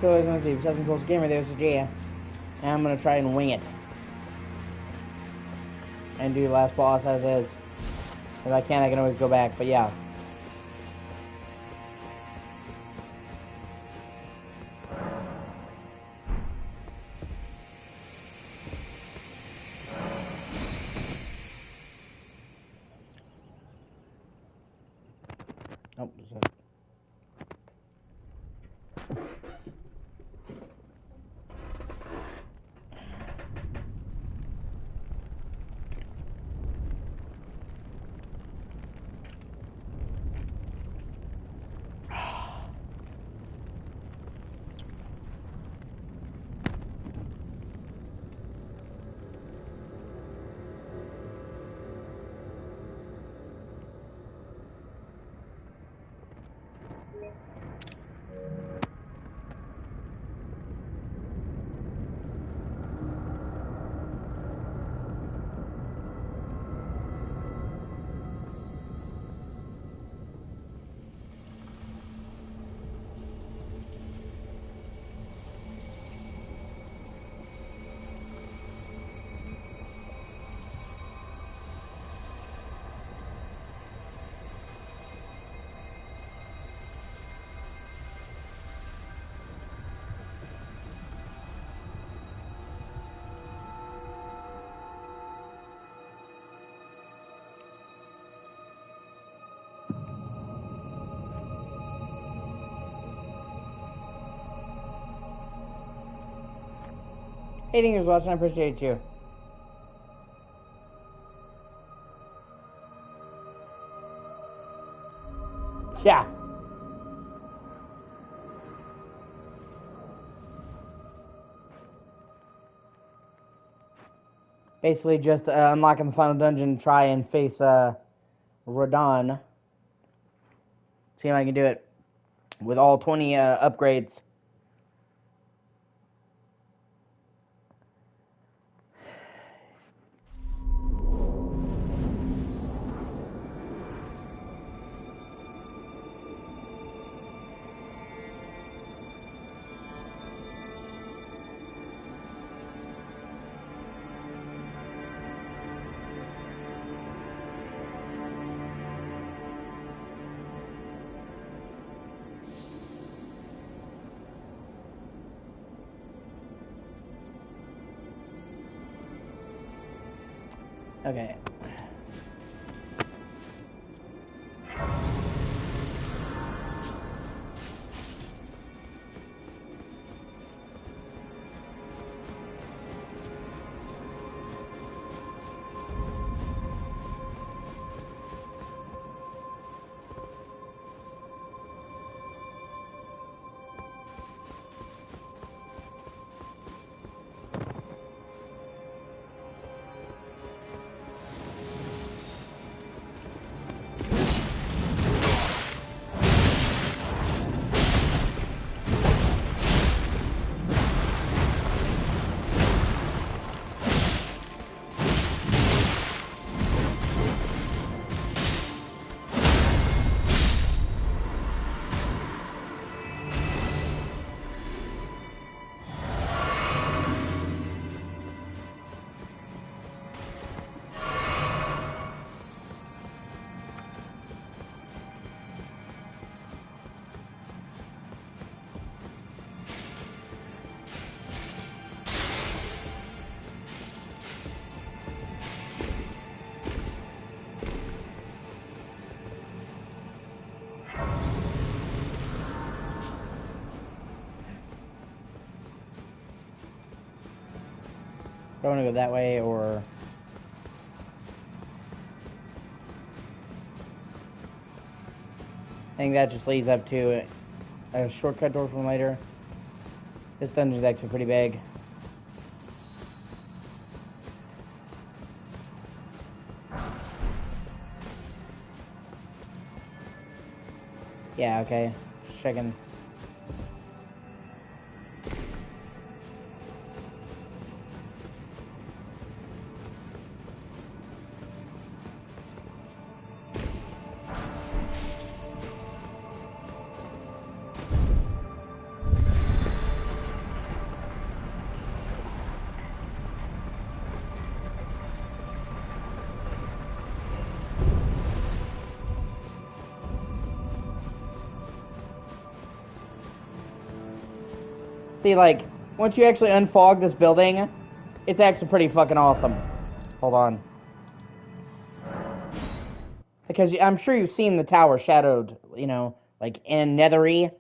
So let's see, Southern Coast Gamer, the O.C.G. And I'm gonna try and wing it. And do the last boss as is. If I can, I can always go back, but yeah. Oh, hey, thank you for watching. I appreciate you. Yeah. Basically, just unlocking the final dungeon, try and face Radon. See if I can do it with all 20 upgrades. Okay. Do I want to go that way, or... I think that just leads up to a shortcut door from later. This dungeon's actually pretty big. Yeah, okay. Just checking. See, like, once you actually unfog this building, it's actually pretty fucking awesome. Hold on. Because I'm sure you've seen the tower shadowed, you know, like in Nethery,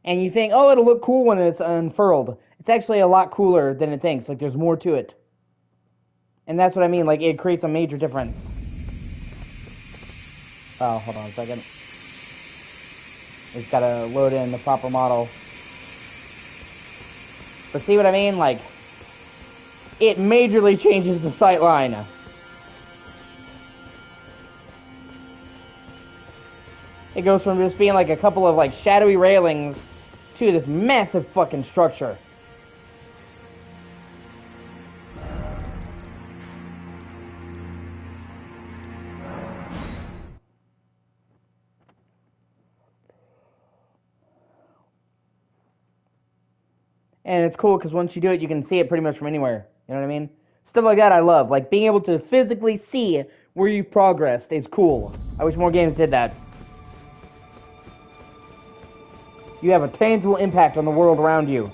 and you think, oh, it'll look cool when it's unfurled. It's actually a lot cooler than it thinks. Like, there's more to it. And that's what I mean, like, it creates a major difference. Oh, hold on a second. Just gotta load in the proper model. But see what I mean? Like, it majorly changes the sight line. It goes from just being like a couple of like shadowy railings to this massive fucking structure. And it's cool because once you do it, you can see it pretty much from anywhere. You know what I mean? Stuff like that I love. Like, being able to physically see where you've progressed is cool. I wish more games did that. You have a tangible impact on the world around you.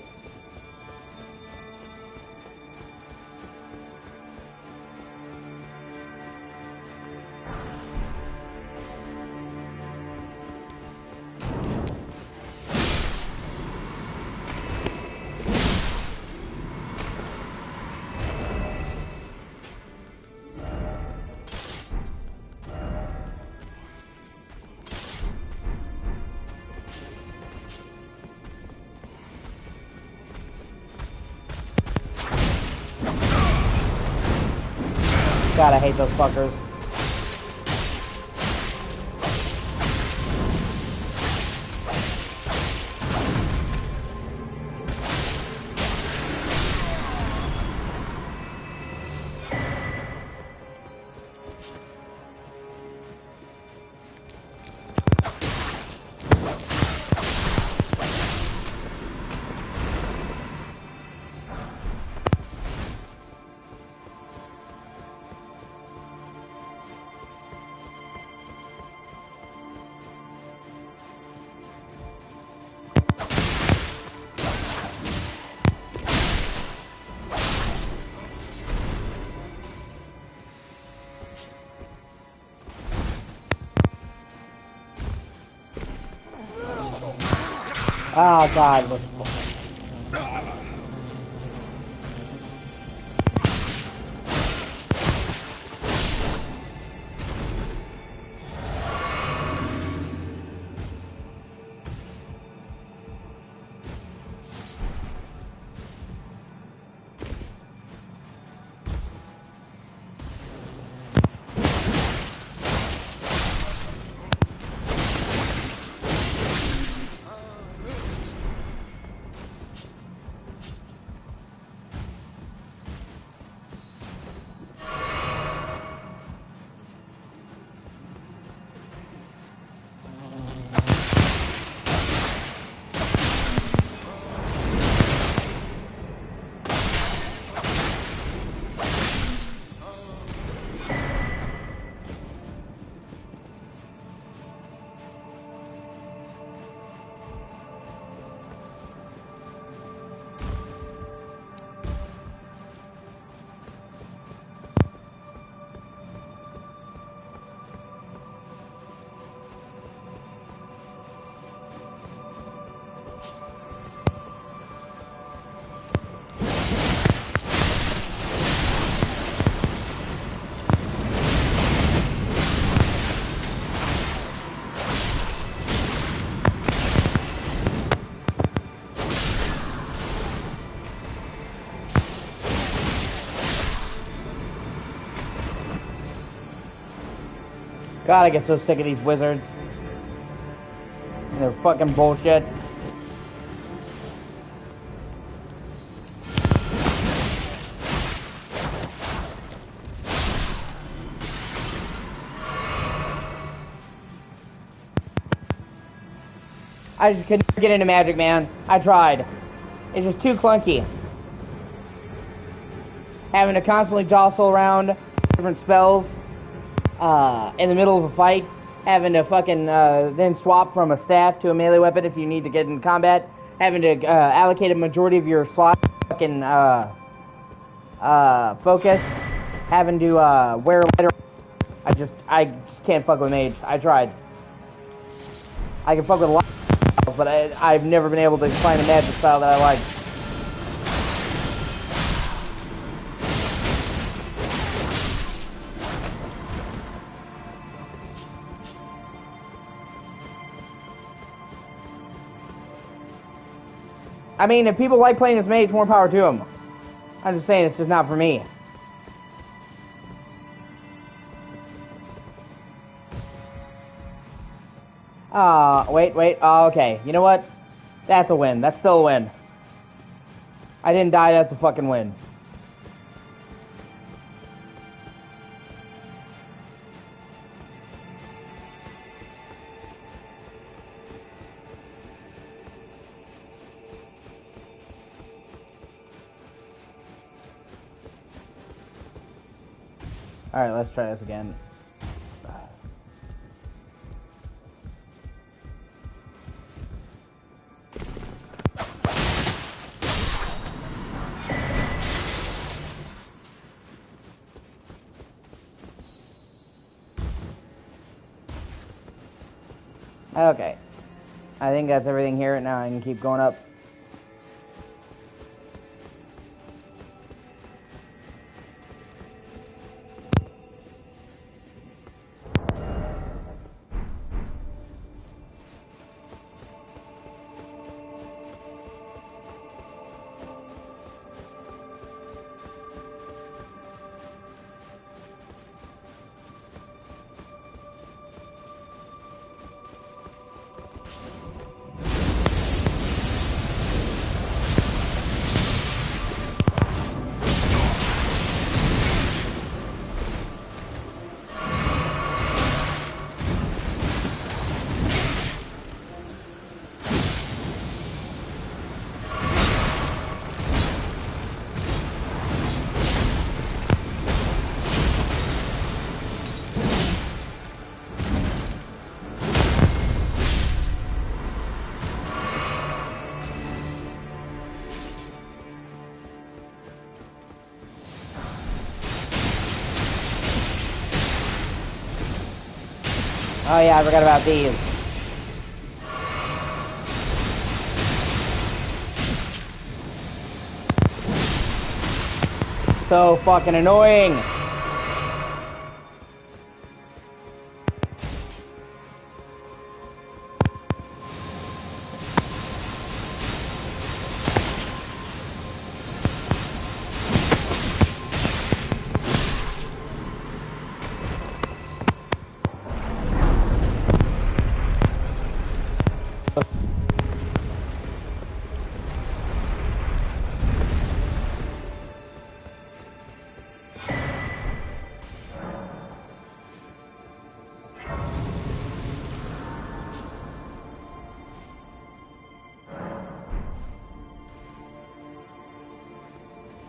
God, I hate those fuckers. Oh, God. God, I get so sick of these wizards. And their fucking bullshit. I just couldn't get into magic, man. I tried. It's just too clunky. Having to constantly jostle around different spells in the middle of a fight. Having to fucking then swap from a staff to a melee weapon if you need to get in combat. having to allocate a majority of your slot fucking focus, having to wear lighter. I just can't fuck with mage. I tried. I can fuck with a lot of styles, but I've never been able to find a magic style that I like. I mean, if people like playing as mage, more power to them. I'm just saying it's just not for me. Wait. Oh, okay. You know what? That's a win. That's still a win. I didn't die. That's a fucking win. Alright, let's try this again. Okay. I think that's everything here. Now I can keep going up. Oh yeah, I forgot about these. So fucking annoying.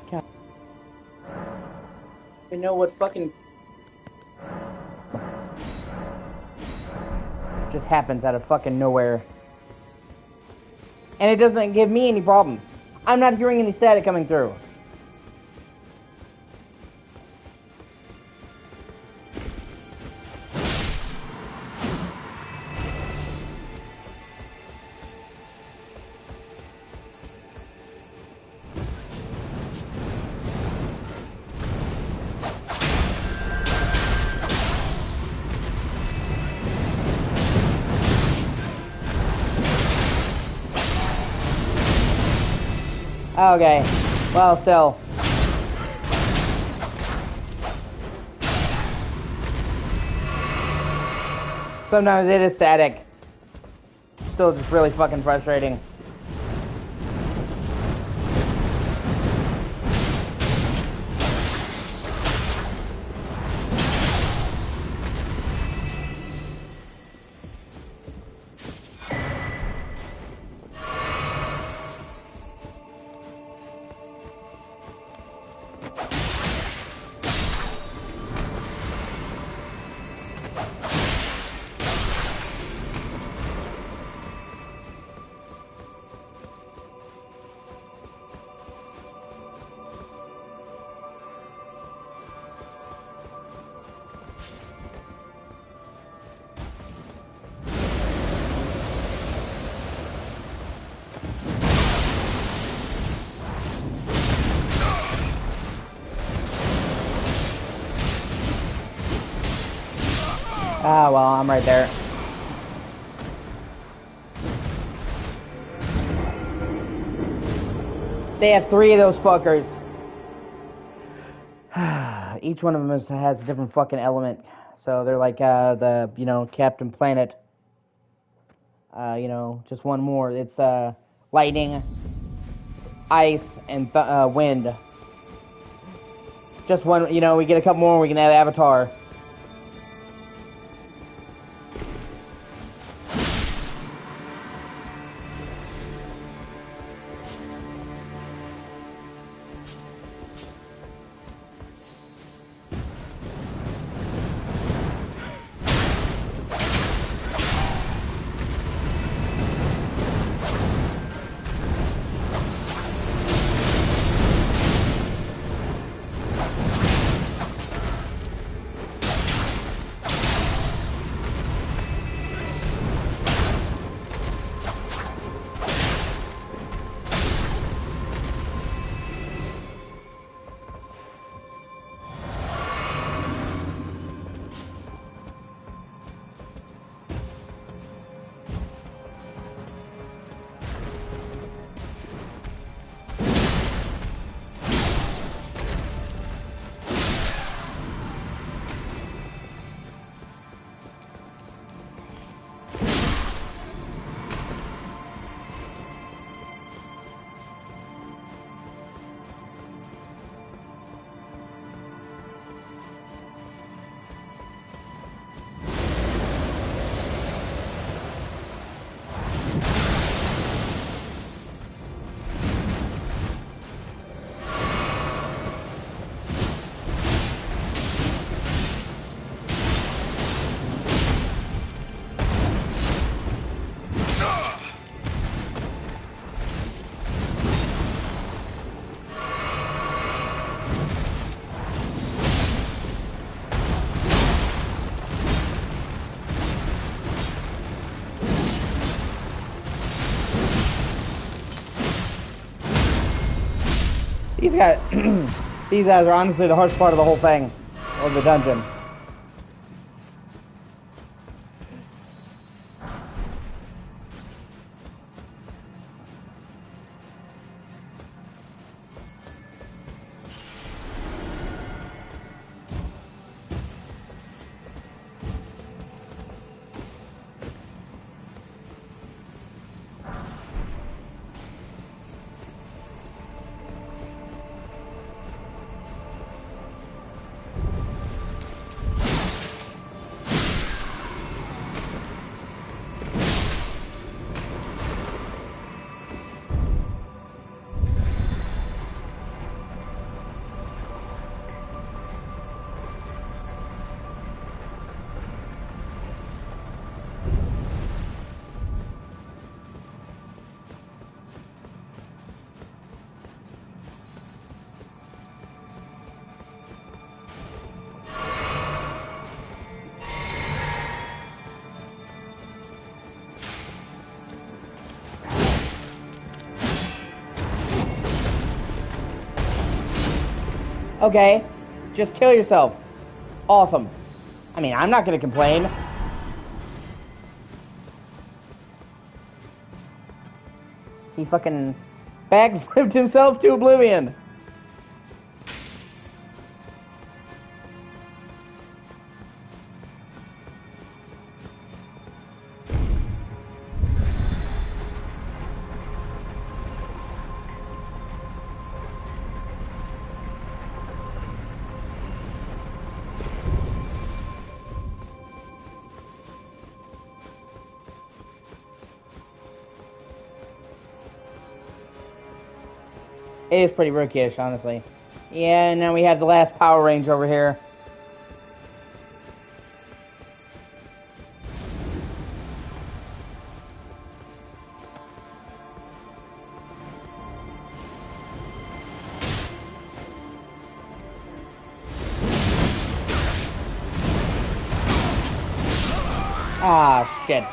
God. You know what fucking just happens out of fucking nowhere. And it doesn't give me any problems. I'm not hearing any static coming through. Okay, well, still. Sometimes it is static. Still just really fucking frustrating. Ah, well, I'm right there. They have 3 of those fuckers. Each one of them has a different fucking element. So they're like the, Captain Planet. Just one more. It's lightning, ice, and wind. Just one, we get a couple more, we can add Avatar. These guys, these guys are honestly the hardest part of the whole thing, of the dungeon. Okay, just kill yourself. Awesome. I mean, I'm not gonna complain. He fucking backflipped himself to oblivion. It is pretty rookie-ish, honestly. Yeah, and then we have the last Power Range over here. Ah, shit.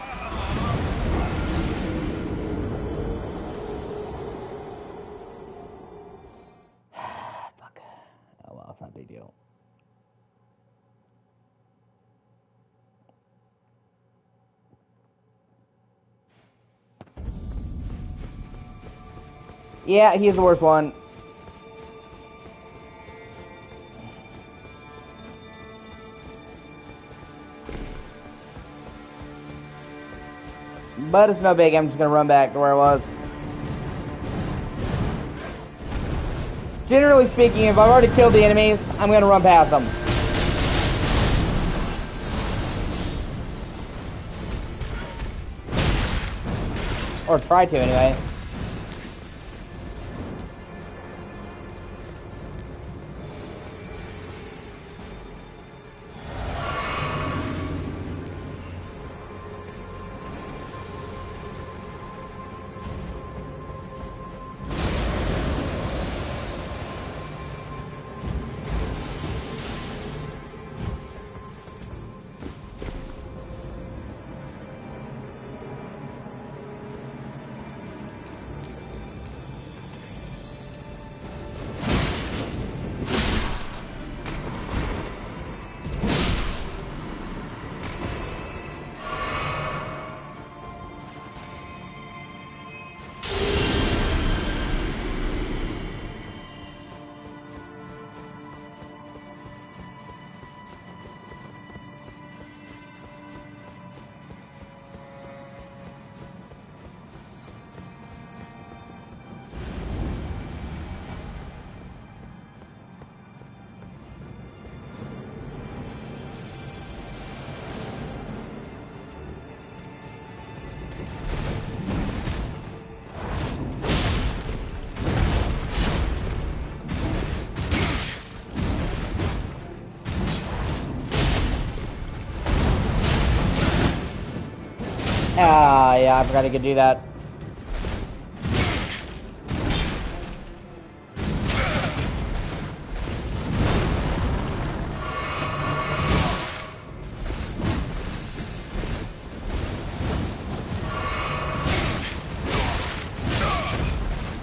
Fuck. Oh well, it's not a big deal. Yeah, he's the worst one. But it's no big. I'm just gonna run back to where I was. Generally speaking, if I've already killed the enemies, I'm gonna run past them. Or try to, anyway. Ah, yeah, I forgot I could do that.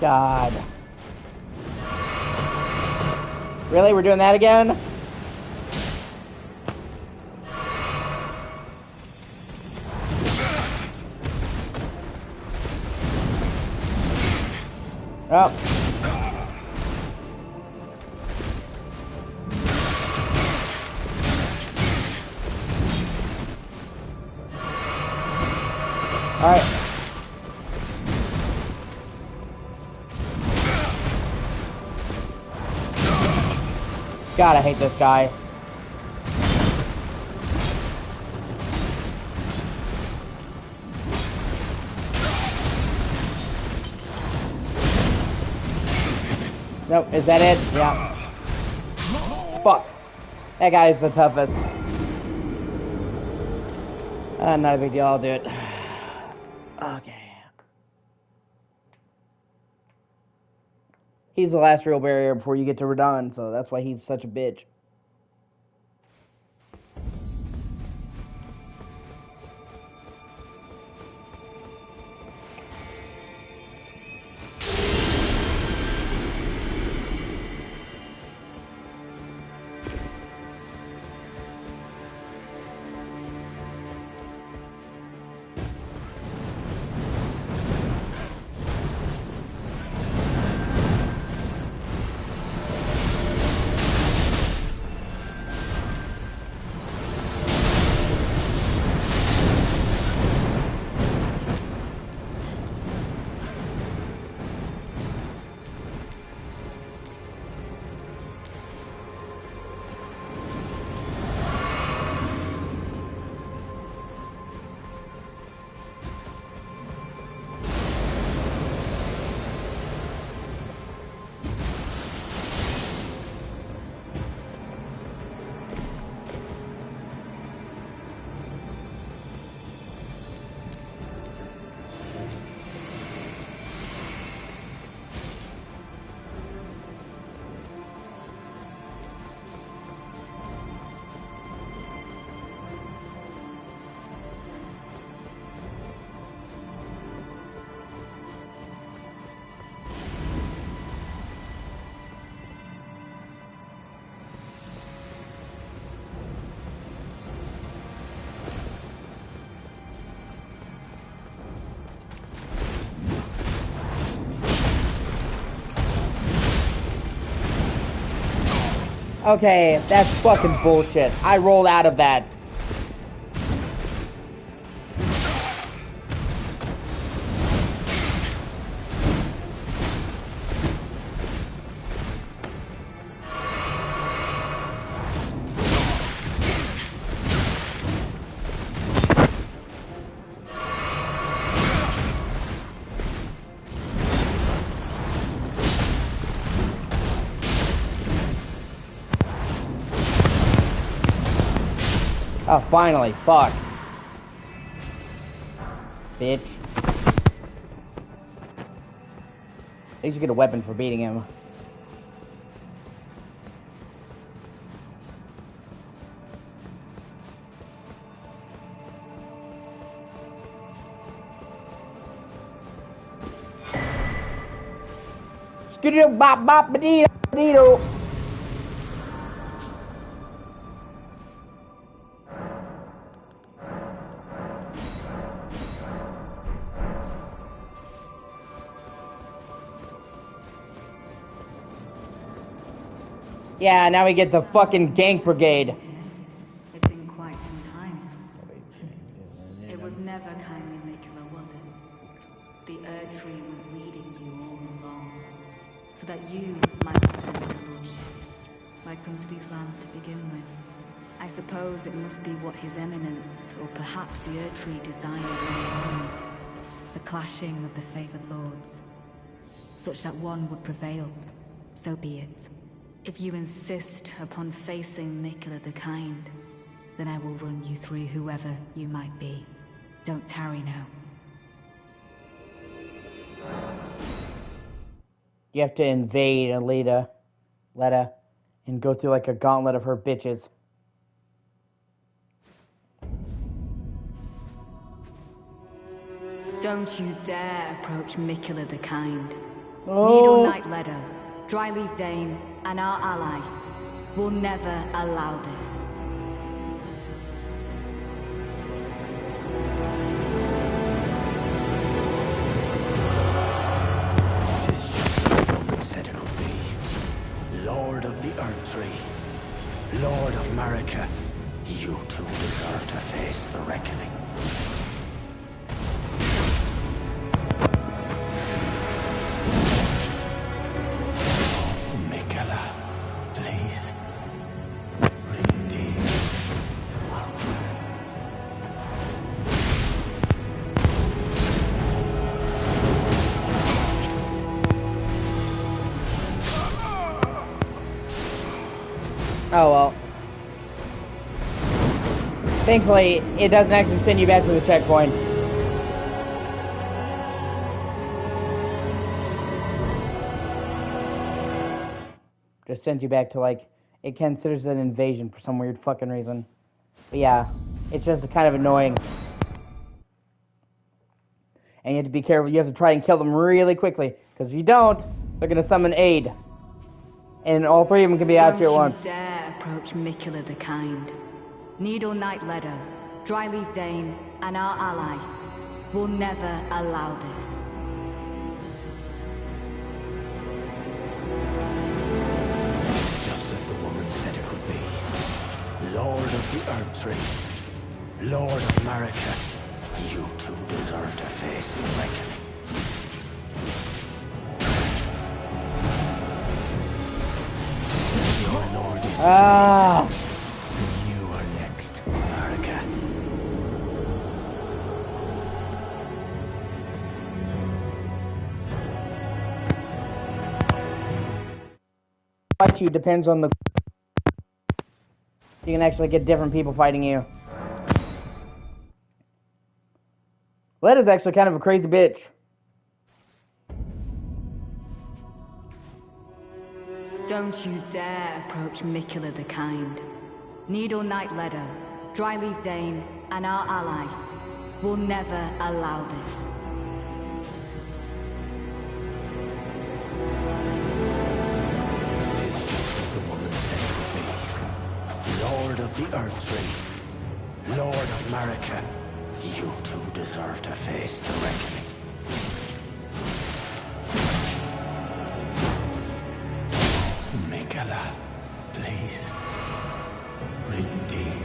God. Really? We're doing that again? Oh. Alright. God, I hate this guy. Nope, is that it? Yeah. Fuck. That guy's the toughest. Not a big deal, I'll do it. Okay. He's the last real barrier before you get to Radon, so that's why he's such a bitch. Okay, that's fucking bullshit. I rolled out of that. Oh, finally. Fuck. Bitch. At least you get a weapon for beating him. Skidoo bop bop ba-dee dee-doo. Yeah, now we get the fucking gank brigade. It's been quite some time. It was never kindly Mikula, was it? The Erd Tree was leading you all along, so that you might ascend to lordship, might come to these lands to begin with. I suppose it must be what His Eminence, or perhaps the Erd Tree desired all along. The clashing of the favored lords, such that one would prevail. So be it. If you insist upon facing Mikula the Kind, then I will run you through whoever you might be. Don't tarry now. You have to invade Leda, and go through like a gauntlet of her bitches. Don't you dare approach Mikula the Kind. Oh. Needle Knight Leda, Dryleaf Dane, and our ally will never allow this. Tis just as the woman said it would be. Lord of the Erd Tree, Lord of Marika, you two deserve to face the reckoning. Oh well. Thankfully, it doesn't actually send you back to the checkpoint. Just sends you back to, like, it considers it an invasion for some weird fucking reason. But yeah, it's just kind of annoying. And you have to be careful. You have to try and kill them really quickly, because if you don't, they're gonna summon aid. And all three of them can be out here at once. Don't you dare approach Mikula the Kind. Needle Knight Leda, Dryleaf Dane, and our ally will never allow this. Just as the woman said it would be. Lord of the Erd Tree, Lord of Marika, you two deserve to face the reckoning. Ah. You are next, Marika. Fight you depends on the. You can actually get different people fighting you. Leda's actually kind of a crazy bitch. Don't you dare approach Mikula the Kind. Needle Knight Leda, Dryleaf Dane, and our ally will never allow this. Tis just as the woman said it would be. Lord of the Erd Tree, Lord of Marika, you two deserve to face the reckoning. Mikula, please. please. Redeem.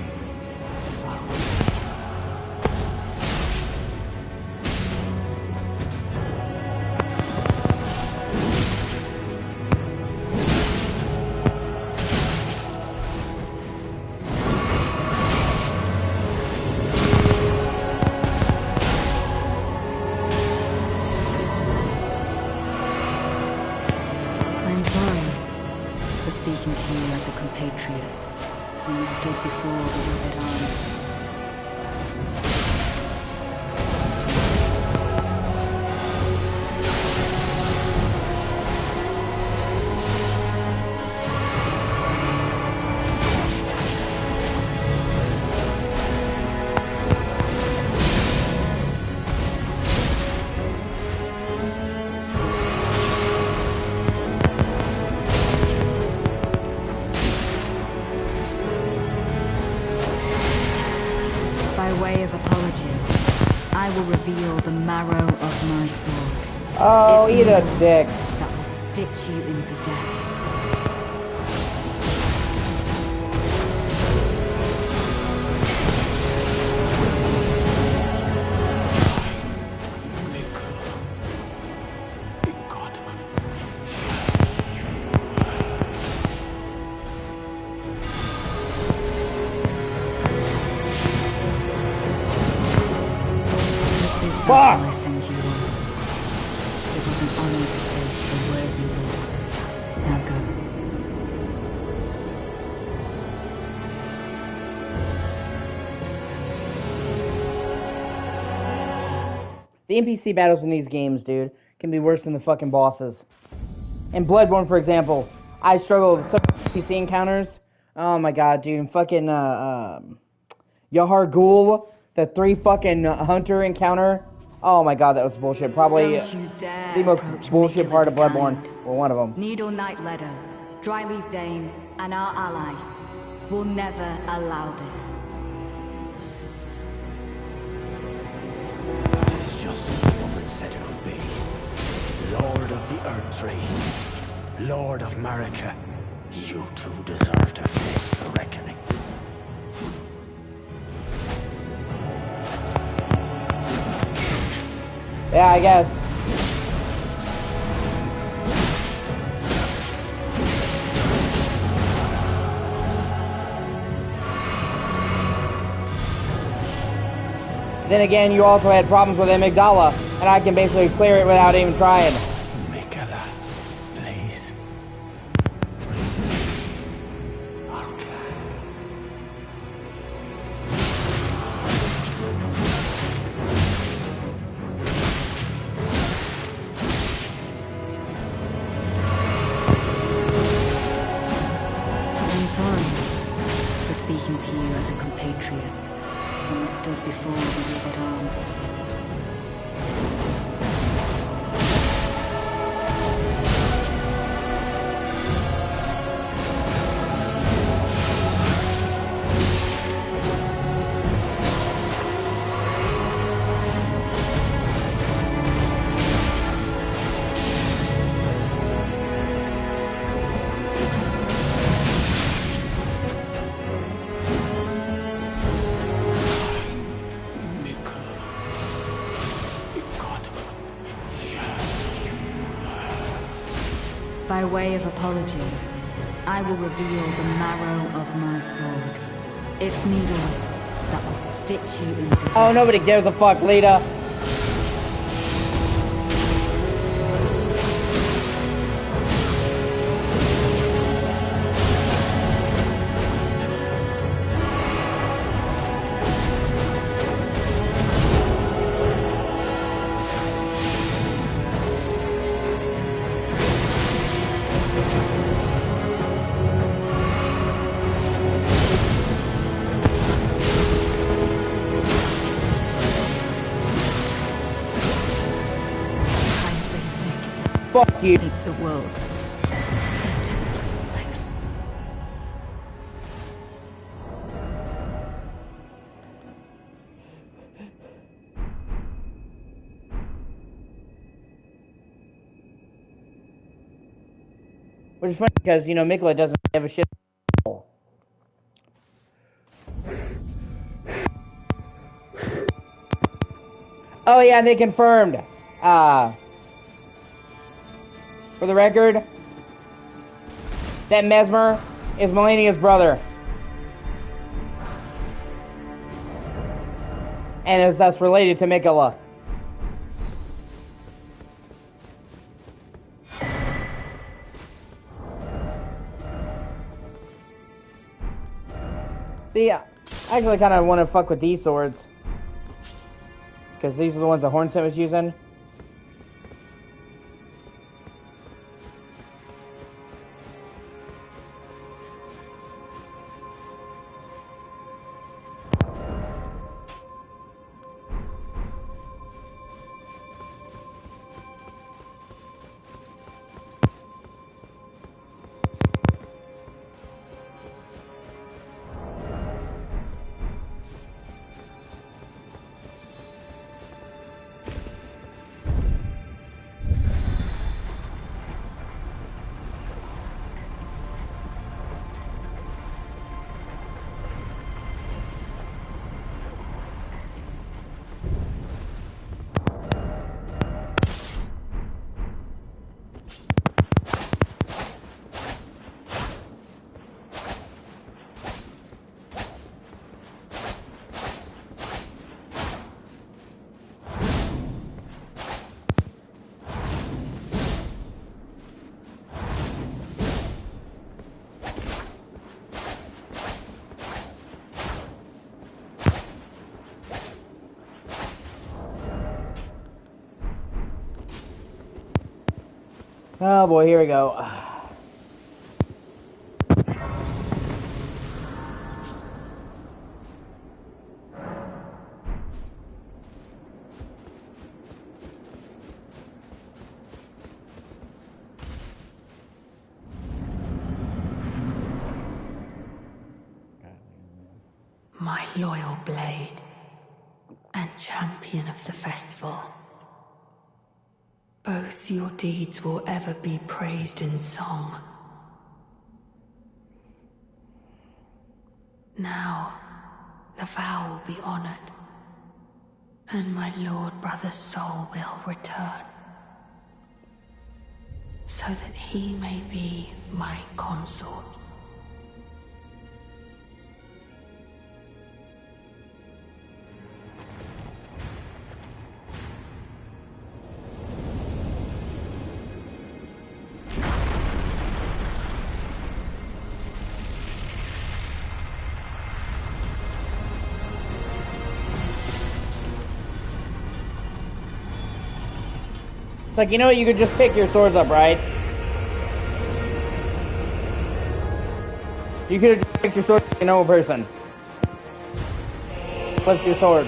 I'm sorry for speaking to you as a compatriot when you stood before the withered army. By way of apology, I will reveal the marrow of my sword. Oh, It's eat a needles dick. that will stitch you into death. This is Fuck! I send you on. It was an honor to face the worthy lord. Now go. The NPC battles in these games, dude, can be worse than the fucking bosses. In Bloodborne, for example, I struggled with some NPC encounters. Oh my god, dude. Fucking, Yahar Ghul, the 3 fucking hunter encounter. Oh my god, that was bullshit. Probably Don't you dare the most approach bullshit Mikula part of the Bloodborne. Kind. Well, one of them. Needle Knight Ledder, Dryleaf Dane, and our ally will never allow this. Tis just as the woman said it would be. Lord of the Erd Tree, Lord of Marika, you two deserve to face the reckoning. Yeah, I guess. Then again, you also had problems with Amygdala, and I can basically clear it without even trying. Mikula, please. Our clan. I'm sorry for speaking to you as a compatriot when we stood before the withered arm. By way of apology, I will reveal the marrow of my sword. Its needles that will stitch you into death. Oh, nobody gives a fuck, Lita. Fuck you. Make the world a gentler place. Which is funny because, you know, Mikula doesn't give a shit Oh yeah, they confirmed. For the record, that Mesmer is Melania's brother. And is thus related to Mikola. See, I actually kind of want to fuck with these swords. Because these are the ones that Hornsmith was using. Oh boy, here we go. My loyal blade and champion of the festival. Both your deeds will ever be praised in song. Now, the vow will be honored, and my lord brother's soul will return, so that he may be my consort. It's like, you know what, you could just pick your swords up, right? You could have just picked your sword like a normal person. What's your sword?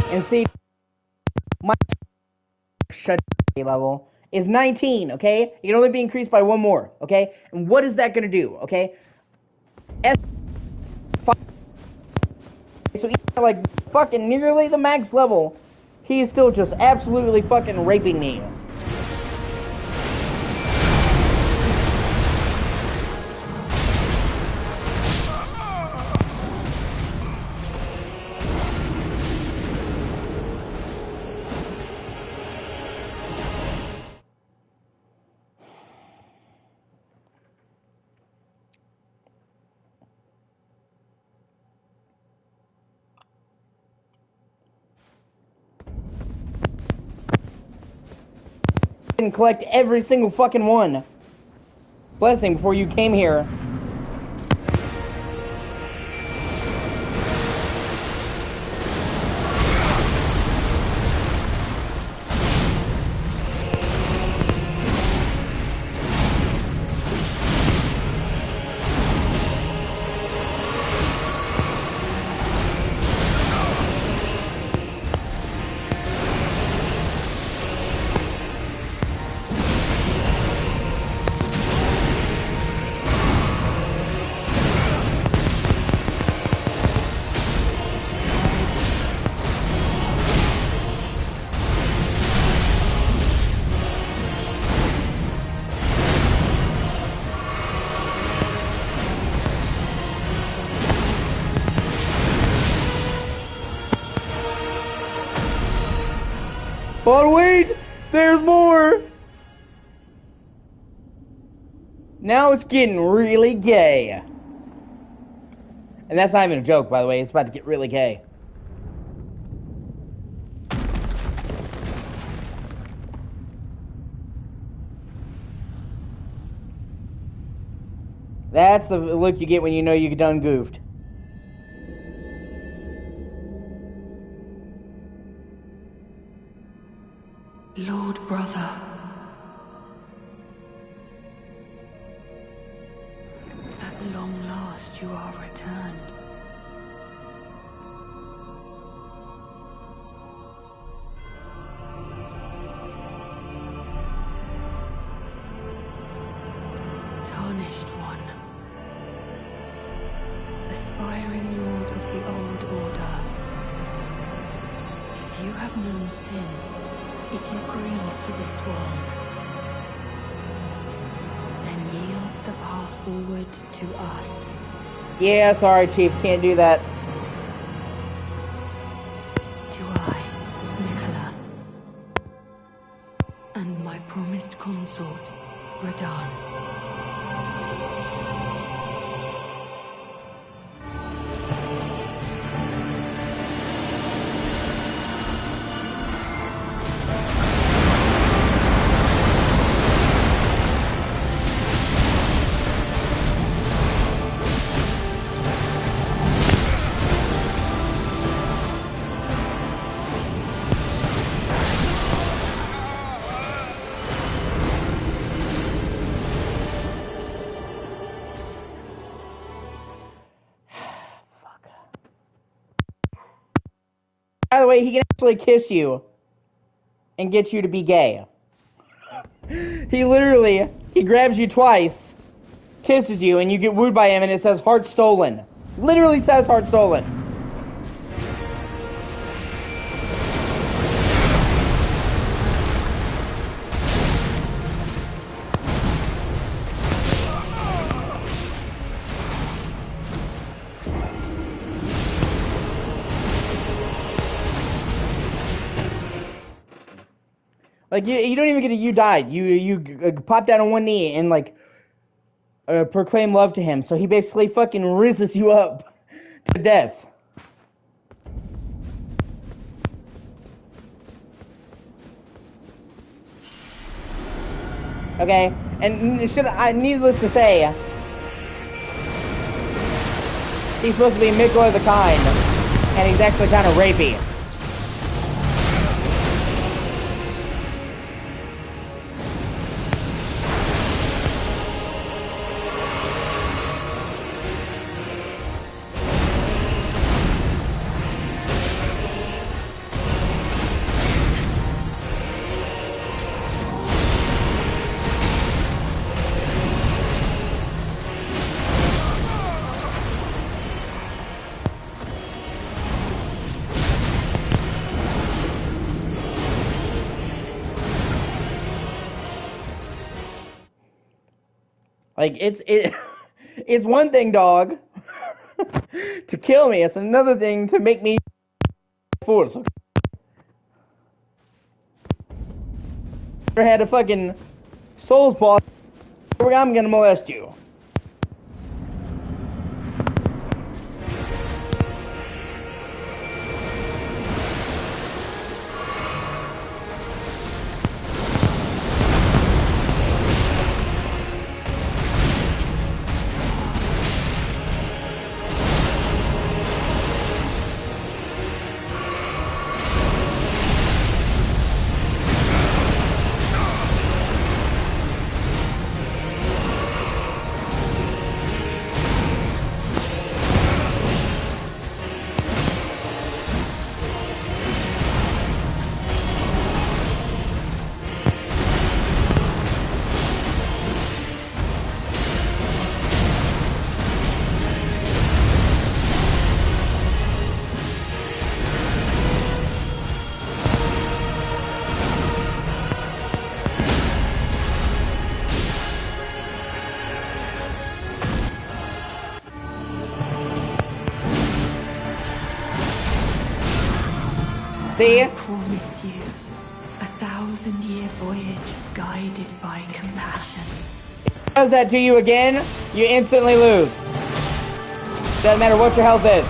And see, my shut level is 19, okay? It can only be increased by one more, okay? And what is that going to do, okay? So even like fucking nearly the max level, he is still just absolutely fucking raping me. And collect every single fucking one. Blessing before you came here. But wait, there's more. Now it's getting really gay. And that's not even a joke, by the way. It's about to get really gay. That's the look you get when you know you done goofed. Lord brother. At long last you are returned. Tarnished one. Aspiring lord of the old order. If you have known sin, if you grieve for this world, then yield the path forward to us. Yeah, sorry, Chief. Can't do that. To I, Nicola, and my promised consort, Radahn. By the way, he can actually kiss you and get you to be gay. He grabs you twice, kisses you, and you get wooed by him, and it says heart stolen. Literally says heart stolen. Like, you don't even get a you died. You pop down on one knee and, like, proclaim love to him. So he basically fucking rizzes you up to death. Okay? And needless to say, he's supposed to be Mikla the Kind, and he's actually kind of rapey. Like, it's one thing, dog, to kill me. It's another thing to make me force. Never had a fucking Souls boss. I'm gonna molest you. See? I promise you a 1,000-year voyage guided by compassion. Does that to you again, you instantly lose. Doesn't matter what your health is.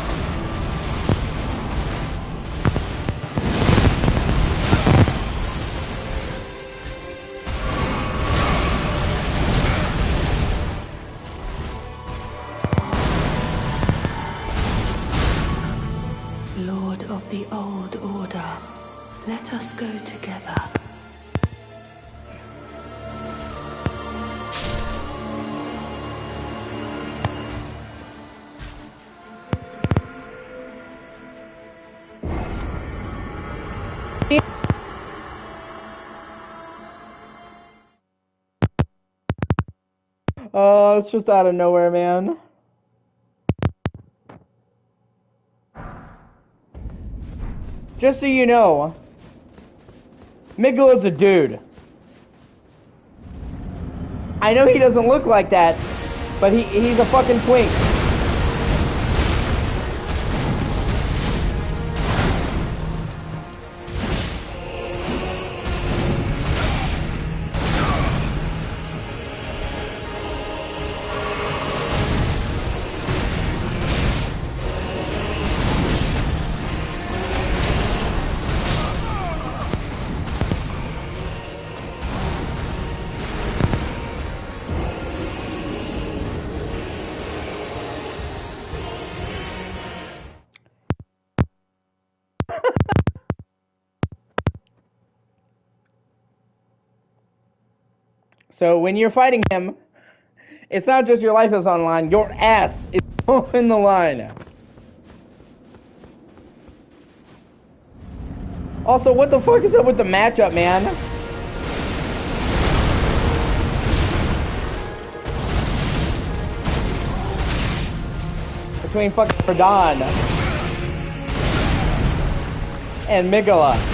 Lord of the Old Order, let us go together. Oh, it's just out of nowhere, man. Just so you know, Miguel's a dude. I know he doesn't look like that, but he's a fucking twink. So when you're fighting him, it's not just your life is on the line, your ass is on the line. Also, what the fuck is up with the matchup, man? Between fucking Radon and Migala.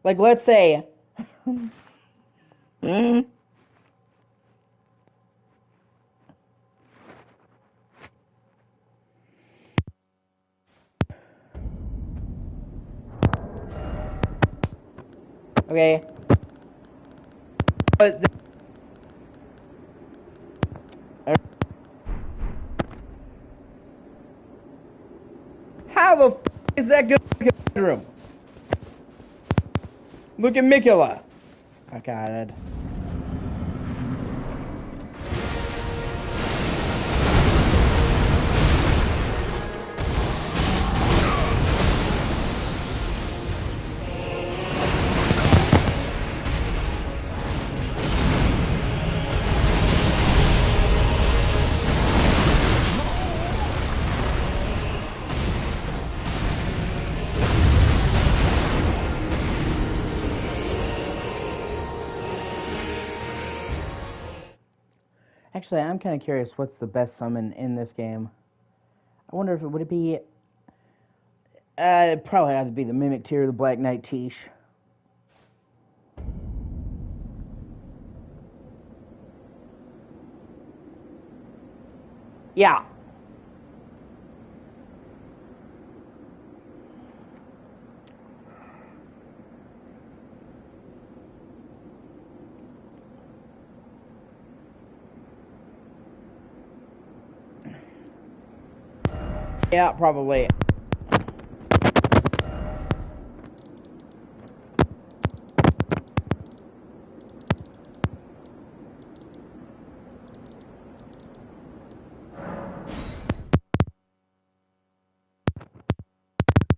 Like, let's say... Okay. But... How the f*** is that good bedroom? Look at Mikula. I got it. Actually, I'm kind of curious what's the best summon in this game. I wonder if it would it be... it'd probably have to be the Mimic Tier, the Black Knight Tish. Yeah. Yeah, probably.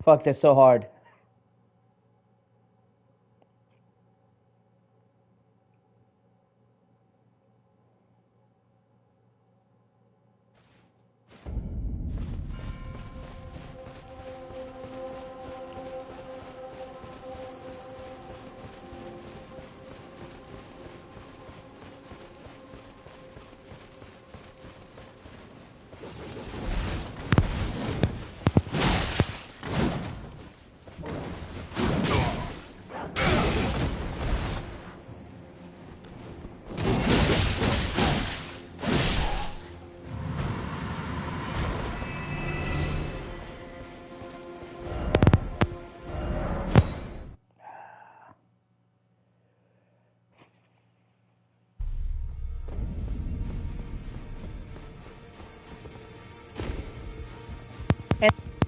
Fuck, that's so hard.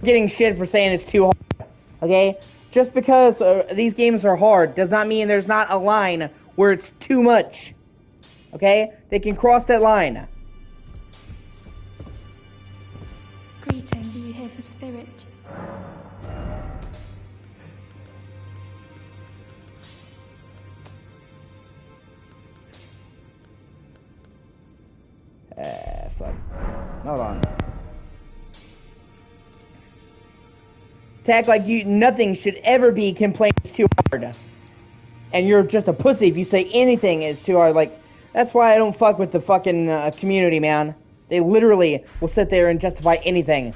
getting shit for saying it's too hard. Okay? Just because these games are hard does not mean there's not a line where it's too much. Okay? They can cross that line. Greeting, are you here for spirit? Fuck. Hold on. To act like nothing should ever be complained is too hard. And you're just a pussy if you say anything is too hard. Like, that's why I don't fuck with the fucking community, man. They literally will sit there and justify anything.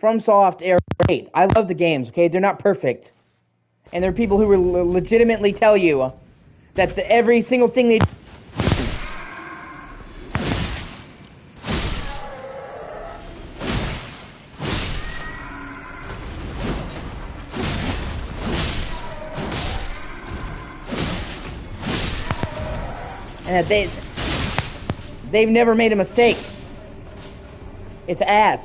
FromSoft are great. I love the games, okay? They're not perfect. And there are people who will legitimately tell you that every single thing they do and that they've never made a mistake. It's ass.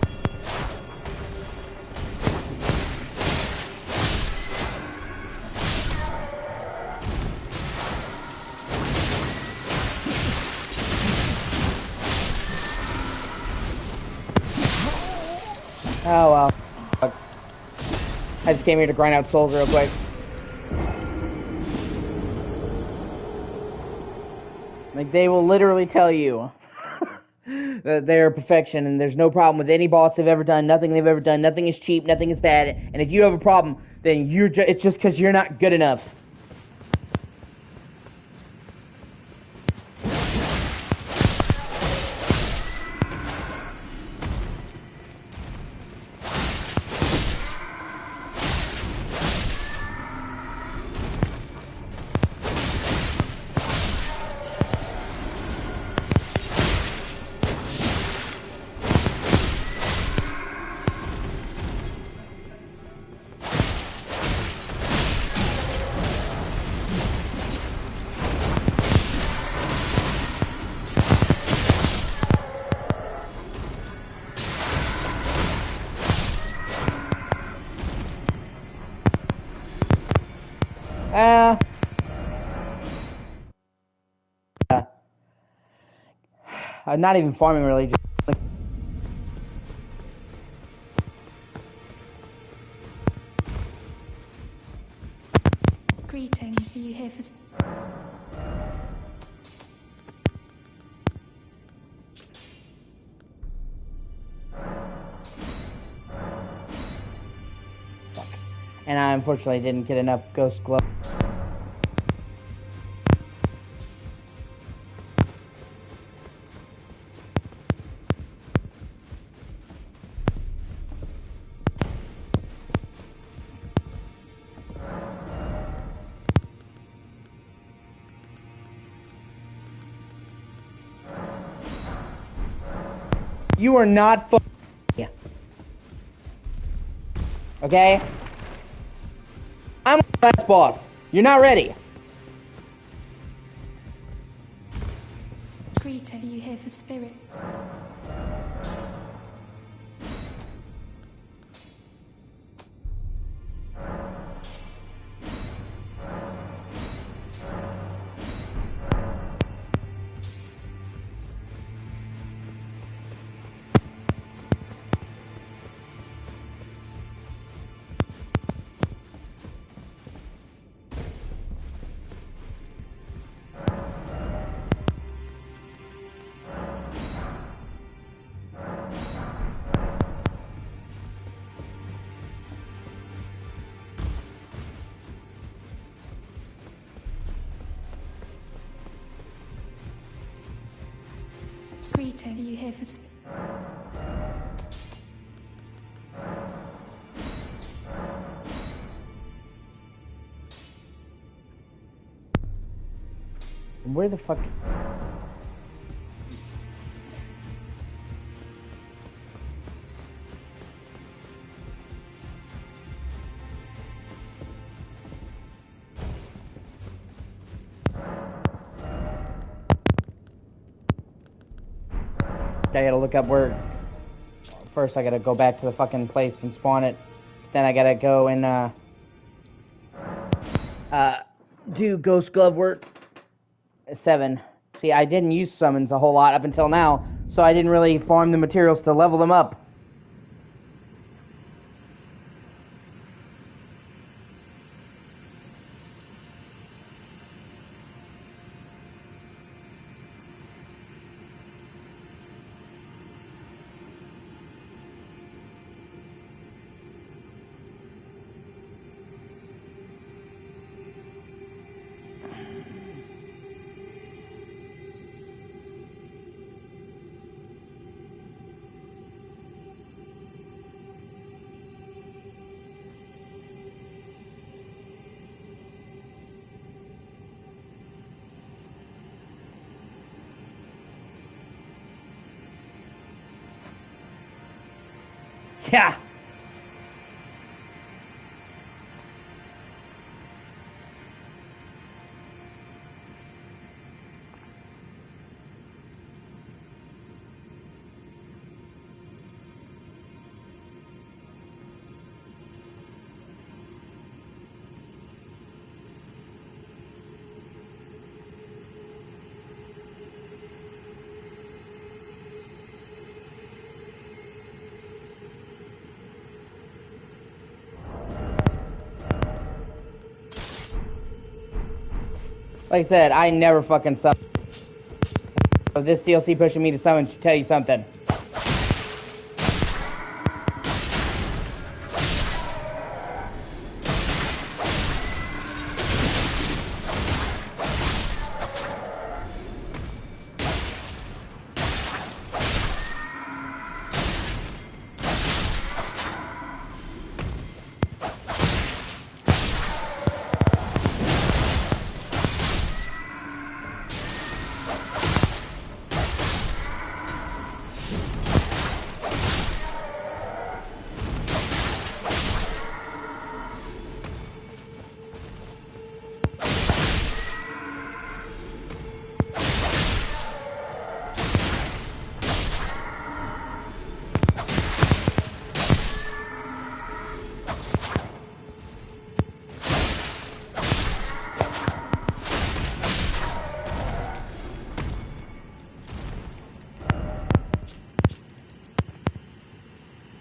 Oh well. I just came here to grind out souls real quick. Like, they will literally tell you that they're perfection and there's no problem with any boss they've ever done, nothing they've ever done, nothing is cheap, nothing is bad, and if you have a problem, then it's just because you're not good enough. I'm not even farming really. Just Greetings, are you here for... Fuck. And I unfortunately didn't get enough ghost glow. You are not fucking. Okay? I'm the last boss. You're not ready. Greeting, are you here for spirit? Greeting, are you here for spirit? Where the fuck? I gotta look up where. First, I gotta go back to the fucking place and spawn it. Then I gotta go and do Ghost Glove work. 7. See, I didn't use summons a whole lot up until now, so I didn't really farm the materials to level them up. Yeah. Like I said, I never fucking summon. So this DLC pushing me to summon should tell you something.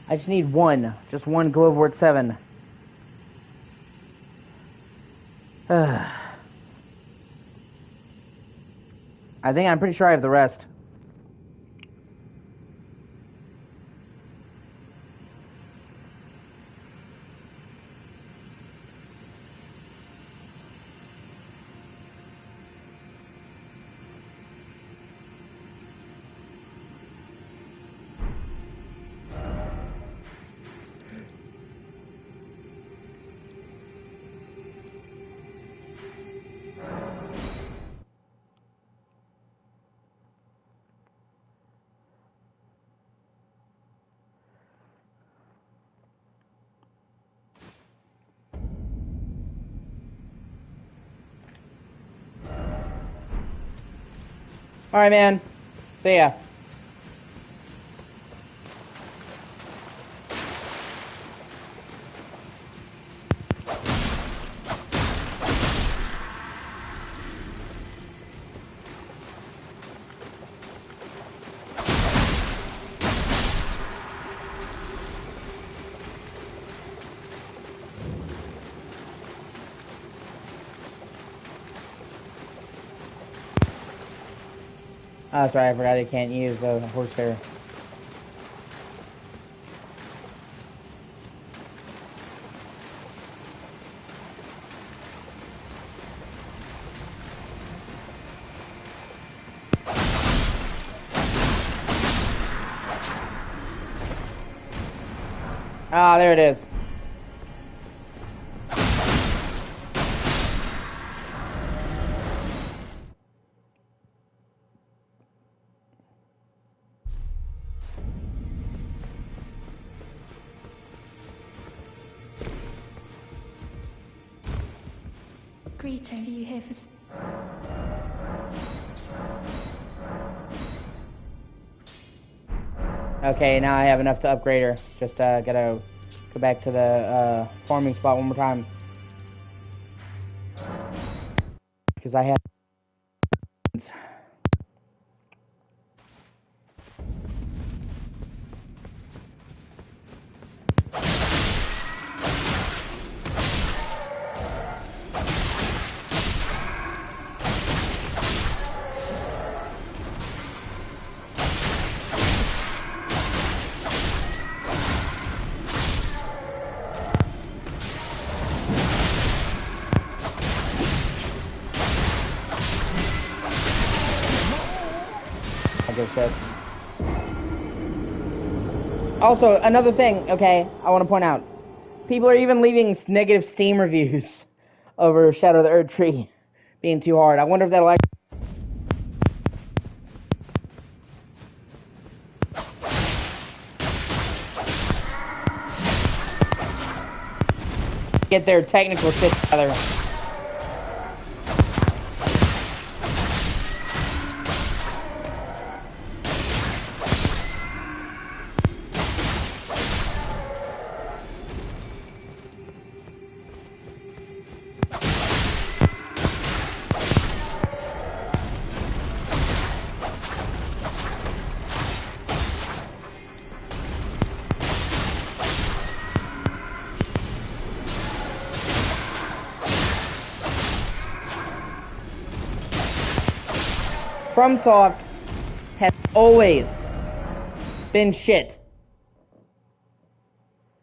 I just need one. Just one Glowwort 7. I think I'm pretty sure I have the rest. Alright, man. See ya. Oh, sorry, I forgot I can't use the horse there. Ah, there it is. Greeting, are you here for... Okay, now I have enough to upgrade her. Just gotta go back to the farming spot one more time. Because I have... Shit. Also, another thing, okay, I want to point out. People are even leaving negative Steam reviews over Shadow of the Erd Tree being too hard. I wonder if that'll actually get their technical shit together. FromSoft has always been shit.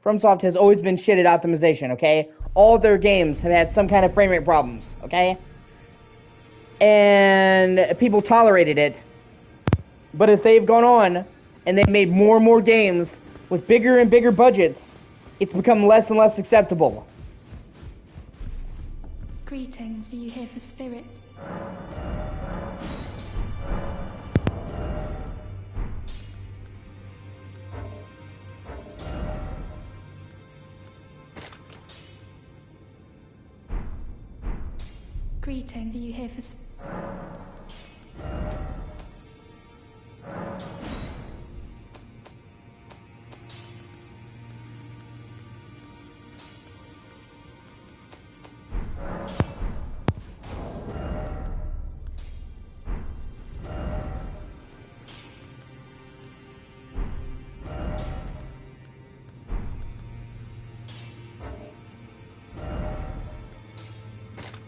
FromSoft has always been shit at optimization, okay? All their games have had some kind of frame rate problems, okay? And people tolerated it. But as they've gone on, and they've made more and more games with bigger and bigger budgets, it's become less and less acceptable. Greetings, are you here for spirit? Greetings, are you here for spirit?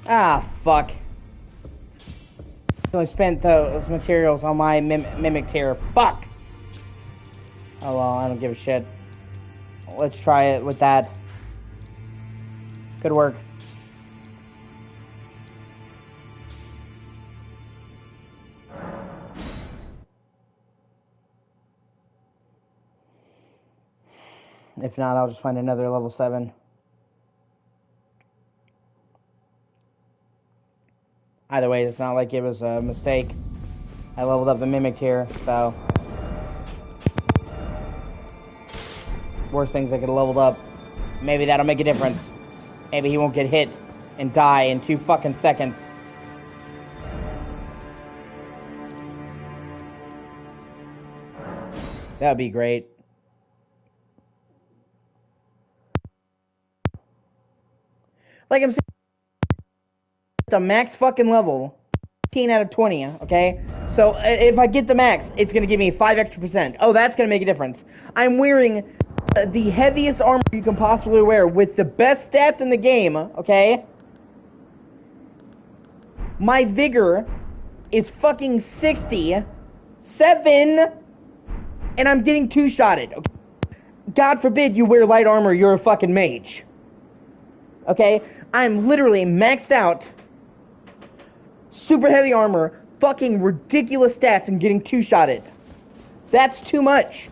Ah, fuck. I spent those materials on my mimic tier. Fuck! Oh well, I don't give a shit. Let's try it with that. Good work. If not, I'll just find another level 7. Either way, it's not like it was a mistake. I leveled up the mimic tier, so... Worst things I could have leveled up. Maybe that'll make a difference. Maybe he won't get hit and die in 2 fucking seconds. That'd be great. Like I'm saying, the max fucking level, 18 out of 20, okay? So if I get the max, it's gonna give me 5 extra percent. Oh, that's gonna make a difference. I'm wearing the heaviest armor you can possibly wear with the best stats in the game, okay? My vigor is fucking 67, and I'm getting 2-shotted. Okay? God forbid you wear light armor, you're a fucking mage. Okay? I'm literally maxed out, super heavy armor, fucking ridiculous stats, and getting 2-shotted. That's too much.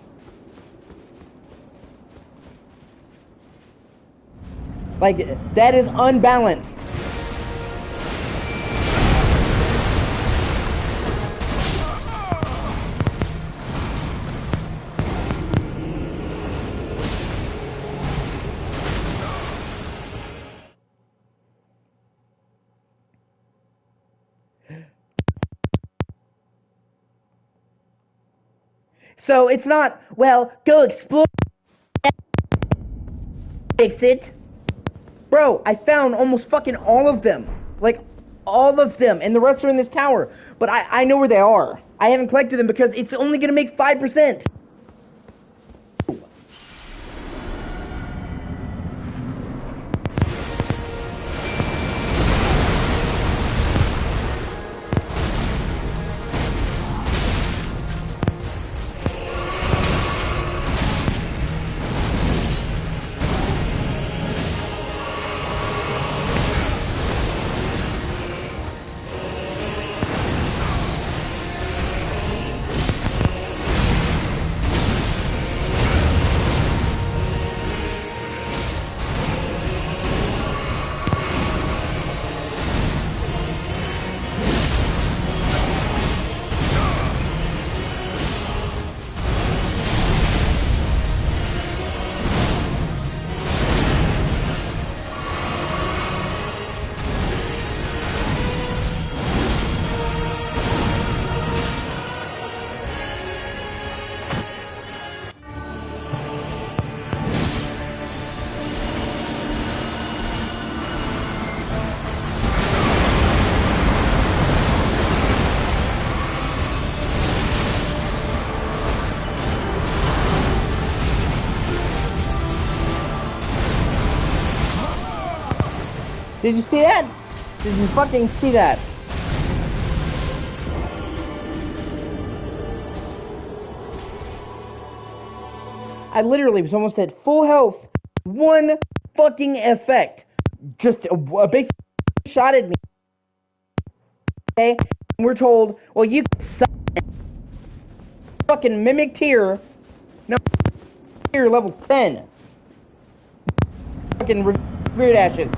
Like, that is unbalanced. So it's not, well, go explore, fix it. Bro, I found almost fucking all of them. Like, all of them. And the rest are in this tower. But I know where they are. I haven't collected them because it's only gonna make 5%. Did you see that? Did you fucking see that? I literally was almost at full health. One fucking effect. Just basically shot at me. Okay? And we're told, well, you can suck fucking mimic tier. No, tier level 10. Fucking weird ashes.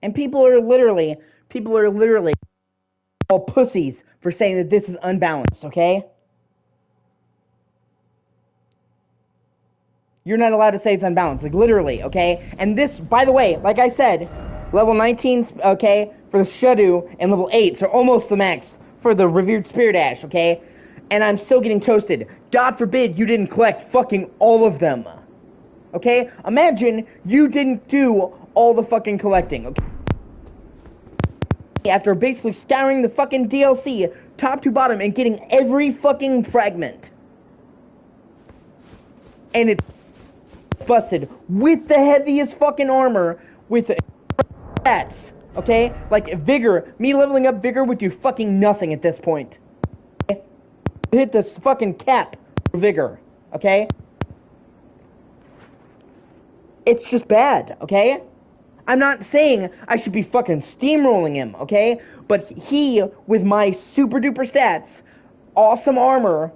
And people are literally all pussies for saying that this is unbalanced, okay? You're not allowed to say it's unbalanced, like literally, okay? And this, by the way, like I said, level 19, okay, for the Shadow, and level 8, so almost the max for the Revered Spirit Ash, okay? And I'm still getting toasted. God forbid you didn't collect fucking all of them. Okay? Imagine you didn't do all the fucking collecting, okay? After basically scouring the fucking DLC top to bottom and getting every fucking fragment. And it's busted with the heaviest fucking armor with stats, okay? Like Vigor, me leveling up Vigor would do fucking nothing at this point. Okay? Hit this fucking cap for Vigor, okay? It's just bad, okay? I'm not saying I should be fucking steamrolling him, okay? But he, with my super duper stats, awesome armor,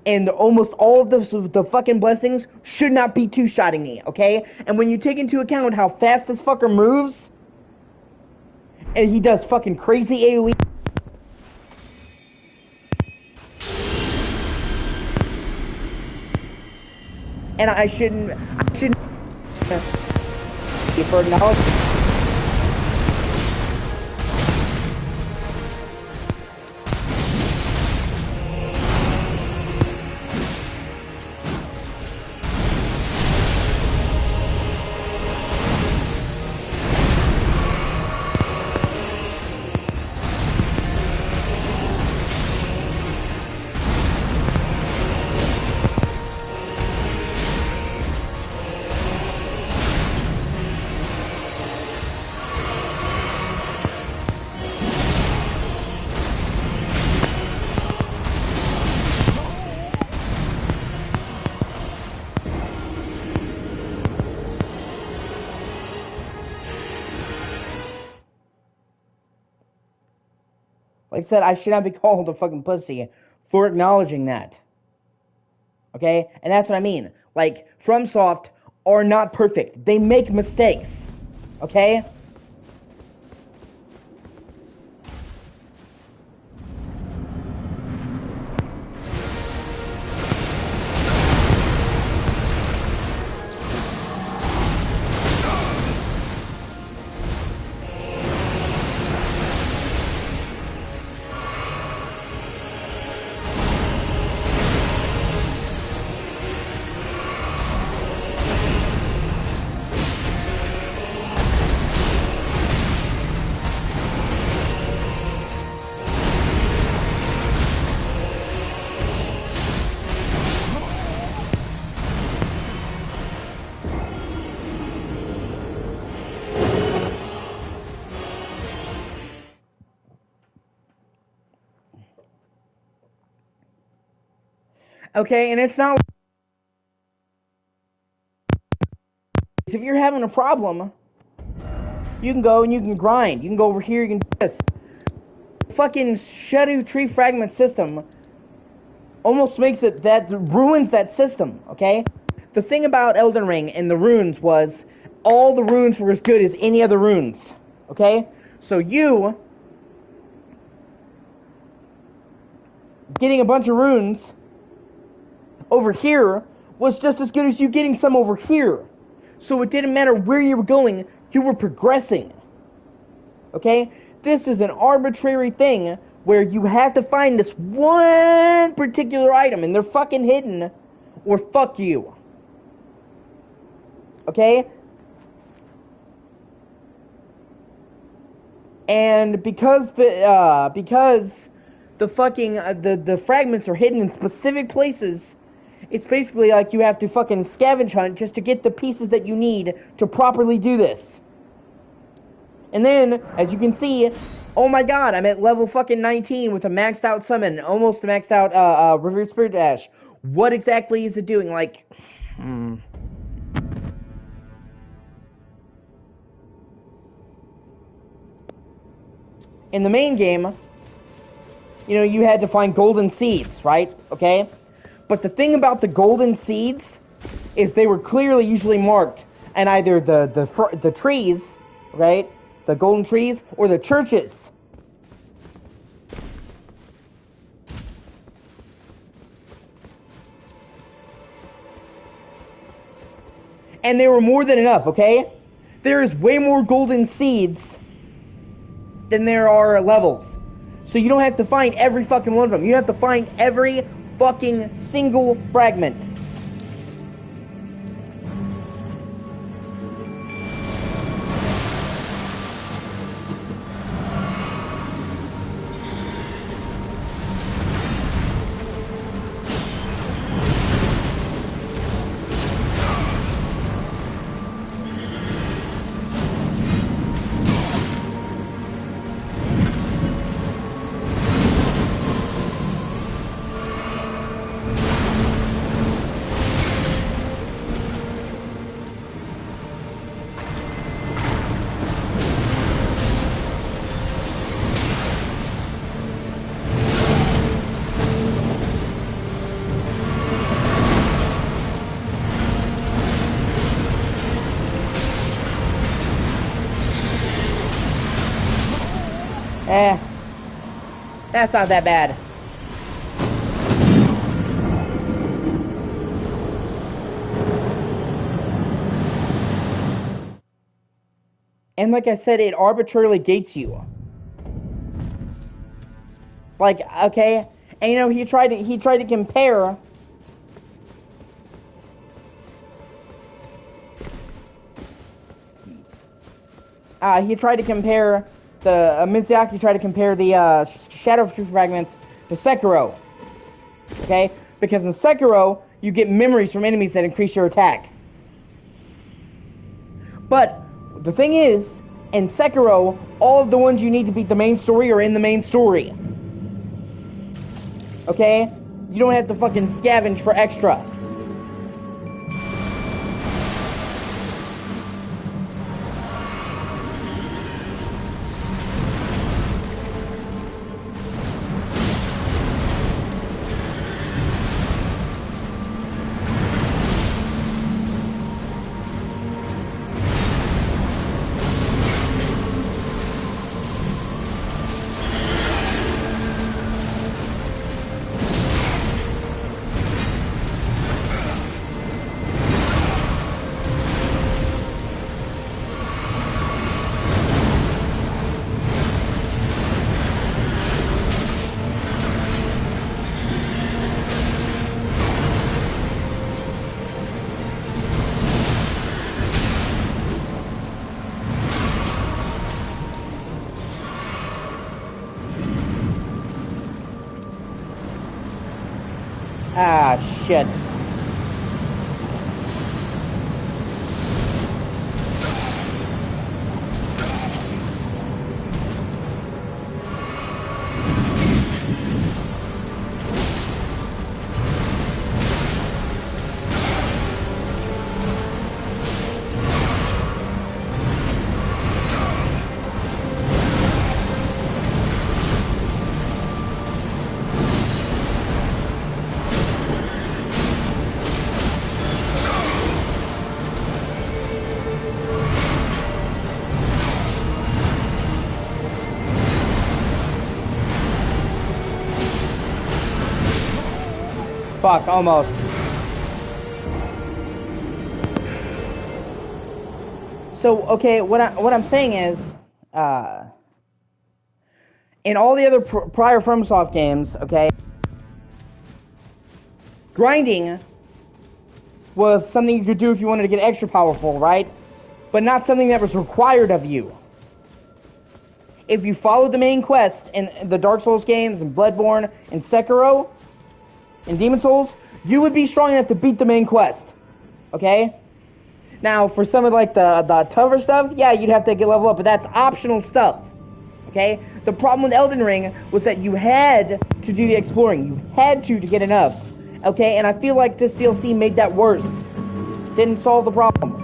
and almost all of the fucking blessings, should not be two-shotting me, okay? And when you take into account how fast this fucker moves, and he does fucking crazy AoE, and I shouldn't for acknowledging. Like I said, I should not be called a fucking pussy for acknowledging that. Okay? And that's what I mean. Like, FromSoft are not perfect. They make mistakes. Okay? Okay, and it's not... If you're having a problem, you can go and you can grind. You can go over here, you can do this. The fucking Shadow Tree fragment system almost makes it... that ruins that system, okay? The thing about Elden Ring and the runes was all the runes were as good as any other runes, okay? So you getting a bunch of runes over here was just as good as you getting some over here. So it didn't matter where you were going, you were progressing. Okay? This is an arbitrary thing where you have to find this one particular item and they're fucking hidden, or fuck you. Okay? And because the fucking the fragments are hidden in specific places, it's basically like you have to fucking scavenge hunt just to get the pieces that you need to properly do this. And then, as you can see, oh my god, I'm at level fucking 19 with a maxed out summon, almost a maxed out Revered Spirit Dash. What exactly is it doing? Like, in the main game, you know, you had to find golden seeds, right? Okay? But the thing about the golden seeds is they were clearly usually marked in either the trees, right? The golden trees, or the churches. And they were more than enough, okay? There is way more golden seeds than there are levels. So you don't have to find every fucking one of them. You have to find every fucking single fragment. That's not that bad. And like I said, it arbitrarily gates you. Like, okay, and you know, he tried to compare Mizuyaki tried to compare the Shadow Tree fragments to Sekiro. Okay? Because in Sekiro, you get memories from enemies that increase your attack. But the thing is, in Sekiro, all of the ones you need to beat the main story are in the main story. Okay? You don't have to fucking scavenge for extra. Ah, shit. Fuck, almost. So, okay, what I'm saying is, in all the other prior FromSoft games, okay, grinding was something you could do if you wanted to get extra powerful, right? But not something that was required of you. If you followed the main quest in the Dark Souls games, and Bloodborne, and Sekiro, and Demon Souls, you would be strong enough to beat the main quest. Okay? Now, for some of like the tougher stuff, yeah, you'd have to get level up, but that's optional stuff. Okay? The problem with Elden Ring was that you had to do the exploring. You had to get enough. Okay? And I feel like this DLC made that worse. Didn't solve the problem.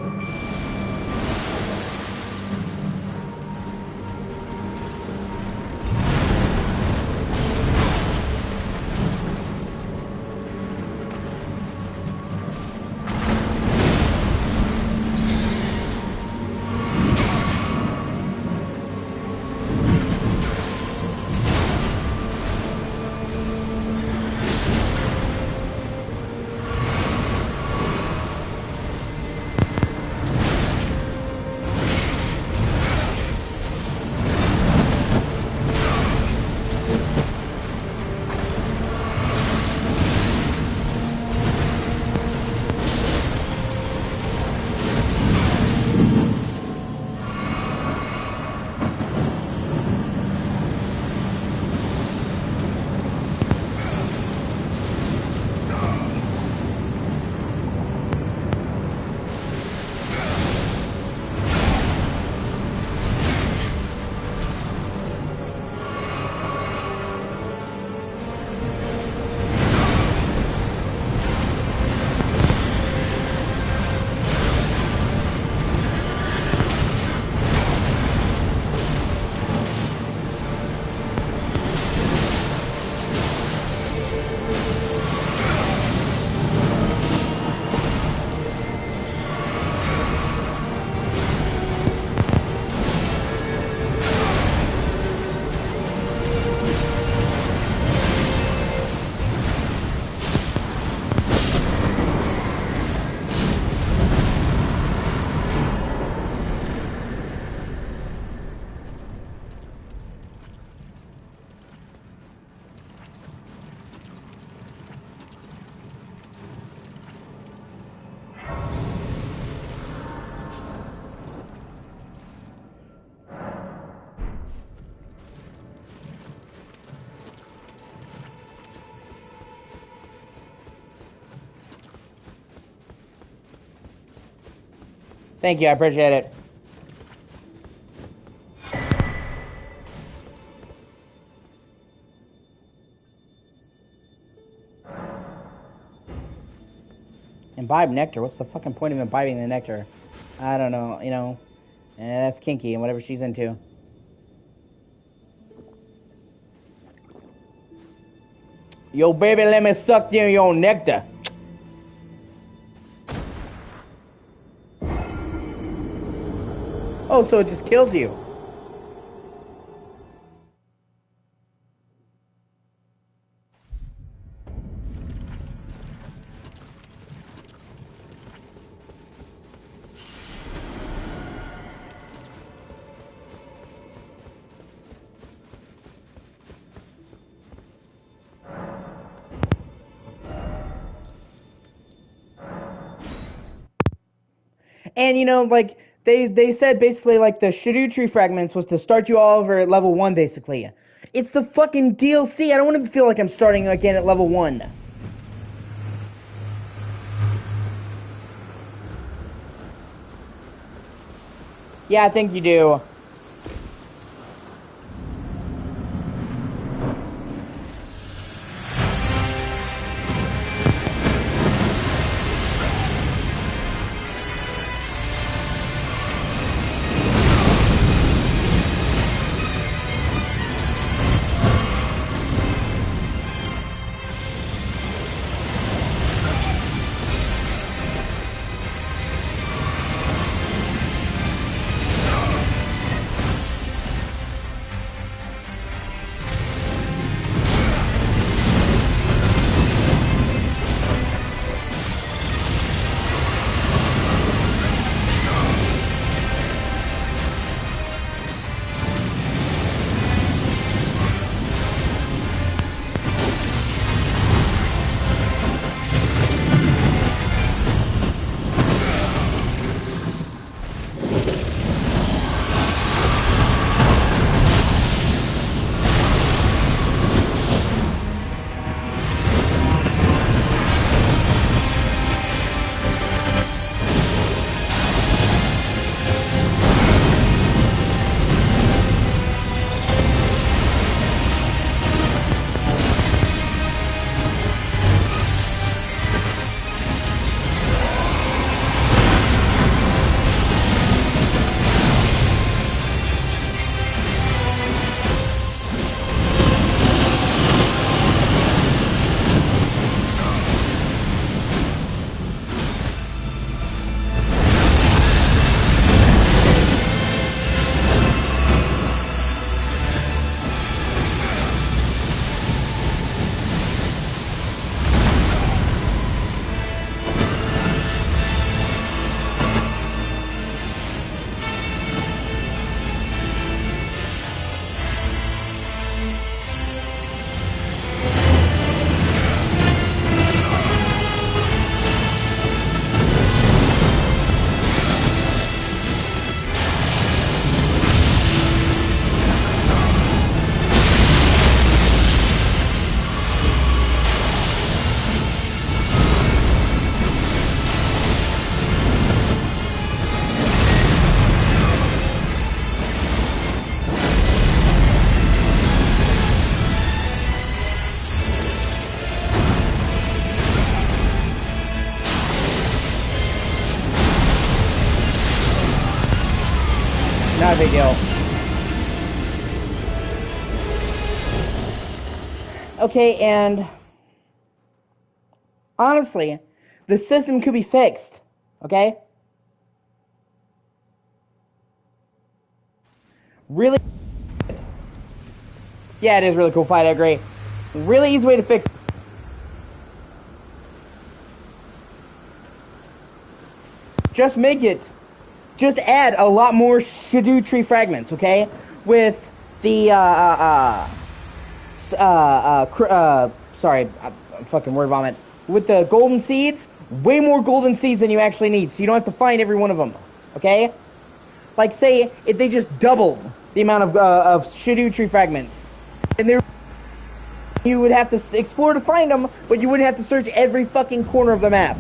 Thank you, I appreciate it. Imbibe nectar? What's the fucking point of imbibing the nectar? I don't know, you know. That's kinky and whatever she's into. Yo, baby, let me suck your nectar. Oh, so it just kills you. And you know, like they said basically like the Erd Tree fragments was to start you all over at level 1 basically. It's the fucking DLC. I don't want to feel like I'm starting again at level 1. Yeah, I think you do. Not a big deal. Okay, and honestly, the system could be fixed. Okay? Really? Yeah, it is a really cool fight, I agree. Really easy way to fix it. Just make it. Just add a lot more Shadow Tree fragments, okay? With the, sorry, I'm fucking word vomit. With the golden seeds, way more golden seeds than you actually need, so you don't have to find every one of them, okay? Like, say, if they just doubled the amount of Shadow Tree fragments, and you would have to explore to find them, but you wouldn't have to search every fucking corner of the map.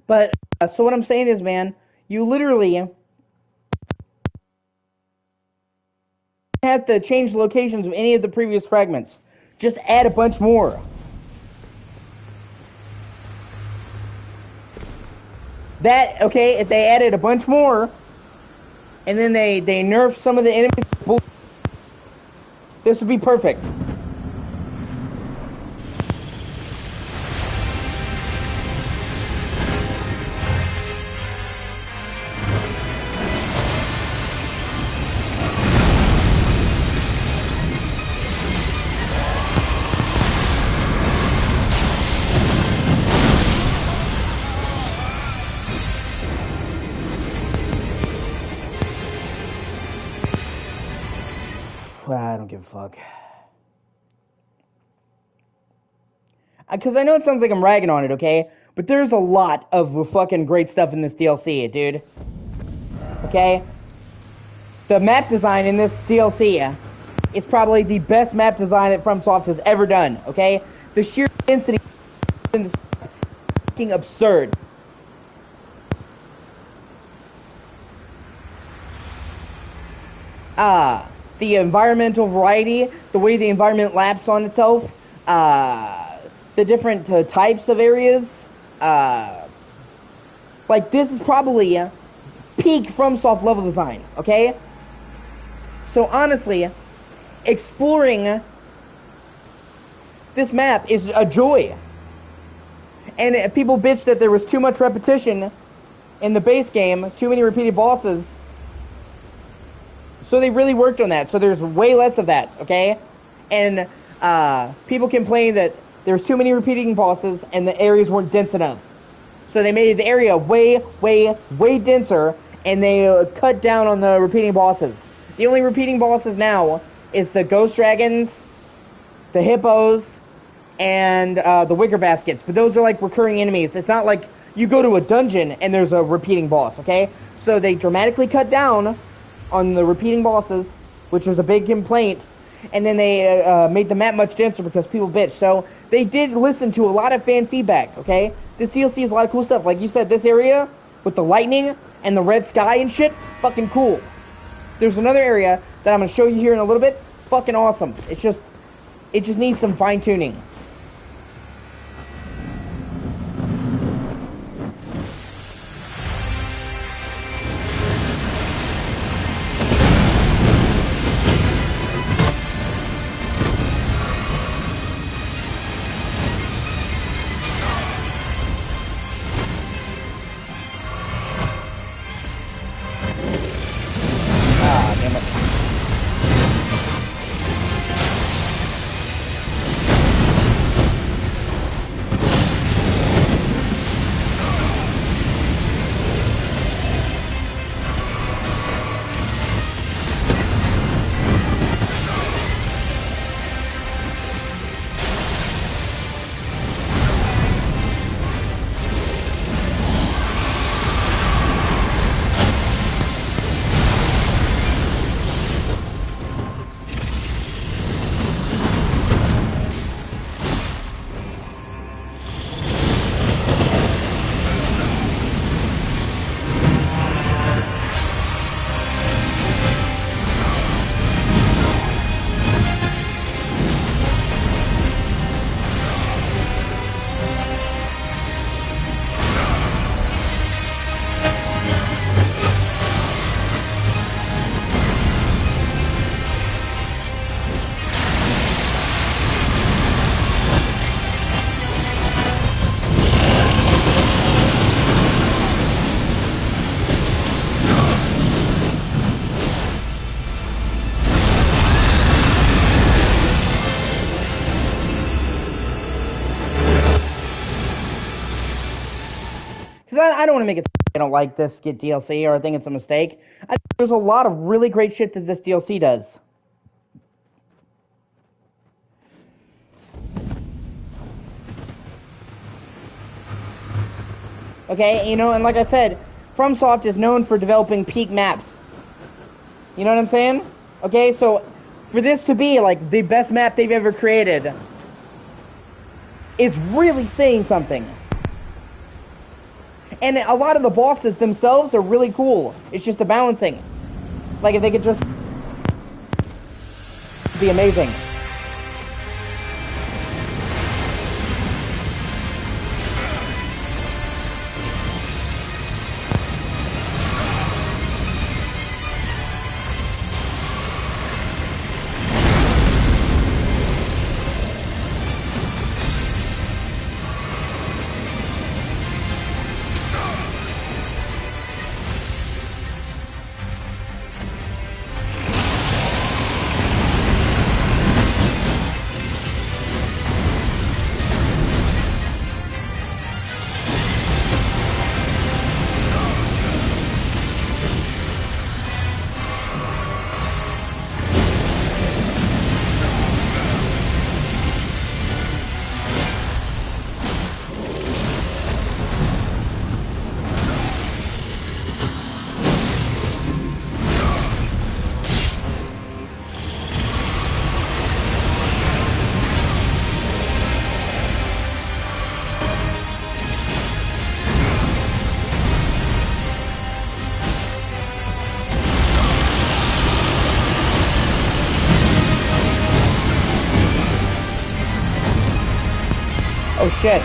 But, so what I'm saying is, man, you literally have to change the locations of any of the previous fragments. Just add a bunch more. That, okay, if they added a bunch more, and then they nerf some of the enemies, this would be perfect. I don't give a fuck. Because I know it sounds like I'm ragging on it, okay? But there's a lot of fucking great stuff in this DLC, dude. Okay? The map design in this DLC is probably the best map design that FromSoft has ever done, okay? The sheer density is fucking absurd. The environmental variety, the way the environment laps on itself, the different types of areas, like this is probably peak FromSoft level design, okay? So honestly, exploring this map is a joy. And people bitch that there was too much repetition in the base game, too many repeated bosses. So they really worked on that. So there's way less of that, okay? And people complain that there's too many repeating bosses and the areas weren't dense enough. So they made the area way, way, way denser, and they cut down on the repeating bosses. The only repeating bosses now is the ghost dragons, the hippos, and the wicker baskets. But those are like recurring enemies. It's not like you go to a dungeon and there's a repeating boss, okay? So they dramatically cut down on the repeating bosses, which was a big complaint, and then they made the map much denser because people bitched. So they did listen to a lot of fan feedback, okay? This DLC is a lot of cool stuff. Like you said, this area with the lightning and the red sky and shit, fucking cool. There's another area that I'm going to show you here in a little bit, fucking awesome. It just needs some fine-tuning. I don't want to make it I don't like this get DLC or I think it's a mistake. I think there's a lot of really great shit that this DLC does. Okay, you know, and like I said, FromSoft is known for developing peak maps. You know what I'm saying? Okay, so for this to be like the best map they've ever created is really saying something. And a lot of the bosses themselves are really cool. It's just the balancing. Like, if they could just be amazing. Oh shit.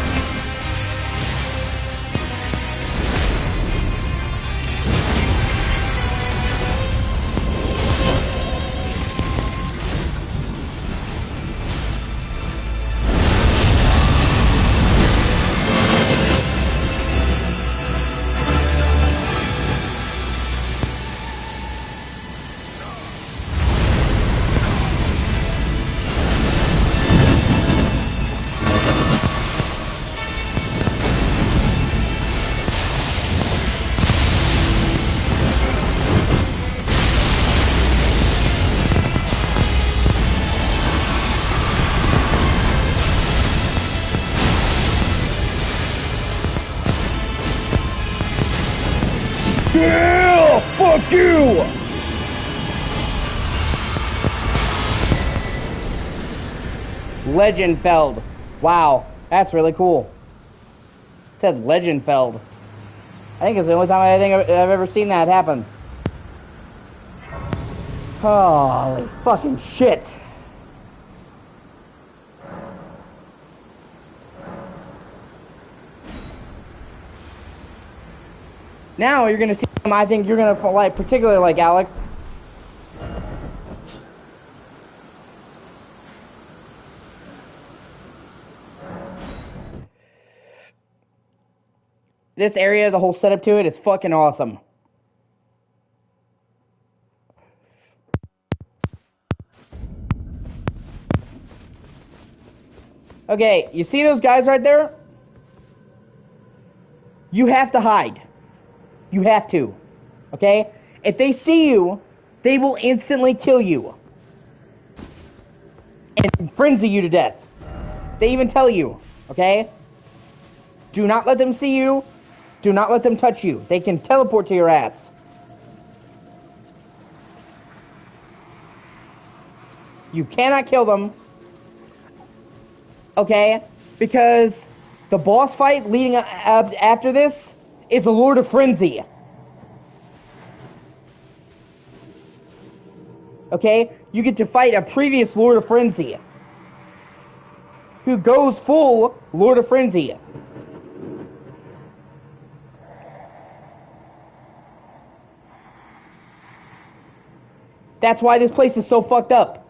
Yeah! Fuck you! Legendfeld. Wow, that's really cool. It says Legendfeld. I think it's the only time I've ever seen that happen. Holy fucking shit. Now you're gonna see them I think you're gonna like, particularly like Alex. This area, the whole setup to it, is fucking awesome. Okay, you see those guys right there? You have to hide. You have to. Okay? If they see you, they will instantly kill you. And frenzy you to death. They even tell you. Okay? Do not let them see you. Do not let them touch you. They can teleport to your ass. You cannot kill them. Okay? Because the boss fight leading up after this is the Lord of Frenzy. Okay? You get to fight a previous Lord of Frenzy. Who goes full Lord of Frenzy. That's why this place is so fucked up.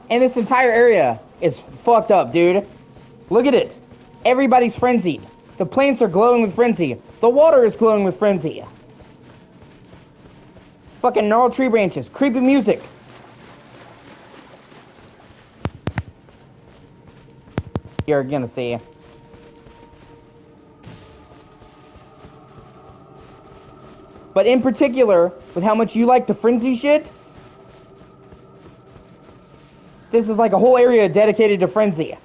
And this entire area is fucked up, dude. Look at it. Everybody's frenzied. The plants are glowing with frenzy. The water is glowing with frenzy. Fucking gnarled tree branches. Creepy music. You're gonna see. But in particular, with how much you like the frenzy shit, This is like a whole area dedicated to Frenzy.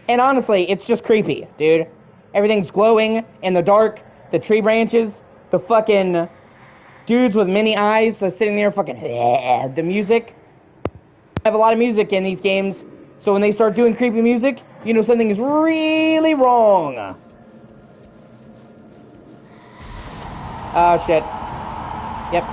And honestly, it's just creepy, dude. Everything's glowing in the dark. The tree branches. The fucking dudes with many eyes sitting there fucking... The music. I have a lot of music in these games. So when they start doing creepy music, you know something is really wrong. Oh, shit. Yep.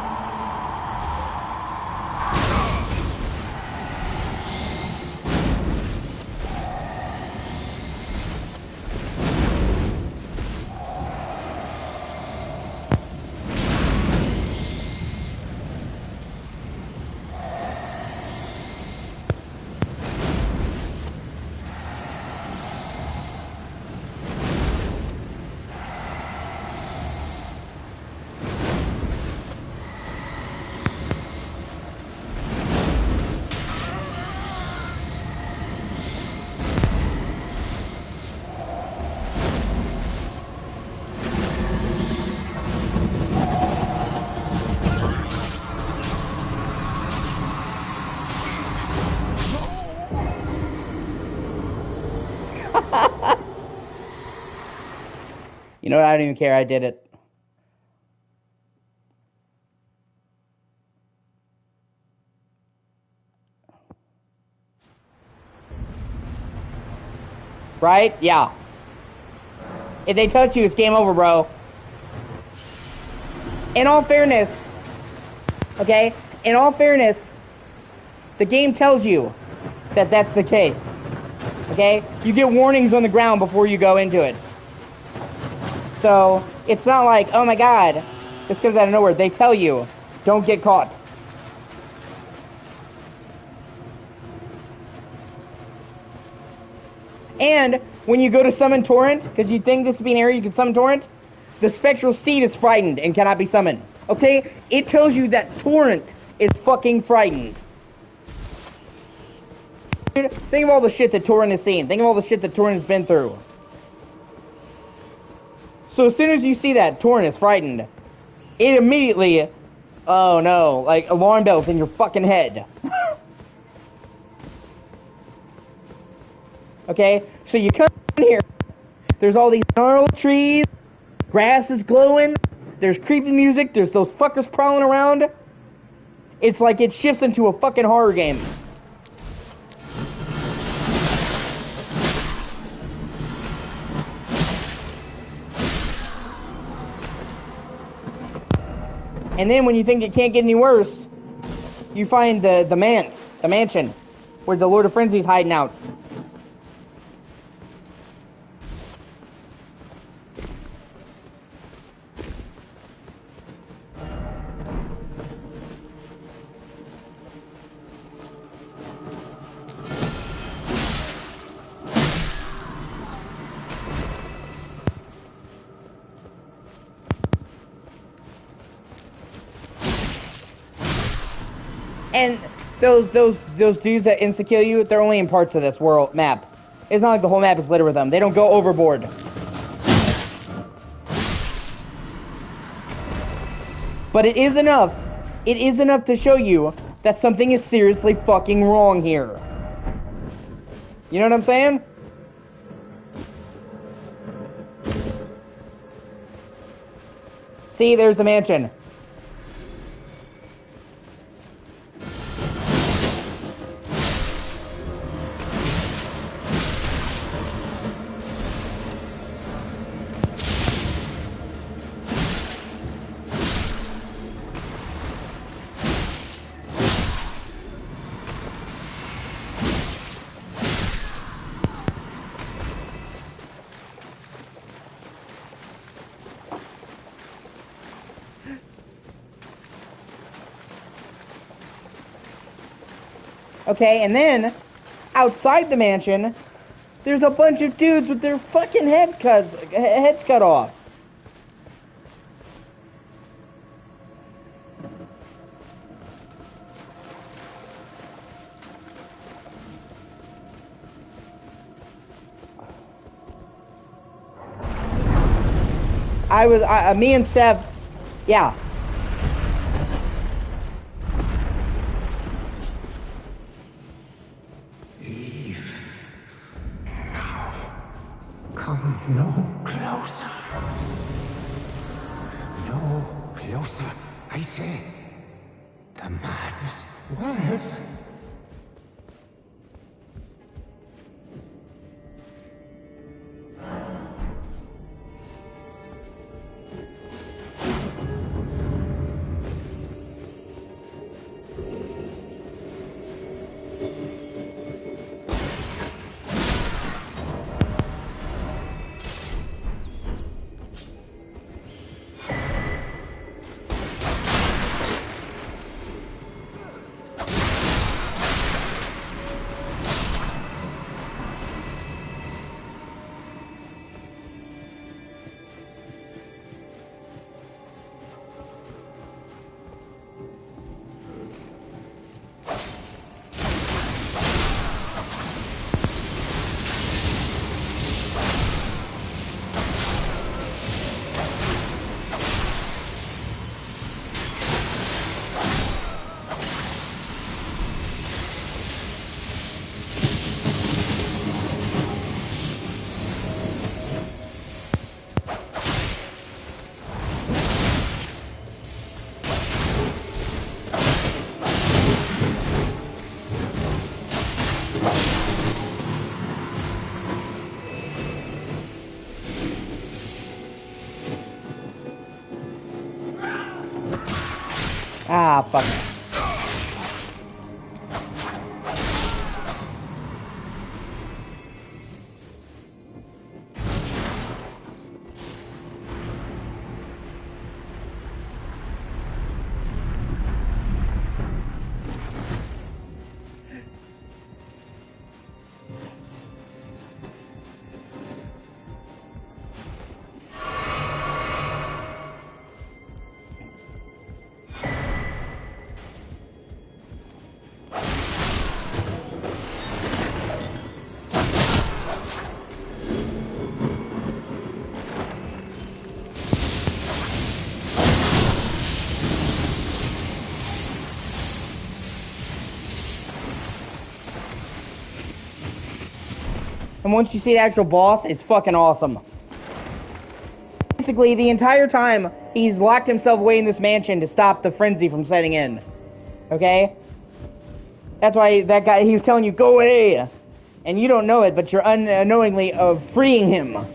You know what? I don't even care. I did it. Right? Yeah. If they touch you, it's game over, bro. In all fairness, okay? In all fairness, the game tells you that that's the case. Okay? You get warnings on the ground before you go into it. So, it's not like, oh my god, this comes out of nowhere. They tell you, don't get caught. And when you go to summon Torrent, because you think this would be an area you can summon Torrent, the spectral steed is frightened and cannot be summoned. Okay? It tells you that Torrent is fucking frightened. Dude, think of all the shit that Torrent has seen. Think of all the shit that Torrent has been through. So as soon as you see that Torrent is frightened, it immediately, oh no, like alarm bells in your fucking head. Okay? So you come in here, there's all these gnarled trees, grass is glowing, there's creepy music, there's those fuckers prowling around. It's like it shifts into a fucking horror game. And then when you think it can't get any worse, you find the mansion, where the Lord of Frenzy's hiding out. And those dudes that insta-kill you, they're only in parts of this world map. It's not like the whole map is littered with them. They don't go overboard. But it is enough. It is enough to show you that something is seriously fucking wrong here. You know what I'm saying? See, there's the mansion. Okay, and then, outside the mansion, there's a bunch of dudes with their fucking heads cut off. me and Steph, yeah. Come no closer. No closer, I say. The madness was. Ah, fuck. And once you see the actual boss, it's fucking awesome. Basically, the entire time, he's locked himself away in this mansion to stop the frenzy from setting in. Okay? That's why that guy, he was telling you, go away! And you don't know it, but you're unknowingly freeing him.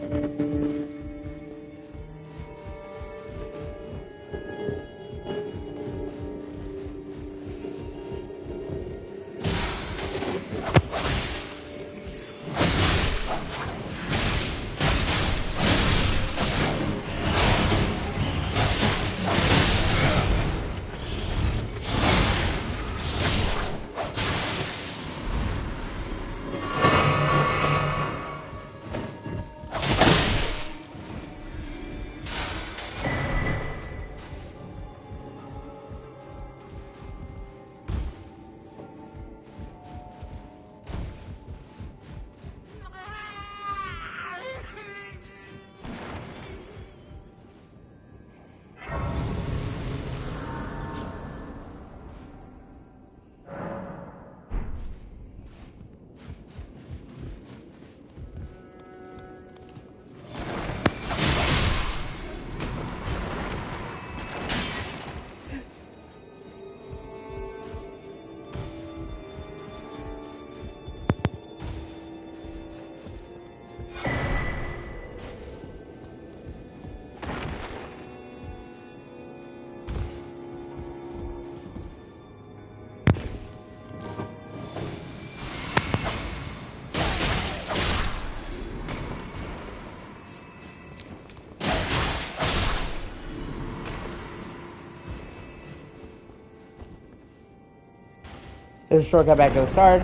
There's a shortcut back to the start.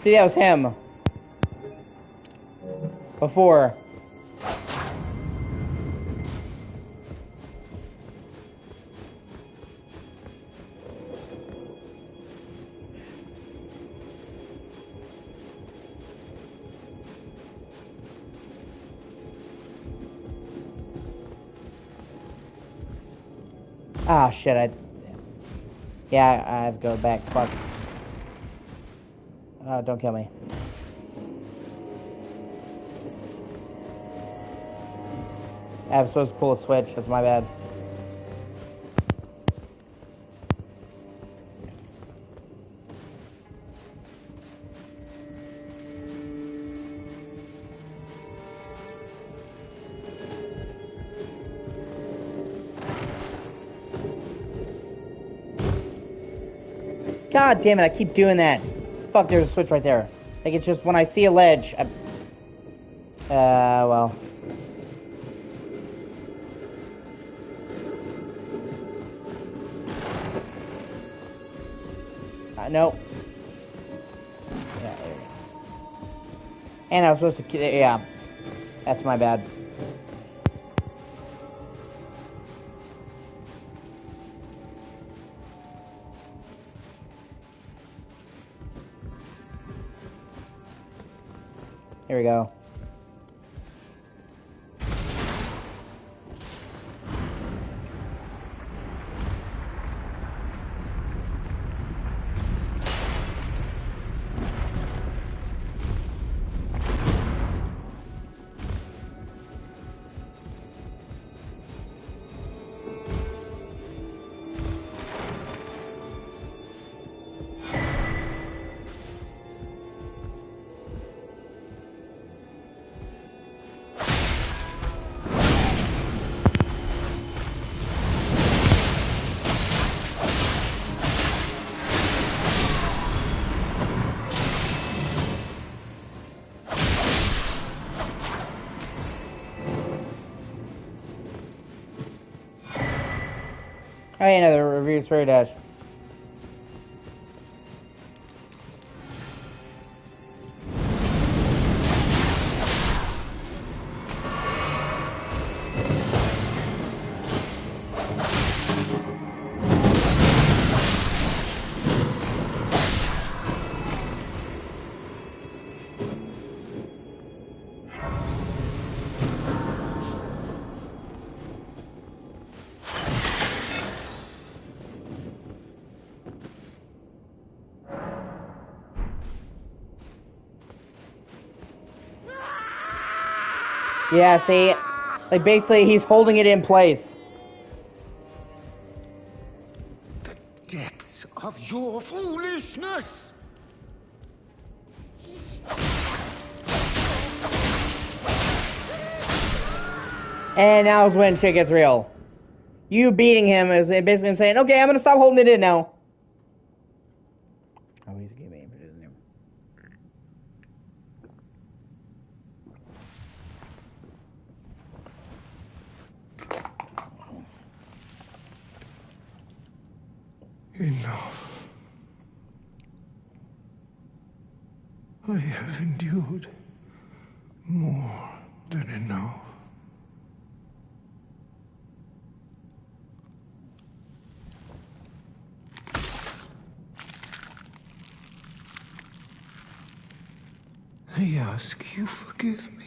See, that was him. Before. Ah, shit, Yeah, I have to go back. Fuck. Don't kill me. I was supposed to pull a switch. That's my bad. God damn it, I keep doing that. Fuck, there's a switch right there. Like, it's just when I see a ledge, well. No. Yeah, there we go. And I was supposed to, yeah. That's my bad. Here we go. Oh, yeah, another review spirit dash. Yeah, see? Like, basically, he's holding it in place. The depths of your foolishness! And now is when shit gets real. You beating him is basically saying, okay, I'm gonna stop holding it in now. Oh, he's giving me his name. Enough. I have endured more than enough. I ask you forgive me,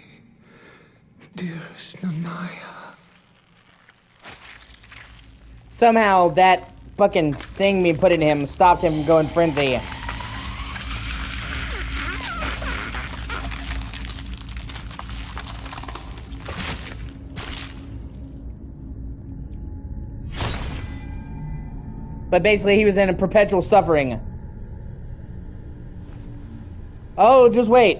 dearest Nanaya. Somehow that fucking thing being put in him stopped him from going frenzy. But basically he was in a perpetual suffering. Oh, just wait.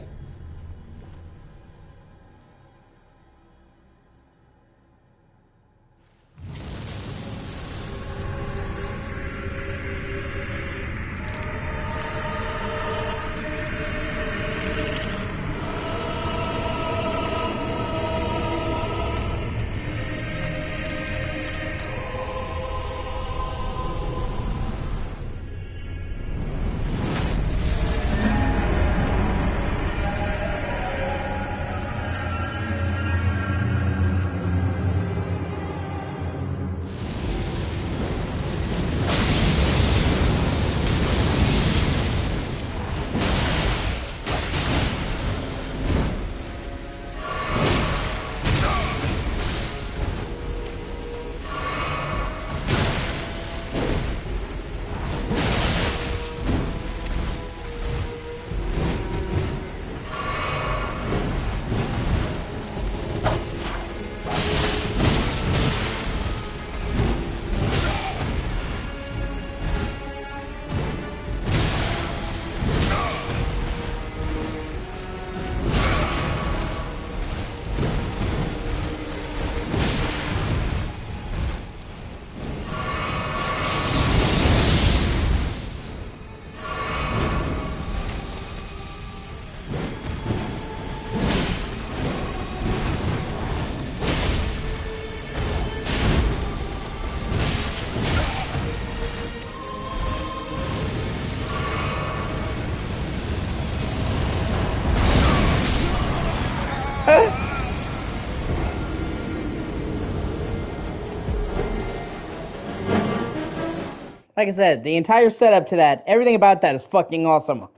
Like I said, the entire setup to that, everything about that is fucking awesome.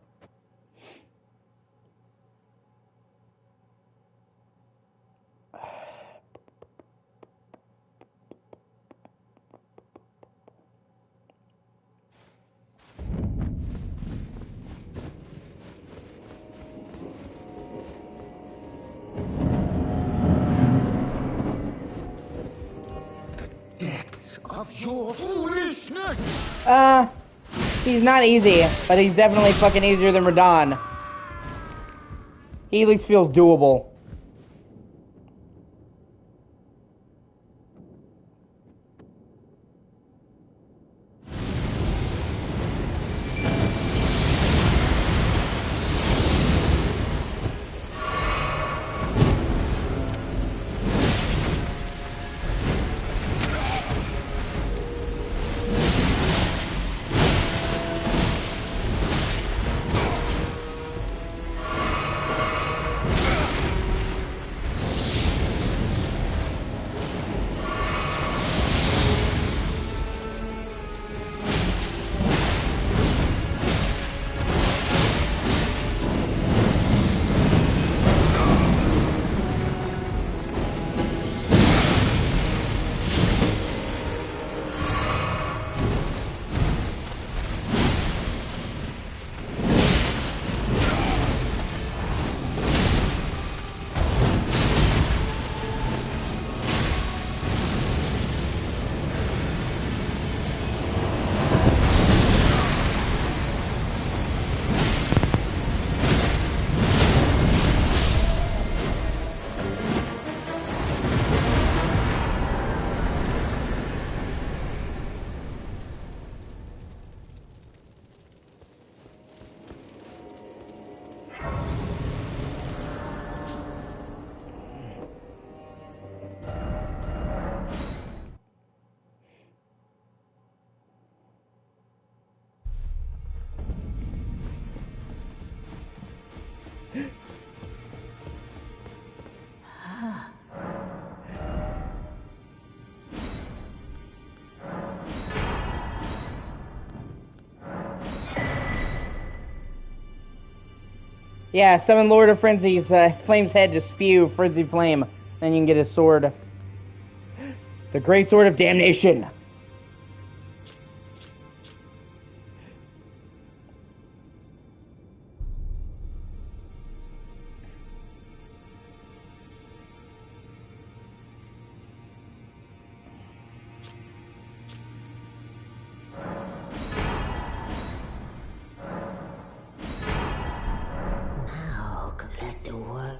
Depths of your foolishness! He's not easy, but he's definitely fucking easier than Radon. He at least feels doable. Yeah, summon Lord of Frenzy's Flame's head to spew Frenzy Flame. Then you can get his sword. The Great Sword of Damnation. Let the work.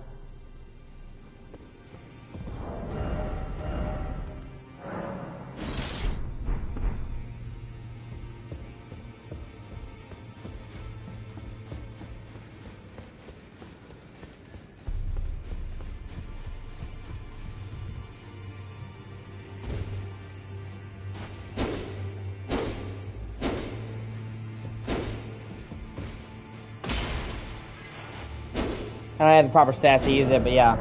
I don't have the proper stats to use it, but yeah.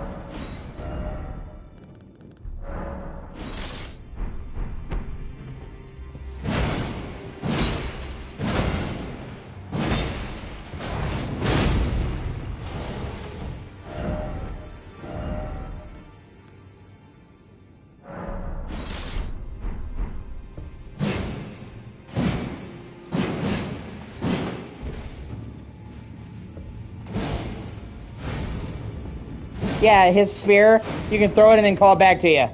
Yeah, his spear, you can throw it and then call it back to you.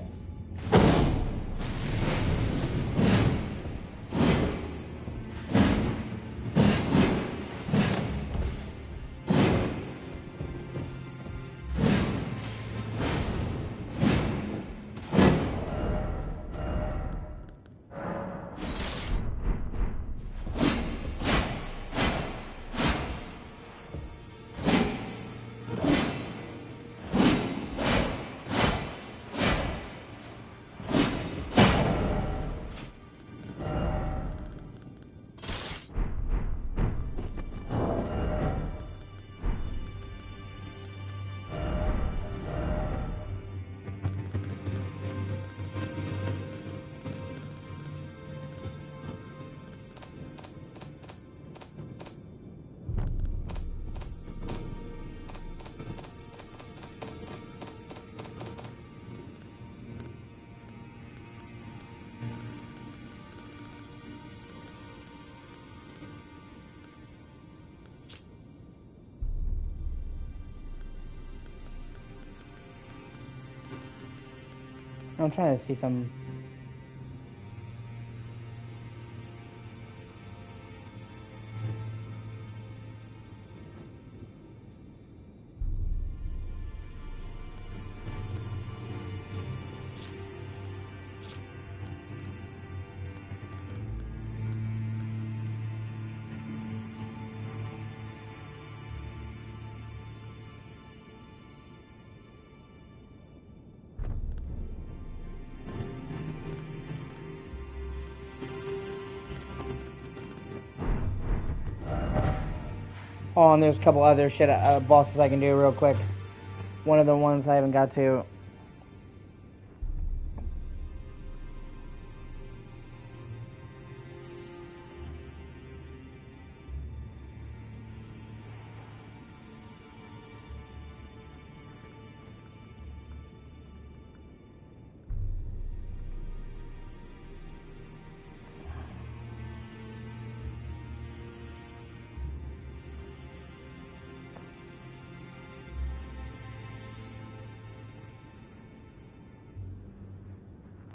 I'm trying to see some. Oh, and there's a couple other bosses I can do real quick. One of the ones I haven't got to.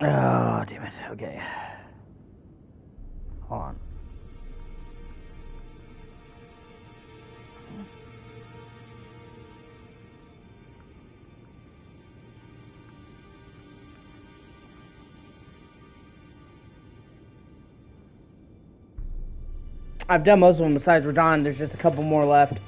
Oh, damn it. Okay. Hold on. I've done most of them besides Radon. There's just a couple more left.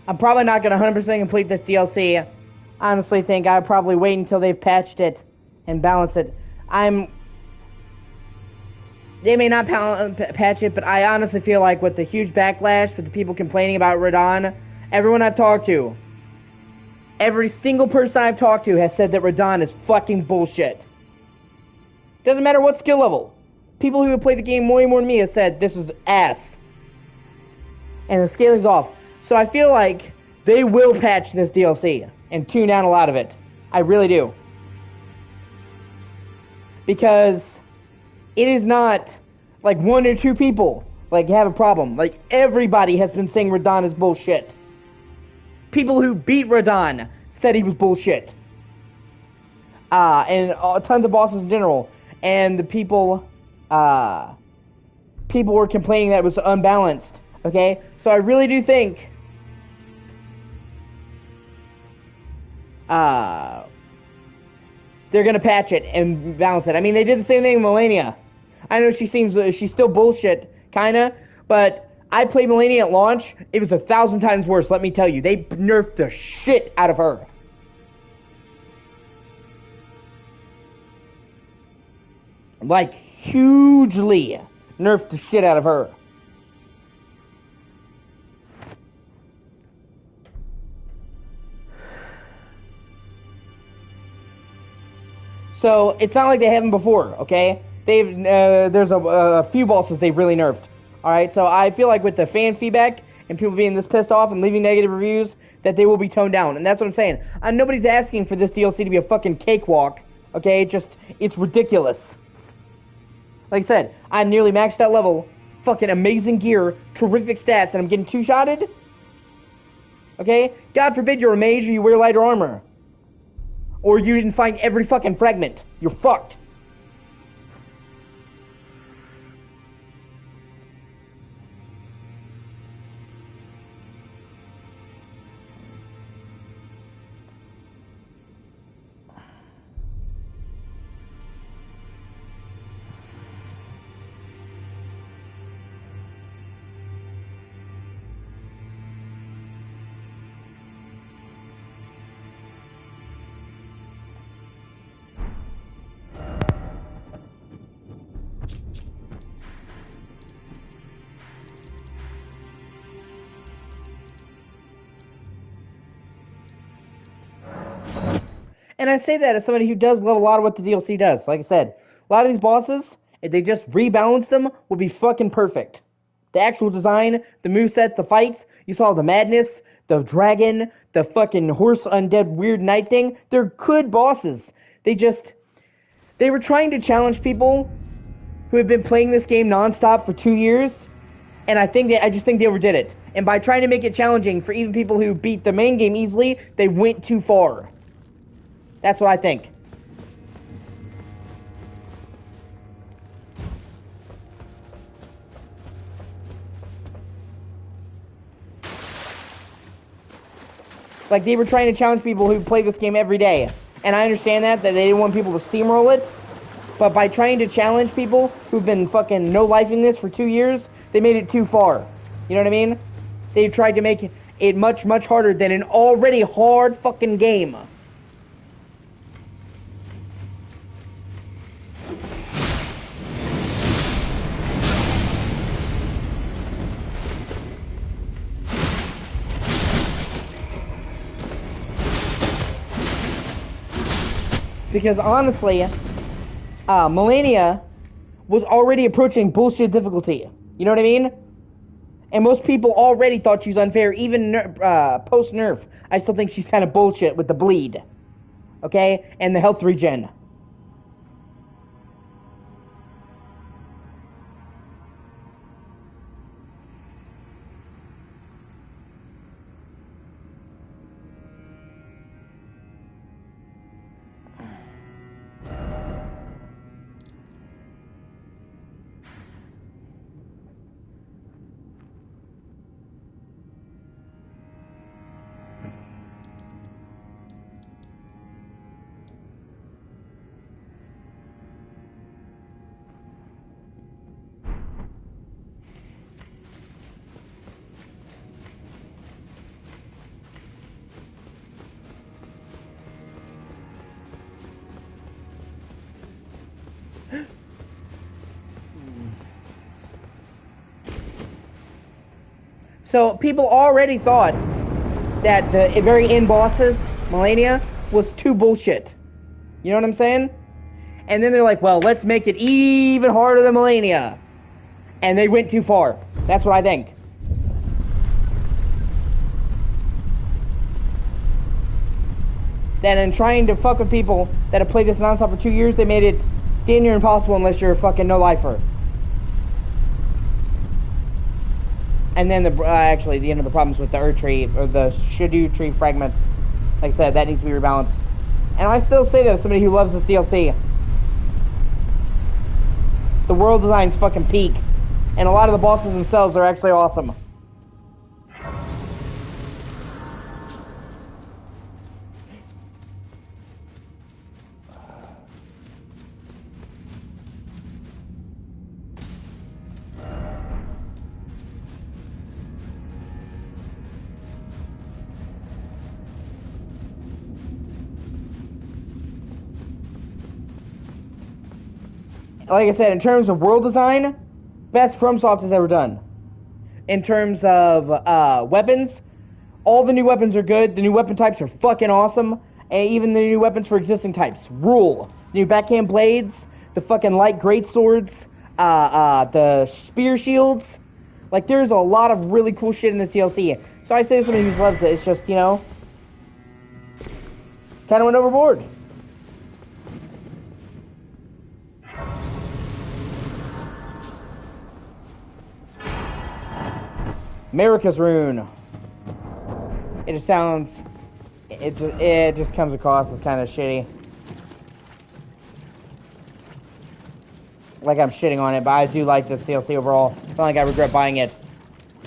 I'm probably not going to 100% complete this DLC. I honestly think I'll probably wait until they've patched it and balanced it. They may not patch it, but I honestly feel like with the huge backlash, with the people complaining about Radon, everyone I've talked to, every single person I've talked to has said that Radon is fucking bullshit. Doesn't matter what skill level. People who have played the game way more than me have said this is ass. And the scaling's off. So I feel like they will patch this DLC and tune down a lot of it. I really do. Because it is not like one or two people like have a problem. Like everybody has been saying Radon is bullshit. People who beat Radon said he was bullshit. And tons of bosses in general. And the people were complaining that it was unbalanced. Okay? So I really do think they're gonna patch it and balance it. I mean, they did the same thing with Melania. I know she's still bullshit, kinda, but I played Melania at launch. It was 1,000 times worse, let me tell you. They nerfed the shit out of her. Like, hugely nerfed the shit out of her. So it's not like they haven't before, okay? There's a few bosses they've really nerfed. All right, so I feel like with the fan feedback and people being this pissed off and leaving negative reviews, that they will be toned down, and that's what I'm saying. Nobody's asking for this DLC to be a fucking cakewalk, okay? It's ridiculous. Like I said, I'm nearly maxed out level, fucking amazing gear, terrific stats, and I'm getting two-shotted. Okay? God forbid you're a mage or you wear lighter armor. Or you didn't find every fucking fragment. You're fucked. And I say that as somebody who does love a lot of what the DLC does. Like I said, a lot of these bosses, if they just rebalance them, would be fucking perfect. The actual design, the moveset, the fights, you saw the madness, the dragon, the fucking horse undead weird knight thing. They're good bosses. They were trying to challenge people who have been playing this game nonstop for 2 years, and I just think they overdid it. And by trying to make it challenging for even people who beat the main game easily, they went too far. That's what I think. Like, they were trying to challenge people who play this game every day. And I understand that they didn't want people to steamroll it. But by trying to challenge people who've been fucking no-lifing this for 2 years, they made it too far. You know what I mean? They tried to make it much, much harder than an already hard fucking game. Because honestly, Melania was already approaching bullshit difficulty. You know what I mean? And most people already thought she was unfair, even post-nerf. I still think she's kind of bullshit with the bleed. Okay? And the health regen. So people already thought that the very end bosses, Melania, was too bullshit. You know what I'm saying? And then they're like, well, let's make it even harder than Melania. And they went too far. That's what I think. Then in trying to fuck with people that have played this nonstop for 2 years, they made it damn near impossible unless you're a fucking no-lifer. And then actually the end of the problems with the Erd Tree, or the Shadu Tree fragment. Like I said, that needs to be rebalanced. And I still say that as somebody who loves this DLC. The world design's fucking peak. And a lot of the bosses themselves are actually awesome. Like I said, in terms of world design, best FromSoft has ever done. In terms of weapons, all the new weapons are good. The new weapon types are fucking awesome. And even the new weapons for existing types rule. New backhand blades, the fucking light greatswords, the spear shields. Like, there's a lot of really cool shit in this DLC. So I say to somebody who loves it, it's just, you know, kind of went overboard. America's Rune. It just sounds... It just comes across as kind of shitty. Like I'm shitting on it, but I do like this DLC overall. It's not like I regret buying it.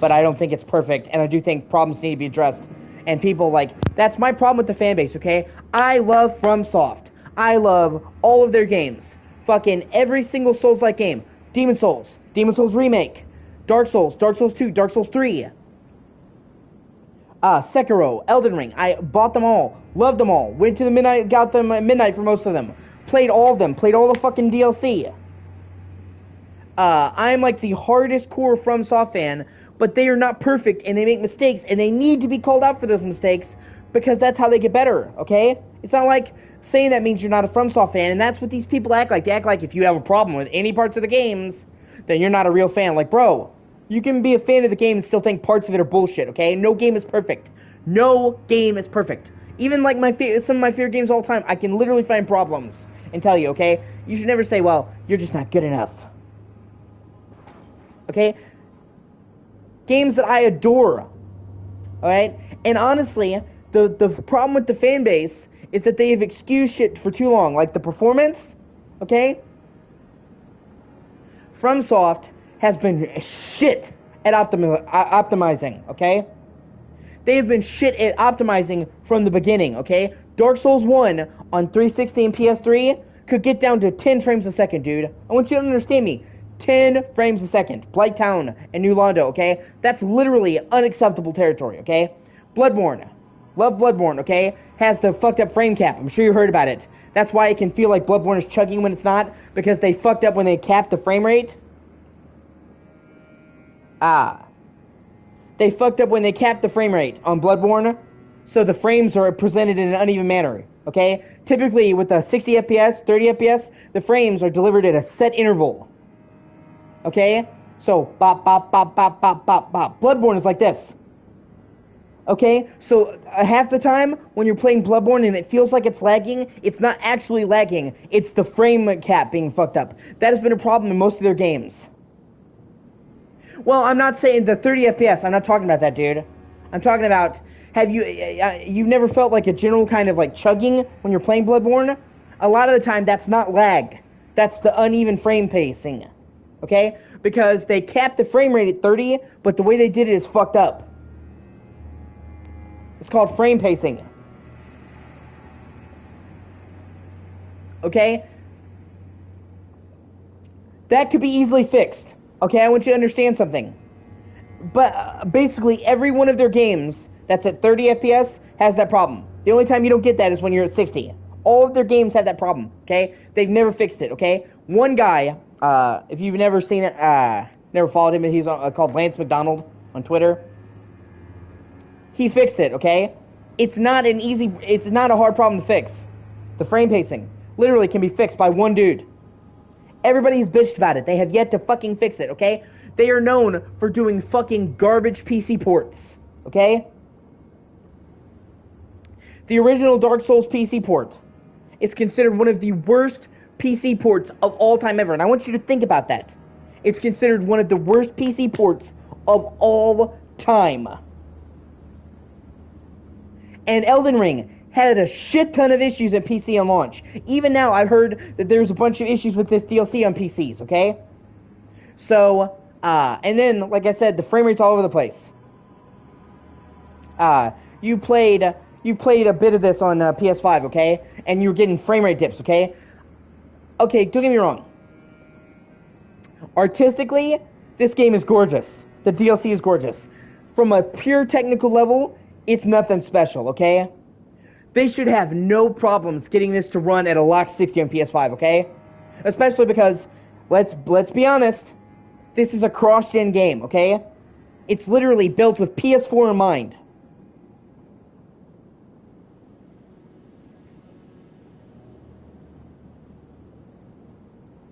But I don't think it's perfect, and I do think problems need to be addressed. And people, like... That's my problem with the fanbase, okay? I love FromSoft. I love all of their games. Fucking every single Souls-like game. Demon Souls Remake. Dark Souls 2, Dark Souls 3, Sekiro, Elden Ring. I bought them all, loved them all, went to the midnight, got them at midnight for most of them, played all of them, played all the fucking DLC. I'm like the hardest core FromSoft fan, but they are not perfect, and they make mistakes, and they need to be called out for those mistakes, because that's how they get better, okay? It's not like saying that means you're not a FromSoft fan, and that's what these people act like. They act like if you have a problem with any parts of the games, then you're not a real fan. Like, bro, you can be a fan of the game and still think parts of it are bullshit, okay? No game is perfect. No game is perfect. Even like some of my favorite games all the time, I can literally find problems and tell you, okay? You should never say, well, you're just not good enough. Okay? Games that I adore. Alright? And honestly, the problem with the fan base is that they have excused shit for too long. Like the performance, okay? FromSoft has been shit at optimizing, okay? They have been shit at optimizing from the beginning, okay? Dark Souls 1 on 360 and PS3 could get down to 10 frames a second, dude. I want you to understand me. 10 frames a second. Blight Town and New Londo, okay? That's literally unacceptable territory, okay? Bloodborne. Love Bloodborne, okay? Has the fucked up frame cap. I'm sure you heard about it. That's why it can feel like Bloodborne is chugging when it's not, because they fucked up when they capped the frame rate. They fucked up when they capped the frame rate on Bloodborne, so the frames are presented in an uneven manner, okay? Typically, with a 60 FPS, 30 FPS, the frames are delivered at a set interval, okay? So, bop, bop, bop, bop, bop, bop, bop. Bloodborne is like this, okay? So, half the time, when you're playing Bloodborne and it feels like it's lagging, it's not actually lagging. It's the frame cap being fucked up. That has been a problem in most of their games. Well, I'm not saying the 30 FPS. I'm not talking about that, dude. I'm talking about, you've never felt like a general kind of like chugging when you're playing Bloodborne? A lot of the time, that's not lag. That's the uneven frame pacing. Okay? Because they capped the frame rate at 30, but the way they did it is fucked up. It's called frame pacing. Okay? That could be easily fixed. Okay, I want you to understand something. But basically, every one of their games that's at 30 FPS has that problem. The only time you don't get that is when you're at 60. All of their games have that problem, okay? They've never fixed it, okay? One guy, if you've never seen it, never followed him, he's called Lance McDonald on Twitter. He fixed it, okay? It's not a hard problem to fix. The frame pacing literally can be fixed by one dude. Everybody's bitched about it. They have yet to fucking fix it, okay? They are known for doing fucking garbage PC ports, okay? The original Dark Souls PC port is considered one of the worst PC ports of all time ever. And I want you to think about that. It's considered one of the worst PC ports of all time. And Elden Ring had a shit ton of issues at PC on launch. Even now, I've heard that there's a bunch of issues with this DLC on PCs, okay? So, and then, like I said, the frame rate's all over the place. You played a bit of this on PS5, okay? And you were getting frame rate dips, okay? Okay, don't get me wrong. Artistically, this game is gorgeous. The DLC is gorgeous. From a pure technical level, it's nothing special, okay? They should have no problems getting this to run at a locked 60 on PS5, okay? Especially because, let's be honest, this is a cross-gen game, okay? It's literally built with PS4 in mind.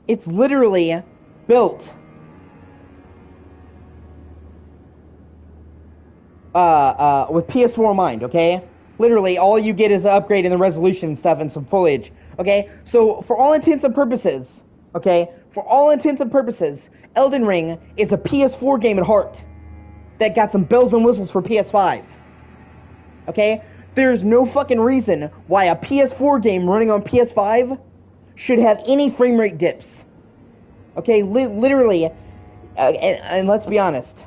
It's literally built with PS4 in mind, okay? Literally, all you get is an upgrade in the resolution and stuff and some foliage, okay? So, for all intents and purposes, okay? For all intents and purposes, Elden Ring is a PS4 game at heart that got some bells and whistles for PS5, okay? There's no fucking reason why a PS4 game running on PS5 should have any frame rate dips, okay? Literally, and let's be honest,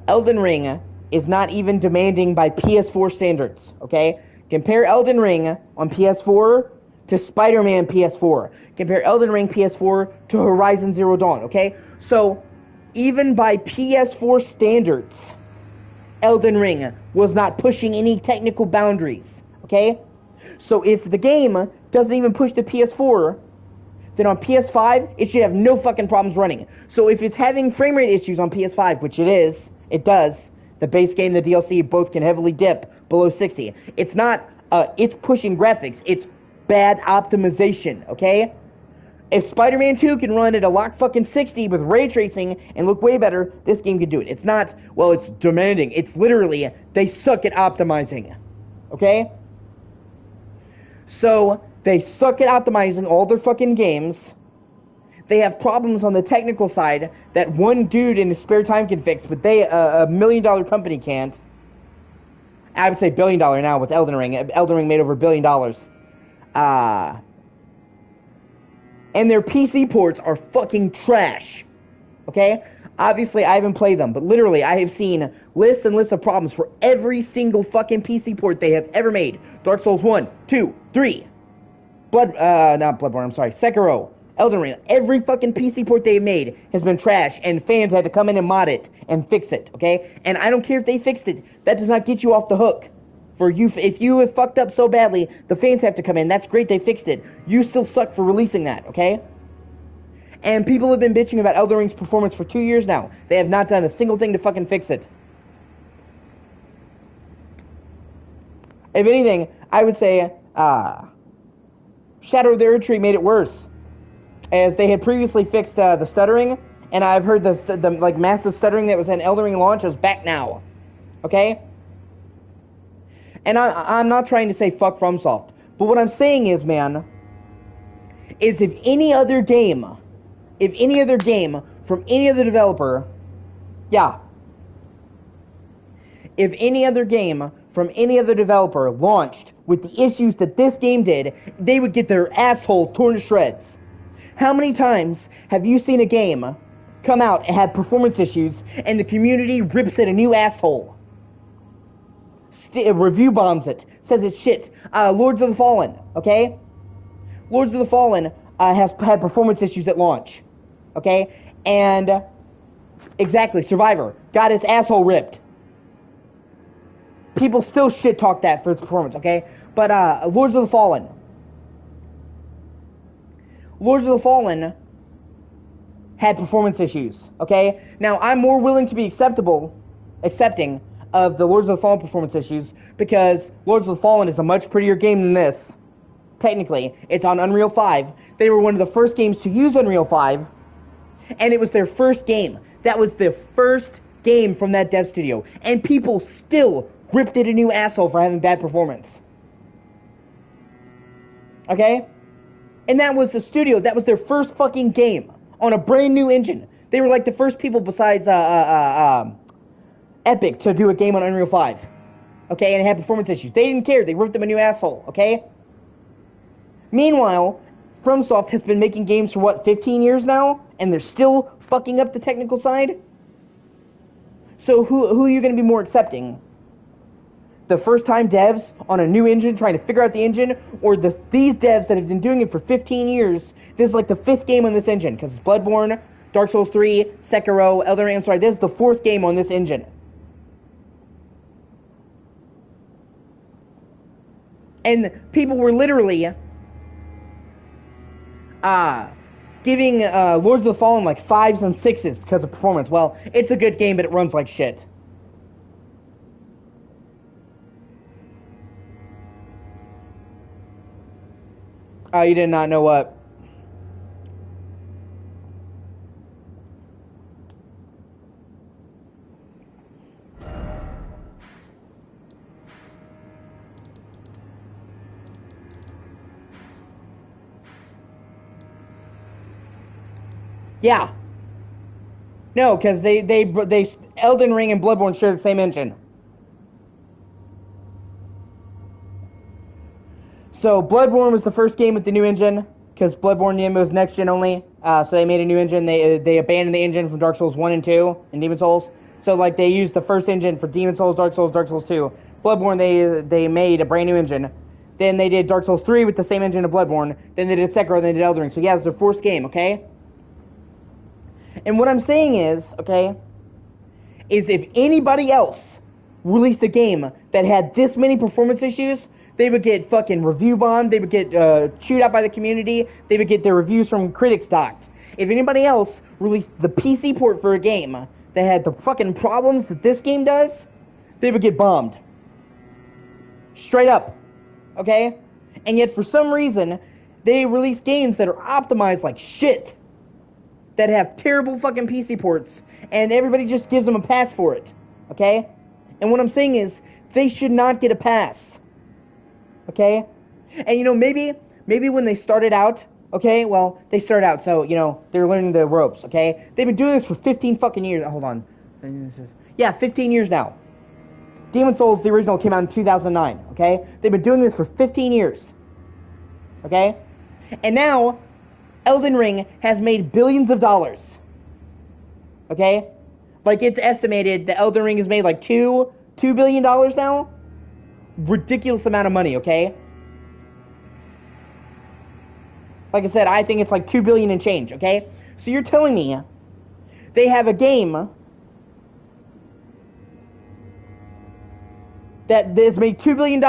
Elden Ring is not even demanding by PS4 standards, okay? Compare Elden Ring on PS4 to Spider-Man PS4. Compare Elden Ring PS4 to Horizon Zero Dawn, okay? So, even by PS4 standards, Elden Ring was not pushing any technical boundaries, okay? So if the game doesn't even push the PS4, then on PS5, it should have no fucking problems running. So if it's having frame rate issues on PS5, which it does, the base game, the DLC, both can heavily dip below 60. It's not It's pushing graphics. It's bad optimization, okay? If Spider-Man 2 can run at a lock fucking 60 with ray tracing and look way better, this game can do it. It's not, well, it's demanding. It's literally, they suck at optimizing, okay? So, they suck at optimizing all their fucking games. They have problems on the technical side that one dude in his spare time can fix, but they, a $1 million company can't. I would say $1 billion now with Elden Ring. Elden Ring made over $1 billion. And their PC ports are fucking trash. Okay? Obviously, I haven't played them, but literally, I have seen lists and lists of problems for every single fucking PC port they have ever made. Dark Souls 1, 2, 3. Not Bloodborne, I'm sorry. Sekiro. Elden Ring. Every fucking PC port they've made has been trash, and fans had to come in and mod it and fix it, okay? And I don't care if they fixed it. That does not get you off the hook. For you, if you have fucked up so badly, the fans have to come in. That's great, they fixed it. You still suck for releasing that, okay? And people have been bitching about Elden Ring's performance for 2 years now. They have not done a single thing to fucking fix it. If anything, I would say, Shadow of the Erd Tree made it worse, as they had previously fixed the stuttering, and I've heard the like massive stuttering that was in Elden Ring launch is back now, okay? And I'm not trying to say fuck FromSoft, but what I'm saying is, man, is if any other game from any other developer, if any other game from any other developer launched with the issues that this game did, they would get their asshole torn to shreds. How many times have you seen a game come out and have performance issues and the community rips it a new asshole? Review bombs it, says it's shit. Lords of the Fallen, okay? Lords of the Fallen has had performance issues at launch, okay? And, exactly, Survivor got its asshole ripped. People still shit talk that for its performance, okay? But, Lords of the Fallen had performance issues, okay? Now, I'm more willing to be accepting of the Lords of the Fallen performance issues, because Lords of the Fallen is a much prettier game than this. Technically, it's on Unreal 5. They were one of the first games to use Unreal 5, and it was their first game. That was the first game from that dev studio, and people still ripped it a new asshole for having bad performance. Okay? And that was the studio, that was their first fucking game on a brand new engine. They were like the first people besides Epic to do a game on Unreal 5. Okay, and it had performance issues. They didn't care, they ripped them a new asshole, okay? Meanwhile, FromSoft has been making games for what, 15 years now? And they're still fucking up the technical side? So who are you going to be more accepting? The first-time devs on a new engine trying to figure out the engine, or these devs that have been doing it for 15 years? This is like the 5th game on this engine, because it's Bloodborne, Dark Souls 3, Sekiro, Elden Ring. I'm sorry, this is the 4th game on this engine. And people were literally giving Lords of the Fallen like 5s and 6s because of performance. Well, it's a good game, but it runs like shit. You did not know what? Yeah. No, because they Elden Ring and Bloodborne share the same engine. So Bloodborne was the first game with the new engine, because Bloodborne was next gen only. So they made a new engine. They abandoned the engine from Dark Souls 1 and 2 and Demon Souls. So like they used the first engine for Demon Souls, Dark Souls 2. Bloodborne they made a brand new engine. Then they did Dark Souls 3 with the same engine of Bloodborne. Then they did Sekiro. Then they did Elden Ring. So yeah, it's their 4th game. Okay. And what I'm saying is, okay, is if anybody else released a game that had this many performance issues, they would get fucking review bombed, they would get chewed out by the community, they would get their reviews from critics docked. If anybody else released the PC port for a game that had the fucking problems that this game does, they would get bombed. Straight up. okay? And yet, for some reason, they release games that are optimized like shit, that have terrible fucking PC ports, and everybody just gives them a pass for it, okay? And what I'm saying is, they should not get a pass, okay? And, maybe when they started out, okay, well, they started out, so, they're learning the ropes, okay? They've been doing this for 15 fucking years. Hold on. Yeah, 15 years now. Demon's Souls, the original, came out in 2009, okay? They've been doing this for 15 years, okay? And now, Elden Ring has made billions of dollars, okay? Like, it's estimated that Elden Ring has made like $2 billion now? Ridiculous amount of money, okay? Like I said, I think it's like $2 billion and change, okay? So you're telling me they have a game that has made $2 billion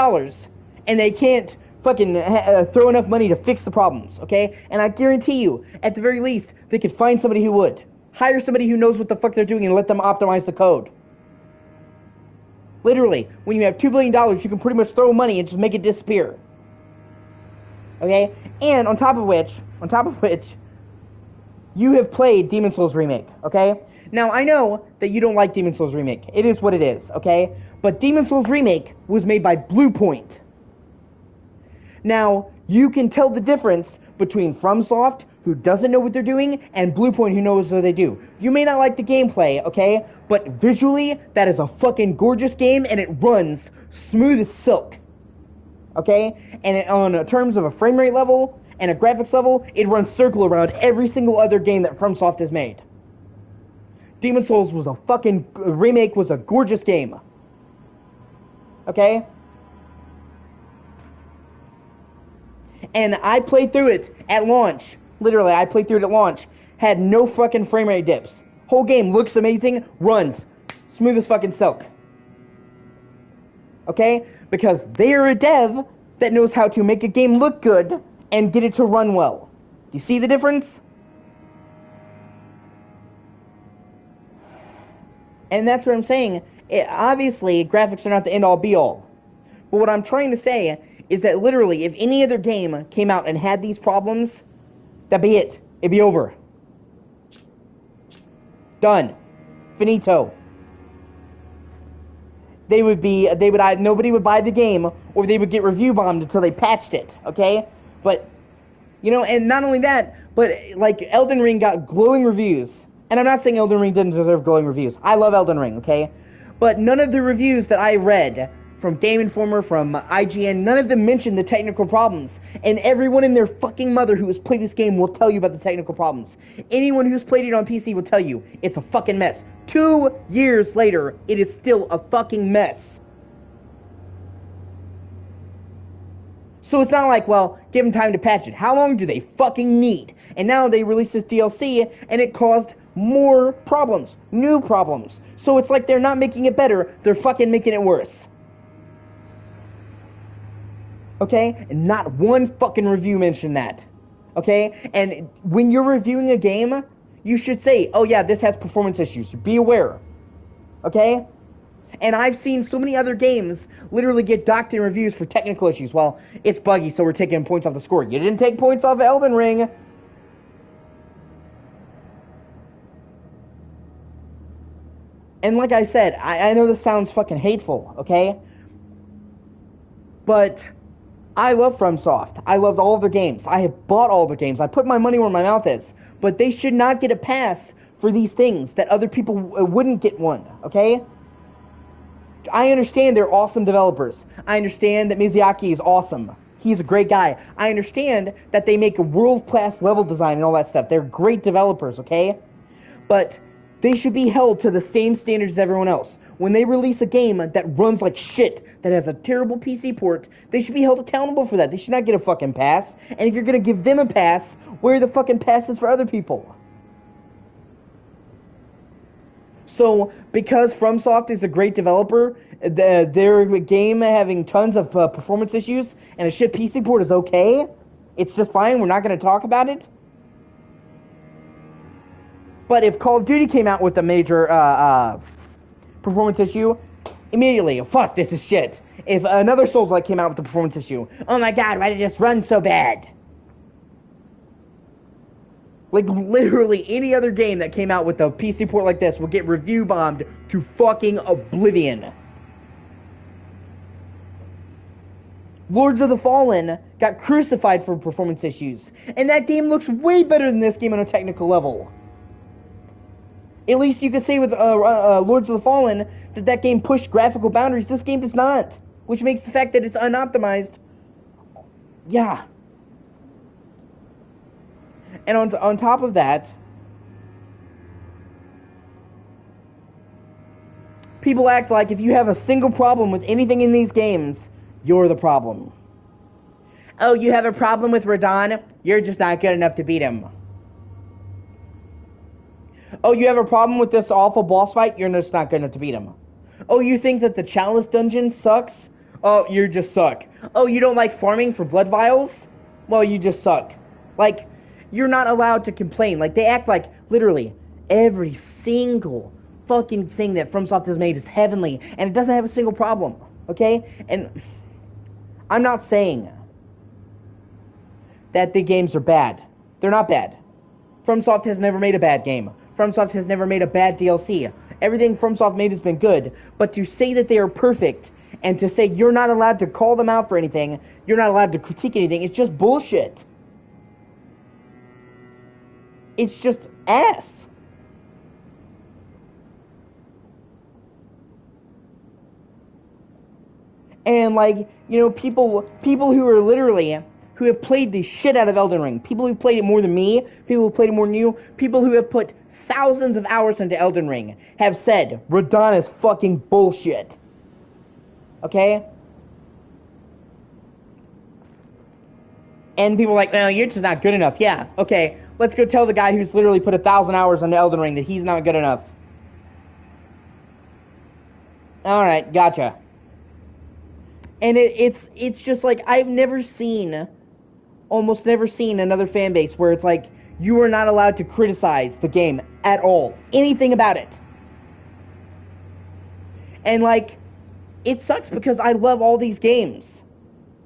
and they can't fucking throw enough money to fix the problems, okay? And I guarantee you, at the very least, they could find somebody who would. Hire somebody who knows what the fuck they're doing and let them optimize the code. Literally, when you have $2 billion, you can pretty much throw money and just make it disappear. Okay? And on top of which, you have played Demon's Souls Remake, okay? Now, I know that you don't like Demon's Souls Remake. It is what it is, okay? But Demon's Souls Remake was made by Bluepoint. Now, you can tell the difference between FromSoft, who doesn't know what they're doing, and Bluepoint, who knows what they do. You may not like the gameplay, okay? But visually, that is a fucking gorgeous game, and it runs smooth as silk. Okay? And on terms of a frame rate level and a graphics level, it runs circle around every single other game that FromSoft has made. Demon's Souls was a fucking remake, was a gorgeous game. Okay? And I played through it at launch. Literally, I played through it at launch. Had no fucking frame rate dips. Whole game looks amazing, runs smooth as fucking silk. Okay? Because they are a dev that knows how to make a game look good and get it to run well. Do you see the difference? And that's what I'm saying. Obviously, graphics are not the end-all be-all. But what I'm trying to say is that literally, if any other game came out and had these problems, that'd be it. It'd be over. Done. Finito. Nobody would buy the game, or they would get review bombed until they patched it, okay? But, and not only that, but, like, Elden Ring got glowing reviews. And I'm not saying Elden Ring didn't deserve glowing reviews. I love Elden Ring, okay? But none of the reviews that I read from Game Informer, from IGN, none of them mentioned the technical problems. And everyone and their fucking mother who has played this game will tell you about the technical problems. Anyone who's played it on PC will tell you it's a fucking mess. 2 years later, it is still a fucking mess. So it's not like, well, give them time to patch it. How long do they fucking need? And now they released this DLC, and it caused more problems. New problems. So it's like they're not making it better, they're fucking making it worse. Okay? And not one fucking review mentioned that. Okay? And when you're reviewing a game, you should say, oh yeah, this has performance issues. Be aware. Okay? And I've seen so many other games literally get docked in reviews for technical issues. Well, it's buggy, so we're taking points off the score. You didn't take points off Elden Ring. And like I said, I know this sounds fucking hateful, okay? But I love FromSoft. I loved all of their games. I have bought all their games. I put my money where my mouth is. But they should not get a pass for these things that other people wouldn't get one, okay? I understand they're awesome developers. I understand that Miyazaki is awesome. He's a great guy. I understand that they make a world-class level design and all that stuff. They're great developers, okay? But they should be held to the same standards as everyone else. When they release a game that runs like shit, that has a terrible PC port, they should be held accountable for that. They should not get a fucking pass. And if you're gonna give them a pass, where are the fucking passes for other people? So, because FromSoft is a great developer, their game having tons of performance issues and a shit PC port is okay? It's just fine, we're not going to talk about it? But if Call of Duty came out with a major performance issue, Immediately, fuck, this is shit. If another Souls-like came out with a performance issue, oh my god, why did it just run so bad? Like, literally any other game that came out with a PC port like this will get review bombed to fucking oblivion. Lords of the Fallen got crucified for performance issues, and that game looks way better than this game on a technical level. At least you could say with Lords of the Fallen that game pushed graphical boundaries. This game does not, which makes the fact that it's unoptimized, yeah. And on top of that, people act like if you have a single problem with anything in these games, you're the problem. Oh, you have a problem with Radon? You're just not good enough to beat him. Oh, you have a problem with this awful boss fight? You're just not good enough to beat him. Oh, you think that the Chalice dungeon sucks? Oh, you just suck. Oh, you don't like farming for blood vials? Well, you just suck. Like, you're not allowed to complain. Like, they act like, literally, every single fucking thing that FromSoft has made is heavenly, and it doesn't have a single problem, okay? And I'm not saying that the games are bad. They're not bad. FromSoft has never made a bad game. FromSoft has never made a bad DLC. Everything FromSoft made has been good, but to say that they are perfect, and to say you're not allowed to call them out for anything, you're not allowed to critique anything, it's just bullshit. It's just ass. And like, you know, people who are literally, who have played the shit out of Elden Ring, people who played it more than me, people who played it more than you, people who have put thousands of hours into Elden Ring, have said, Radon is fucking bullshit. Okay? And people are like, no, you're just not good enough. Yeah, okay. Let's go tell the guy who's literally put 1,000 hours into Elden Ring that he's not good enough. Alright, gotcha. And it's just like, I've almost never seen another fan base where it's like, you are not allowed to criticize the game at all. Anything about it. And like, it sucks because I love all these games.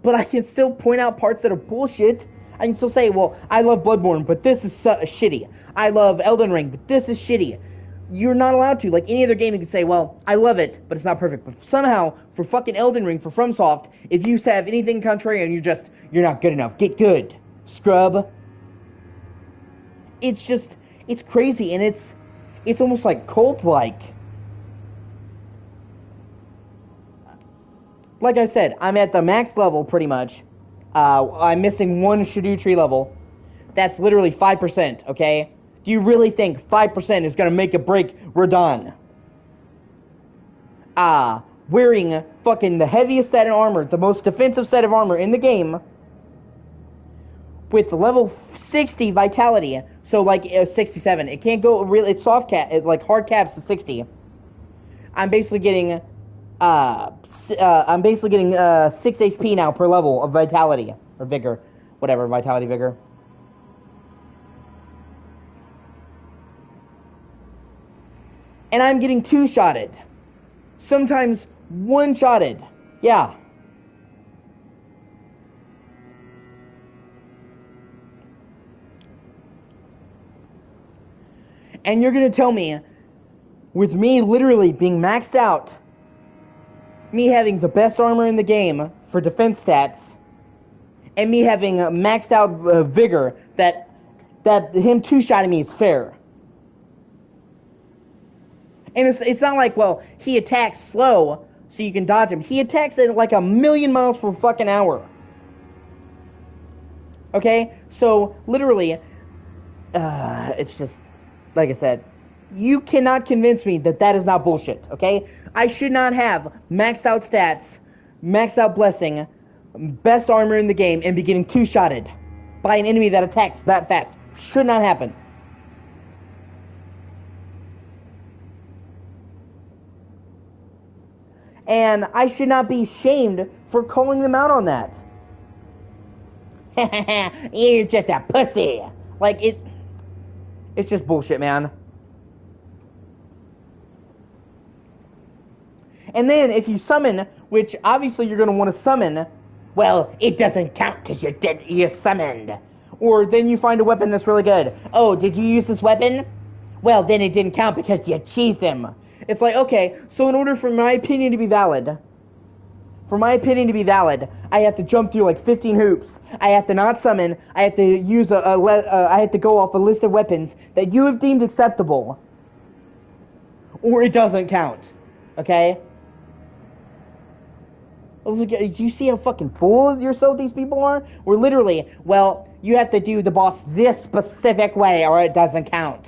But I can still point out parts that are bullshit. I can still say, well, I love Bloodborne, but this is shitty. I love Elden Ring, but this is shitty. You're not allowed to. Like any other game, you can say, well, I love it, but it's not perfect. But somehow, for fucking Elden Ring, for FromSoft, if you have anything contrary and you're not good enough, get good, scrub. It's just, it's crazy, and it's almost like cult-like. Like I said, I'm at the max level, pretty much. I'm missing one Shadow Tree level. That's literally 5%, okay? Do you really think 5% is going to make or break Radon? Wearing fucking the heaviest set of armor, the most defensive set of armor in the game, with level 60 vitality, so like 67. It can't go really, it's soft cap, like hard caps to 60. I'm basically getting 6 HP now per level of vitality or vigor, whatever, vitality, vigor. And I'm getting 2-shotted. Sometimes 1-shotted. Yeah. And you're gonna tell me, with me literally being maxed out, me having the best armor in the game for defense stats, and me having maxed out vigor, that him 2-shotting me is fair. And it's not like, well, he attacks slow, so you can dodge him. He attacks at like 1,000,000 miles per fucking hour. Okay? So, literally, it's just, like I said, you cannot convince me that that is not bullshit, okay? I should not have maxed out stats, maxed out blessing, best armor in the game, and be getting 2-shotted by an enemy that attacks that fast. Should not happen. And I should not be shamed for calling them out on that. You're just a pussy. Like, it's just bullshit, man. And then if you summon, which obviously you're going to want to summon, well, it doesn't count because you summoned. Or then you find a weapon that's really good. Oh, did you use this weapon? Well, then it didn't count because you cheesed him. It's like, okay, so in order for my opinion to be valid, I have to jump through like 15 hoops. I have to not summon. I have to use I have to go off a list of weapons that you have deemed acceptable, or it doesn't count. Okay? Do you see how fucking full of yourself these people are? We're literally, well, you have to do the boss this specific way or it doesn't count.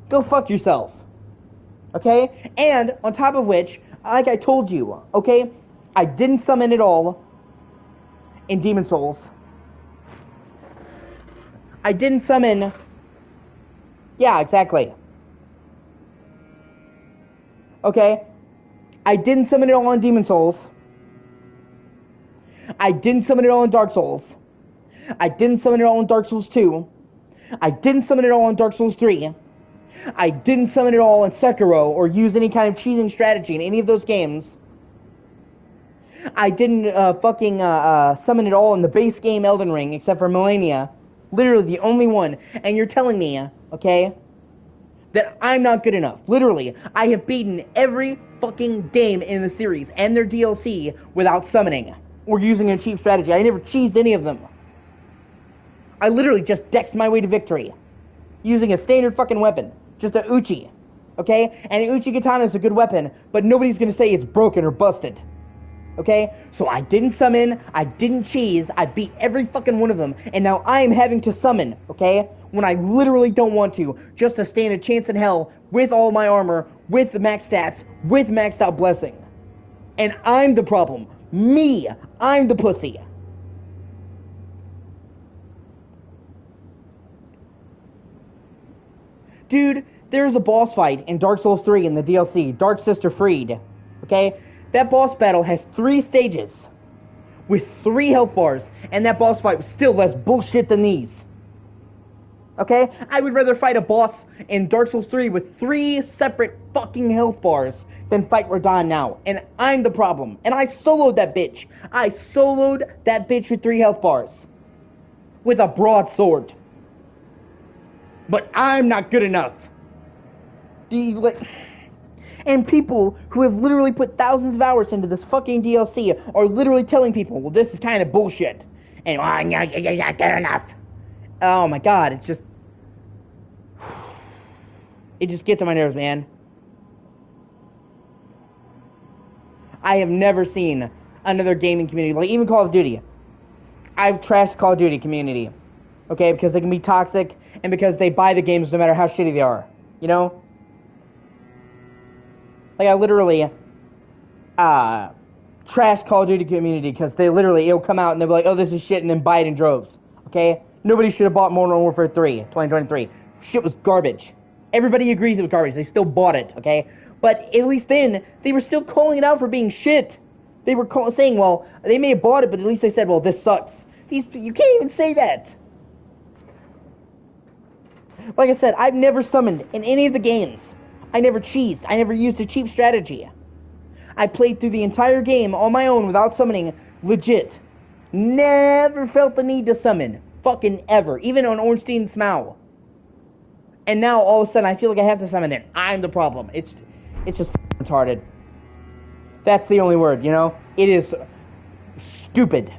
Go fuck yourself. Okay? And, on top of which, like I told you, okay, I didn't summon it all in Demon Souls. I didn't summon... Yeah, exactly. Okay? I didn't summon it all in Demon Souls. I didn't summon it all in Dark Souls. I didn't summon it all in Dark Souls 2. I didn't summon it all in Dark Souls 3. I didn't summon it all in Sekiro or use any kind of cheating strategy in any of those games. I didn't summon it all in the base game Elden Ring except for Millennia. Literally the only one. And you're telling me, okay, that I'm not good enough. Literally, I have beaten every fucking game in the series and their DLC without summoning or using a cheap strategy. I never cheesed any of them. I literally just dexed my way to victory using a standard fucking weapon. Just a Uchi. Okay? And an Uchi katana is a good weapon, but nobody's gonna say it's broken or busted. Okay? So I didn't summon, I didn't cheese, I beat every fucking one of them, and now I am having to summon, okay? When I literally don't want to, just to stand a chance in hell with all my armor, with the max stats, with maxed out blessing. And I'm the problem. Me! I'm the pussy. Dude, there's a boss fight in Dark Souls 3 in the DLC, Dark Sister Freed. Okay? That boss battle has 3 stages with 3 health bars, and that boss fight was still less bullshit than these. Okay? I would rather fight a boss in Dark Souls 3 with 3 separate fucking health bars than fight Radahn now. And I'm the problem. And I soloed that bitch. I soloed that bitch with 3 health bars. With a broadsword. But I'm not good enough. And people who have literally put thousands of hours into this fucking DLC are literally telling people, well, this is kind of bullshit. And you're not good enough. Oh my god, it just gets on my nerves, man. I have never seen another gaming community, like even Call of Duty. I've trashed Call of Duty community. Okay, because they can be toxic, and because they buy the games no matter how shitty they are. You know? Like, I literally, trash Call of Duty community, because it'll come out, and they'll be like, oh, this is shit, and then buy it in droves. Okay? Nobody should have bought Modern Warfare 3, 2023. Shit was garbage. Everybody agrees it was garbage. They still bought it, okay? But at least then, they were still calling it out for being shit. They were saying, well, they may have bought it, but at least they said, well, this sucks. You can't even say that. Like I said, I've never summoned in any of the games. I never cheesed. I never used a cheap strategy. I played through the entire game on my own without summoning, legit. Never felt the need to summon. Fucking ever. Even on Ornstein Smough. And now, all of a sudden, I feel like I have to summon it. I'm the problem. It's just retarded. That's the only word, you know? It is stupid.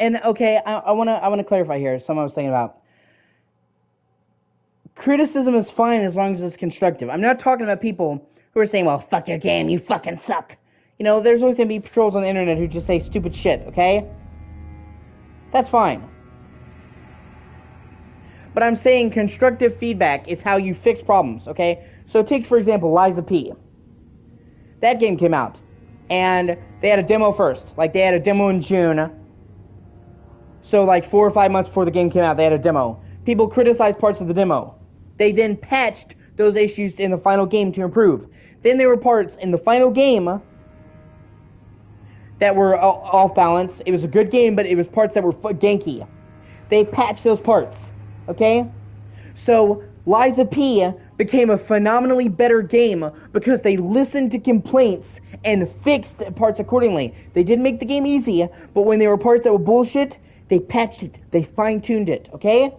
And okay, I wanna clarify here. Something I was thinking about. Criticism is fine as long as it's constructive. I'm not talking about people who are saying, "Well, fuck your game, you fucking suck." You know, there's always gonna be trolls on the internet who just say stupid shit. Okay, that's fine. But I'm saying constructive feedback is how you fix problems. Okay, so take for example Liza P. That game came out, and they had a demo first. Like they had a demo in June. So like 4 or 5 months before the game came out, they had a demo. People criticized parts of the demo. They then patched those issues in the final game to improve. Then there were parts in the final game that were off balance. It was a good game, but it was parts that were ganky. They patched those parts. Okay? So Liza P became a phenomenally better game because they listened to complaints and fixed parts accordingly. They didn't make the game easy, but when there were parts that were bullshit, they patched it. They fine-tuned it. Okay?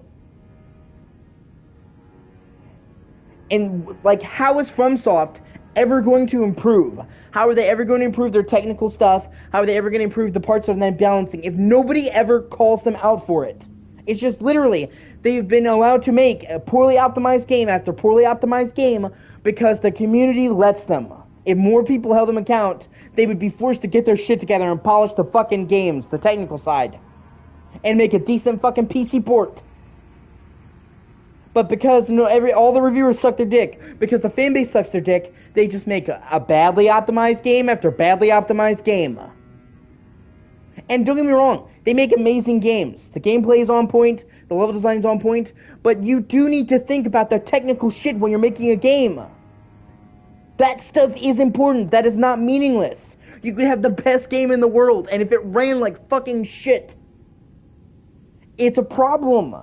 And, like, how is FromSoft ever going to improve? How are they ever going to improve their technical stuff? How are they ever going to improve the parts of net balancing if nobody ever calls them out for it? It's just literally, they've been allowed to make a poorly optimized game after poorly optimized game because the community lets them. If more people held them account, they would be forced to get their shit together and polish the fucking games, the technical side, and make a decent fucking PC port. But because all the reviewers suck their dick, because the fanbase sucks their dick, they just make a badly optimized game after badly optimized game. And don't get me wrong, they make amazing games. The gameplay is on point, the level design is on point, but you do need to think about the technical shit when you're making a game. That stuff is important. That is not meaningless. You could have the best game in the world, and if it ran like fucking shit, it's a problem.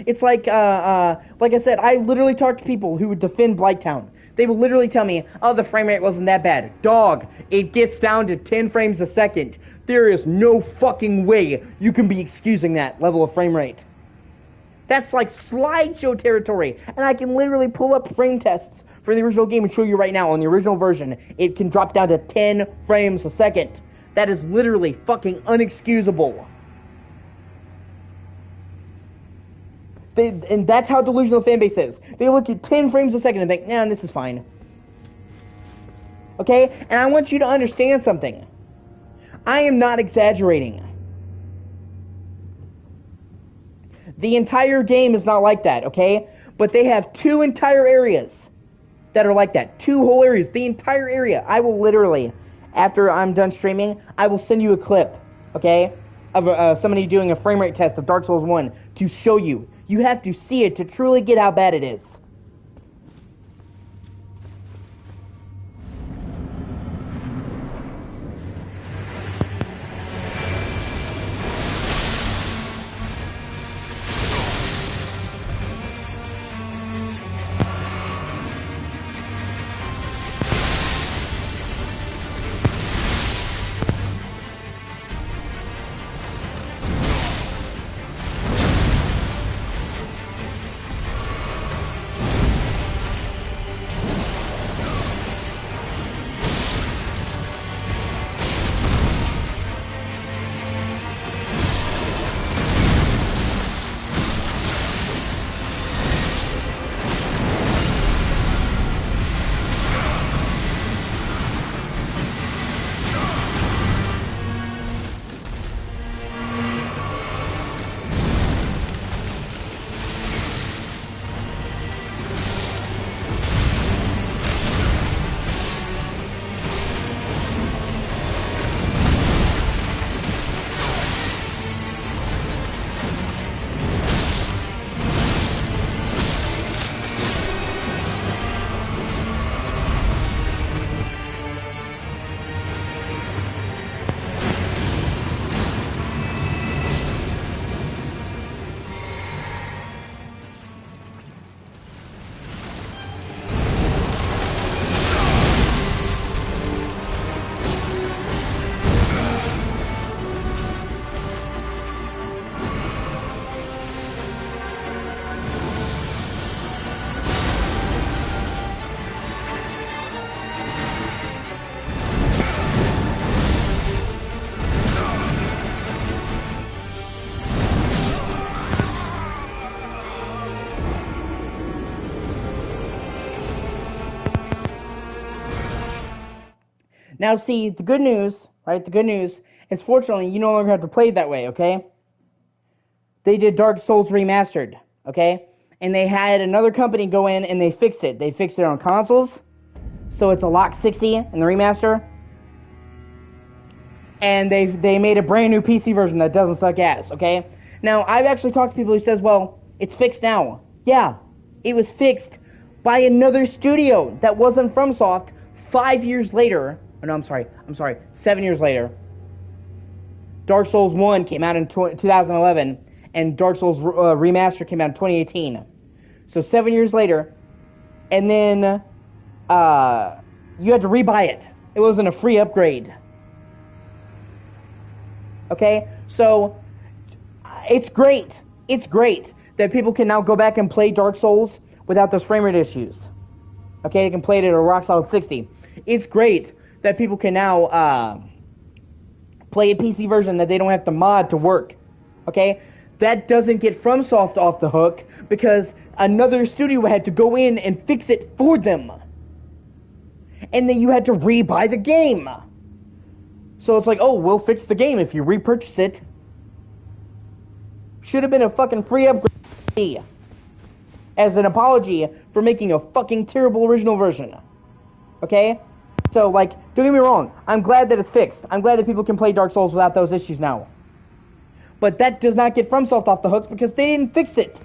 It's like I said, I literally talk to people who would defend Blighttown. They will literally tell me, oh, the frame rate wasn't that bad. Dog, it gets down to 10 frames a second. There is no fucking way you can be excusing that level of frame rate. That's like slideshow territory. And I can literally pull up frame tests for the original game and show you right now on the original version. It can drop down to 10 frames a second. That is literally fucking unexcusable. And that's how delusional fanbase is. They look at 10 frames a second and think, nah, this is fine. Okay? And I want you to understand something. I am not exaggerating. The entire game is not like that, okay? But they have 2 entire areas that are like that. 2 whole areas. The entire area. I will literally, after I'm done streaming, I will send you a clip, okay? Of somebody doing a frame rate test of Dark Souls 1 to show you. You have to see it to truly get how bad it is. Now, see, the good news, right? The good news is, fortunately, you no longer have to play it that way, okay? They did Dark Souls Remastered, okay? And they had another company go in and they fixed it. They fixed it on consoles, so it's a lock 60 in the remaster. And they made a brand new PC version that doesn't suck ass, okay? Now, I've actually talked to people who says, well, it's fixed now. Yeah, it was fixed by another studio that wasn't FromSoft 5 years later. Oh, no, I'm sorry, 7 years later. Dark Souls 1 came out in 2011, and Dark Souls Remaster came out in 2018. So 7 years later, and then you had to rebuy it. It wasn't a free upgrade. Okay, so it's great. It's great that people can now go back and play Dark Souls without those frame rate issues. Okay, they can play it at a rock solid 60. It's great that people can now play a PC version that they don't have to mod to work. Okay, that doesn't get FromSoft off the hook because another studio had to go in and fix it for them, and then you had to rebuy the game. So it's like, oh, we'll fix the game if you repurchase it. Should have been a fucking free upgrade as an apology for making a fucking terrible original version. Okay? So, like, don't get me wrong. I'm glad that it's fixed. I'm glad that people can play Dark Souls without those issues now. But that does not get FromSoft off the hooks because they didn't fix it.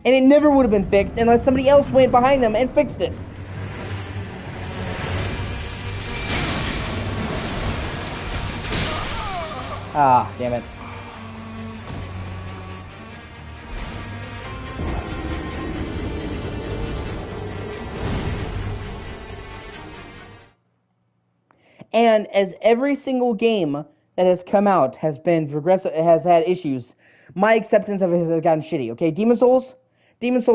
And it never would have been fixed unless somebody else went behind them and fixed it. Ah, damn it. And as every single game that has come out has been progressive, has had issues, my acceptance of it has gotten shitty. Okay, Demon's Souls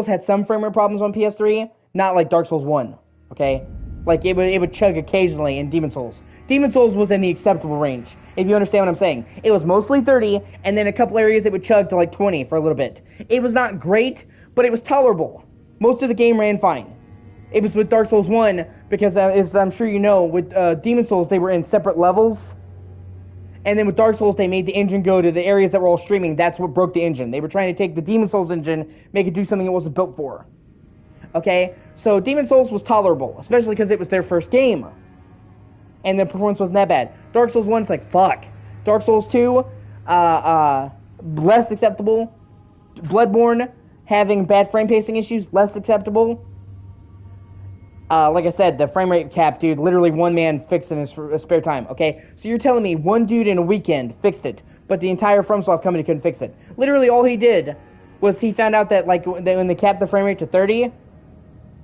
had some frame rate problems on PS3, not like Dark Souls 1. Okay, like it would chug occasionally in Demon's Souls. Demon's Souls was in the acceptable range, if you understand what I'm saying. It was mostly 30, and then a couple areas it would chug to like 20 for a little bit. It was not great, but it was tolerable. Most of the game ran fine. It was with Dark Souls 1, because as I'm sure you know, with Demon's Souls, they were in separate levels. And then with Dark Souls, they made the engine go to the areas that were all streaming. That's what broke the engine. They were trying to take the Demon's Souls engine, make it do something it wasn't built for. Okay? So Demon's Souls was tolerable, especially because it was their first game. And the performance wasn't that bad. Dark Souls 1, it's like, fuck. Dark Souls 2, less acceptable. Bloodborne, having bad frame pacing issues, less acceptable. Like I said, the frame rate cap, dude, literally one man fixed in his spare time, okay? So you're telling me one dude in a weekend fixed it, but the entire FromSoft company couldn't fix it. Literally all he did was he found out that, like, when they capped the frame rate to 30,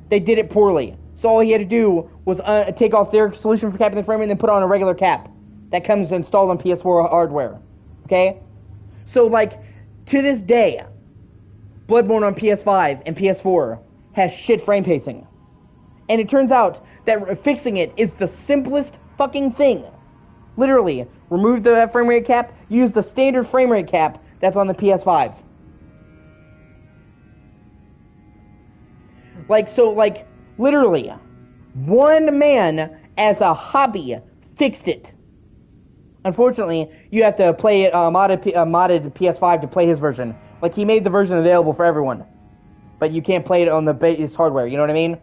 they did it poorly. So all he had to do was take off their solution for capping the frame rate and then put on a regular cap that comes installed on PS4 hardware, okay? So, like, to this day, Bloodborne on PS5 and PS4 has shit frame pacing. And it turns out that fixing it is the simplest fucking thing. Literally, remove the frame rate cap, use the standard frame rate cap that's on the PS5. Like, literally, one man as a hobby fixed it. Unfortunately, you have to play it modded PS5 to play his version. Like, he made the version available for everyone. But you can't play it on the base hardware, you know what I mean?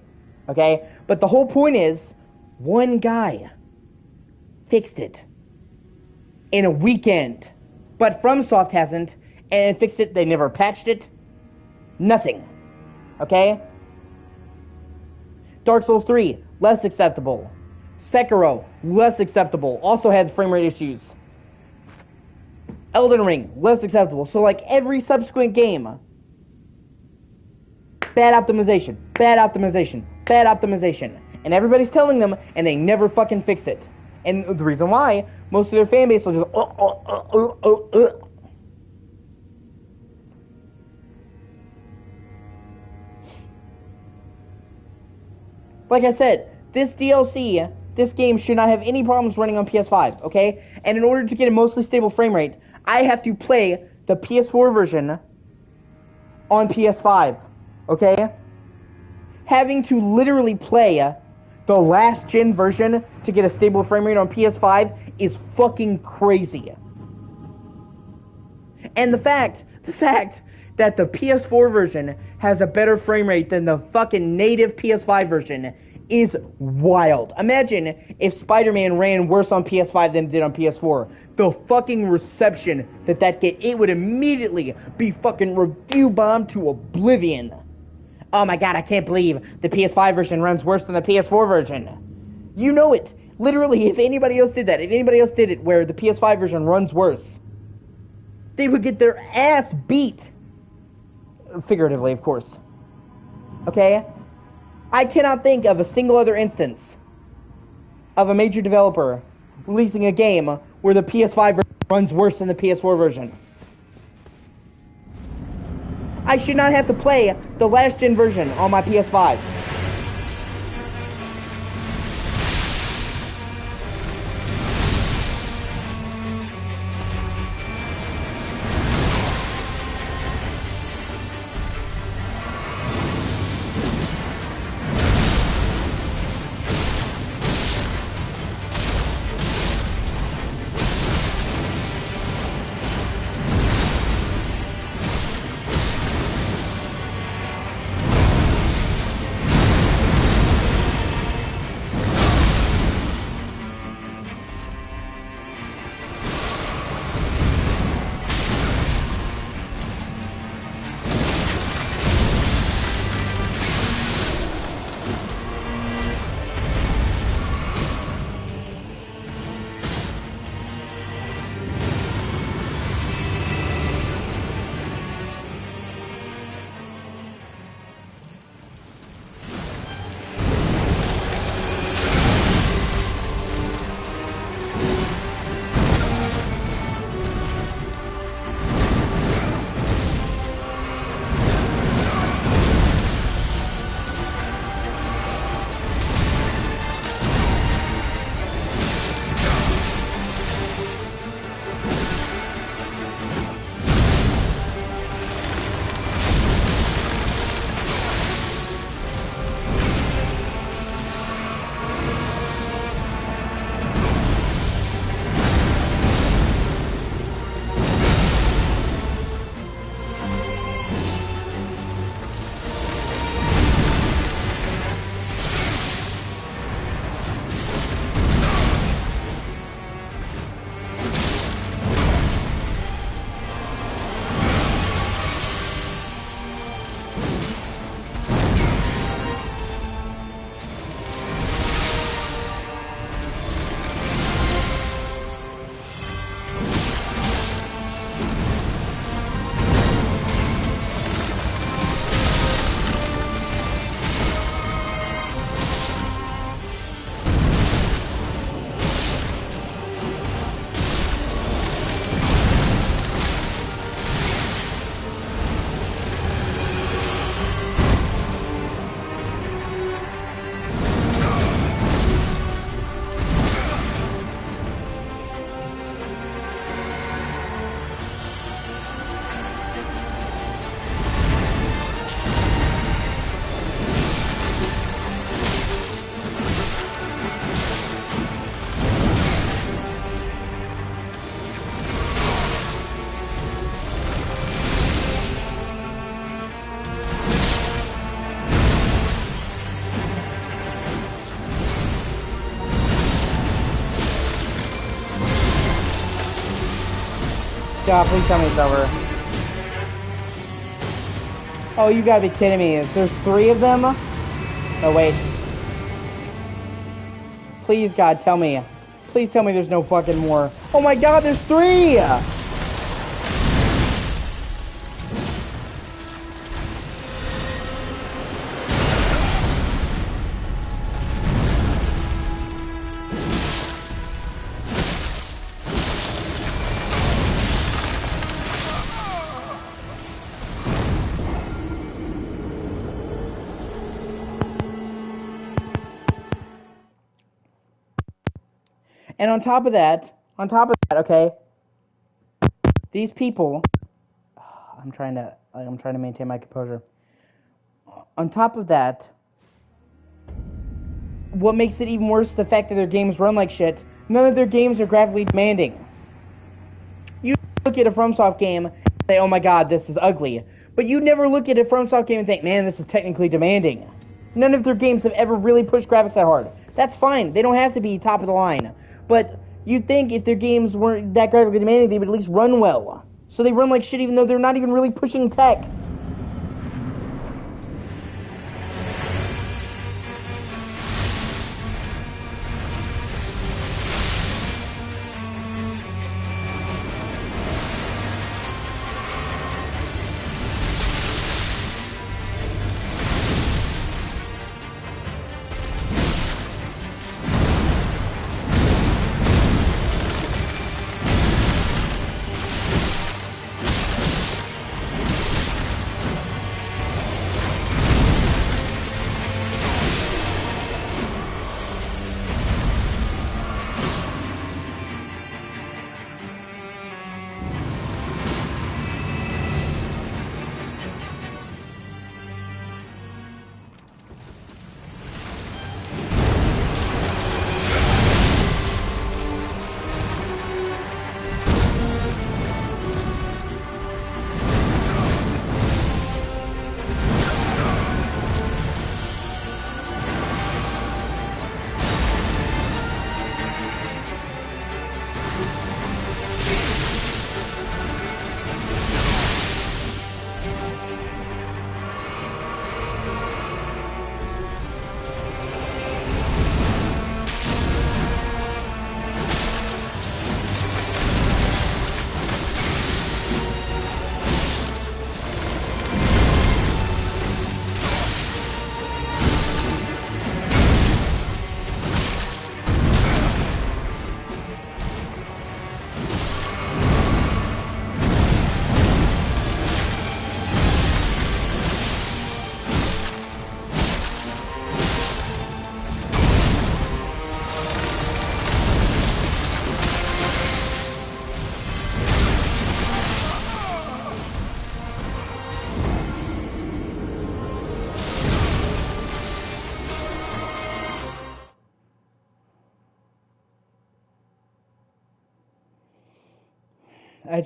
Okay? But the whole point is, one guy fixed it in a weekend. But FromSoft hasn't, and fixed it, they never patched it. Nothing. Okay? Dark Souls 3, less acceptable. Sekiro, less acceptable. Also had frame rate issues. Elden Ring, less acceptable. So, like, every subsequent game, bad optimization, bad optimization, bad optimization. And everybody's telling them, and they never fucking fix it. And the reason why, most of their fan base will just, Like I said, this DLC, this game should not have any problems running on PS5, okay? And in order to get a mostly stable frame rate, I have to play the PS4 version on PS5, okay? Having to literally play the last gen version to get a stable frame rate on PS5 is fucking crazy. And the fact that the PS4 version has a better frame rate than the fucking native PS5 version is wild. Imagine if Spider-Man ran worse on PS5 than it did on PS4. The fucking reception that get, it would immediately be fucking review bombed to oblivion. Oh my god, I can't believe the PS5 version runs worse than the PS4 version. You know it. Literally, if anybody else did that, if anybody else did it where the PS5 version runs worse, they would get their ass beat. Figuratively, of course. Okay? I cannot think of a single other instance of a major developer releasing a game where the PS5 version runs worse than the PS4 version. I should not have to play the last gen version on my PS5. God, please tell me it's over. Oh, you gotta be kidding me. There's 3 of them? Oh, wait. Please, God, tell me. Please tell me there's no fucking more. Oh my god, there's 3! And on top of that, okay, these people, I'm trying to maintain my composure. On top of that, what makes it even worse is the fact that their games run like shit. None of their games are graphically demanding. You look at a FromSoft game and say, oh my god, this is ugly. But you never look at a FromSoft game and think, man, this is technically demanding. None of their games have ever really pushed graphics that hard. That's fine. They don't have to be top of the line. But you'd think if their games weren't that graphically demanding, they would at least run well. So they run like shit even though they're not even really pushing tech.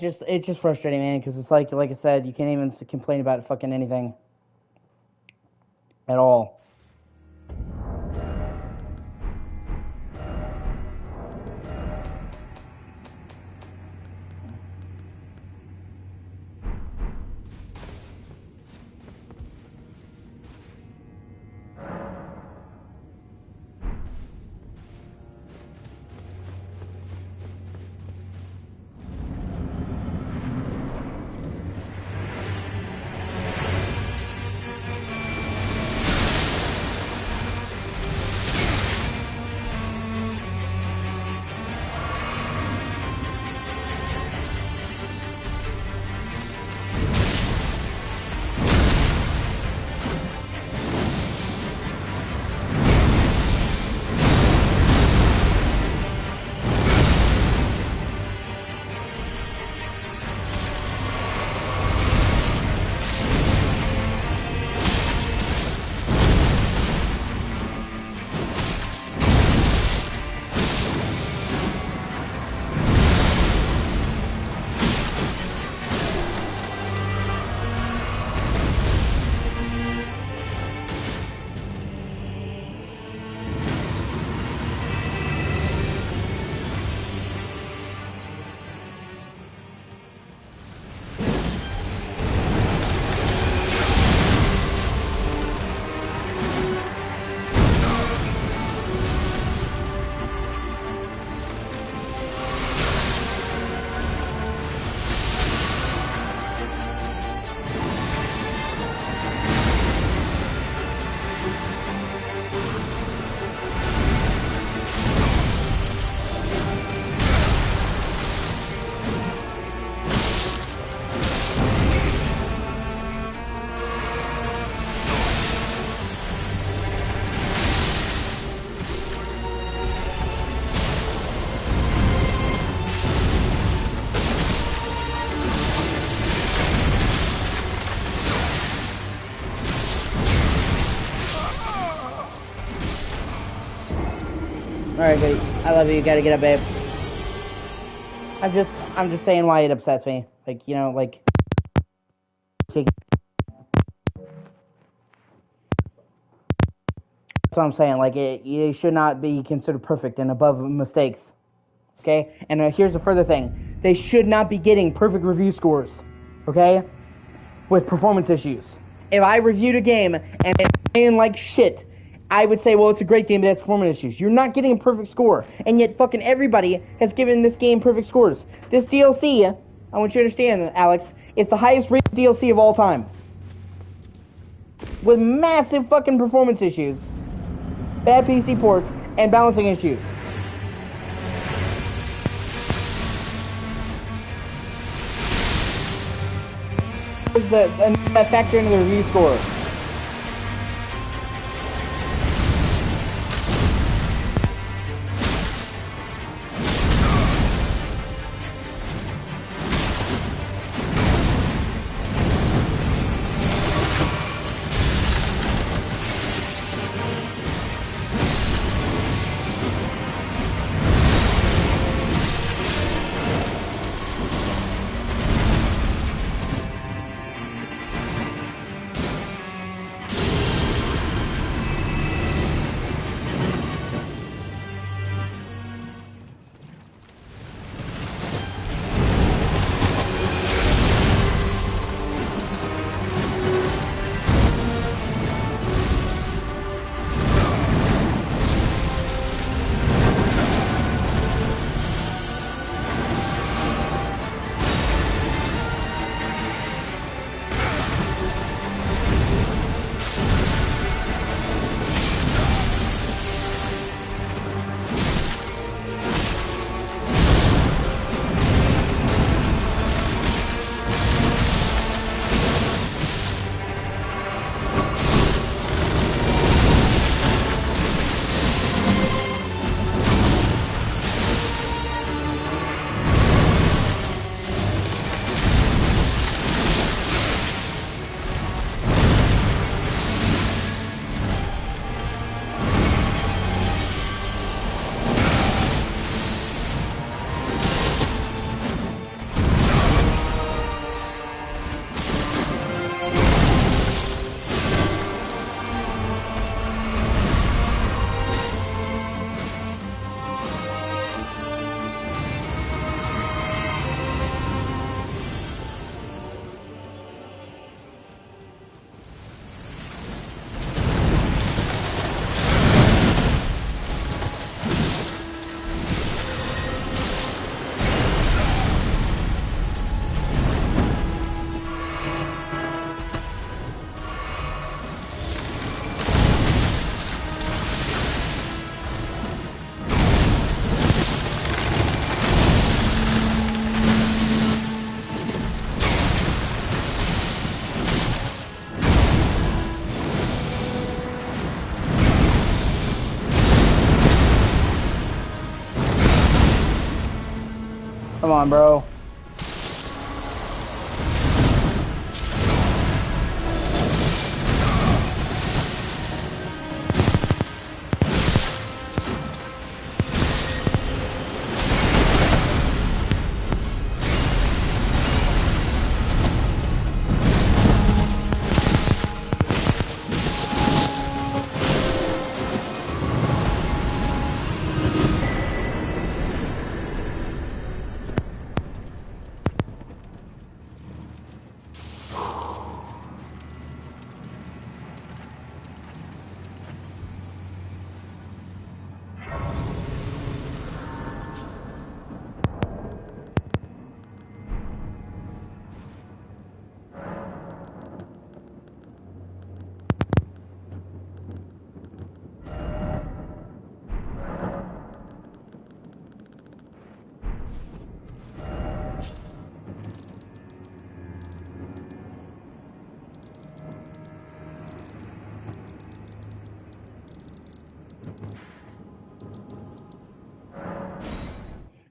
It's just frustrating, man, because it's like I said, you can't even complain about fucking anything at all. Alright, babe. I love you. You gotta get up, babe. I'm just saying why it upsets me. Like, you know, like... That's what I'm saying. Like, it should not be considered perfect and above mistakes. Okay? And here's the further thing. They should not be getting perfect review scores. Okay? With performance issues. If I reviewed a game and it's playing like shit, I would say, well, it's a great game, but it has performance issues. You're not getting a perfect score. And yet fucking everybody has given this game perfect scores. This DLC, I want you to understand, Alex, it's the highest rated DLC of all time. With massive fucking performance issues, bad PC port, and balancing issues. That factor into the review score. Come on, bro.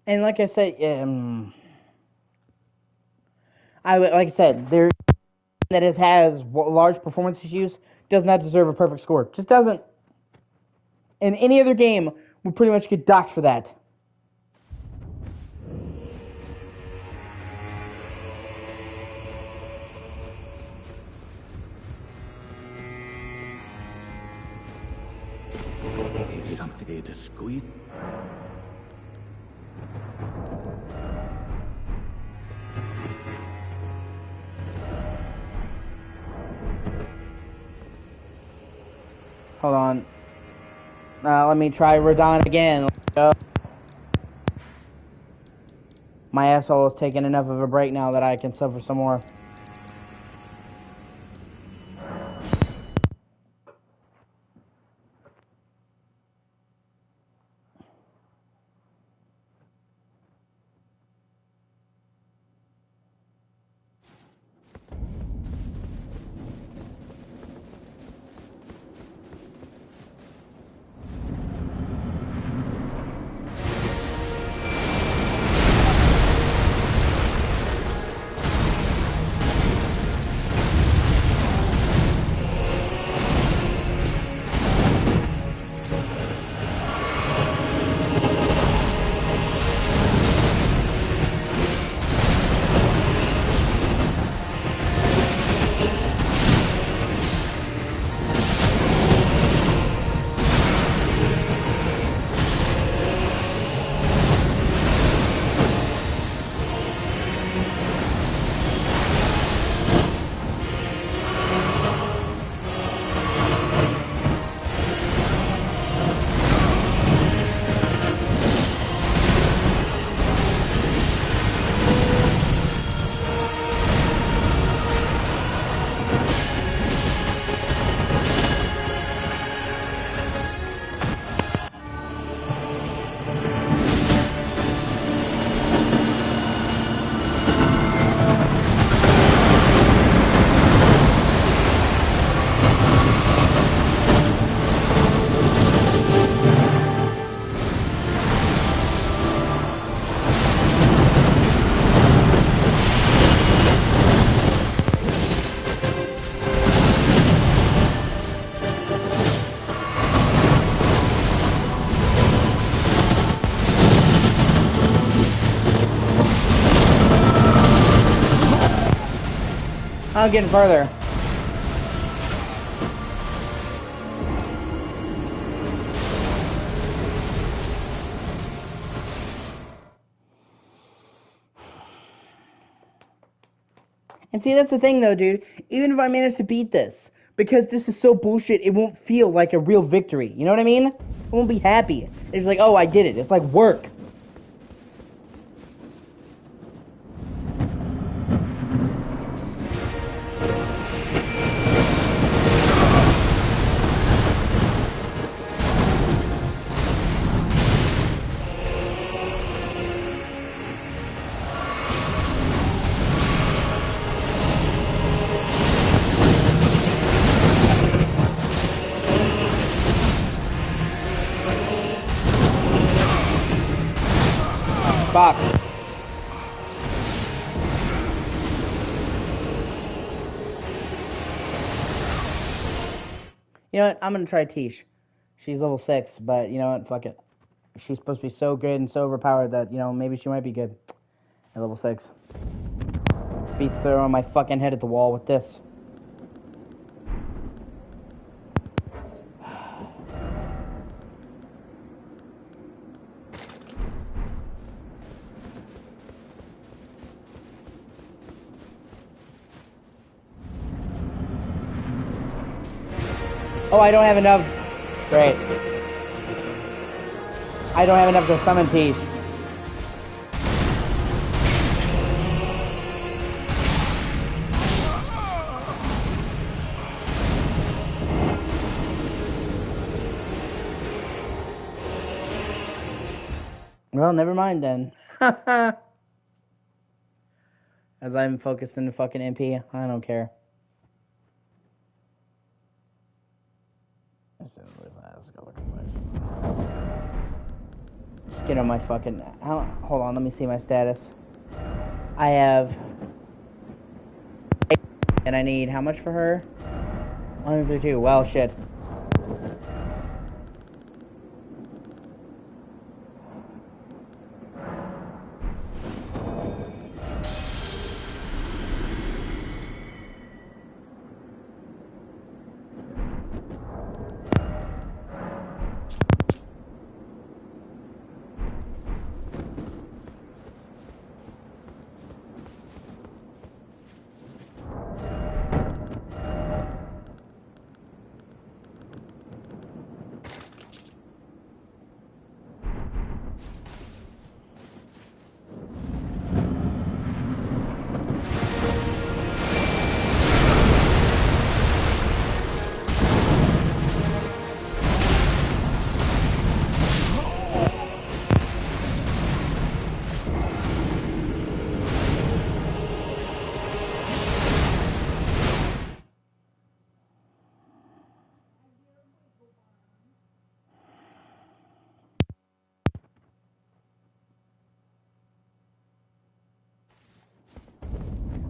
And like I said, like I said, there that has large performance issues does not deserve a perfect score. Just doesn't. In any other game we pretty much get docked for that. Is something to squeeze? Hold on. Let me try Radon again. My asshole is taking enough of a break now that I can suffer some more. I'm getting further. And see, that's the thing though, dude. Even if I manage to beat this, because this is so bullshit, it won't feel like a real victory. You know what I mean? I won't be happy. It's like, oh, I did it. It's like work. Fuck. You know what? I'm gonna try Tish. She's level 6, but you know what? Fuck it. She's supposed to be so good and so overpowered that, you know, maybe she might be good at level 6. Beats throwing my fucking head at the wall with this. Oh, I don't have enough. Great. I don't have enough to summon Tish. Well, never mind then. As I'm focused in the fucking MP, I don't care. Let's go look at Just get on my fucking... Hold on, let me see my status. I have... And I need how much for her? 132. Well, shit.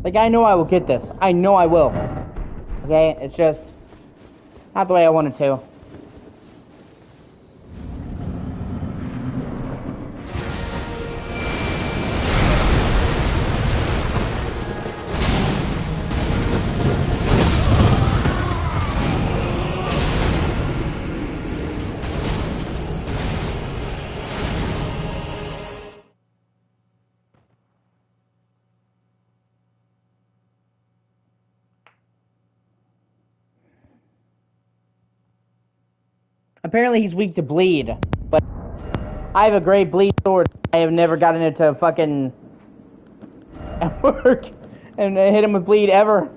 Like, I know I will get this. I know I will. Okay? It's just not the way I wanted to. Apparently he's weak to bleed, but I have a great bleed sword. I have never gotten it to fucking work and hit him with bleed ever.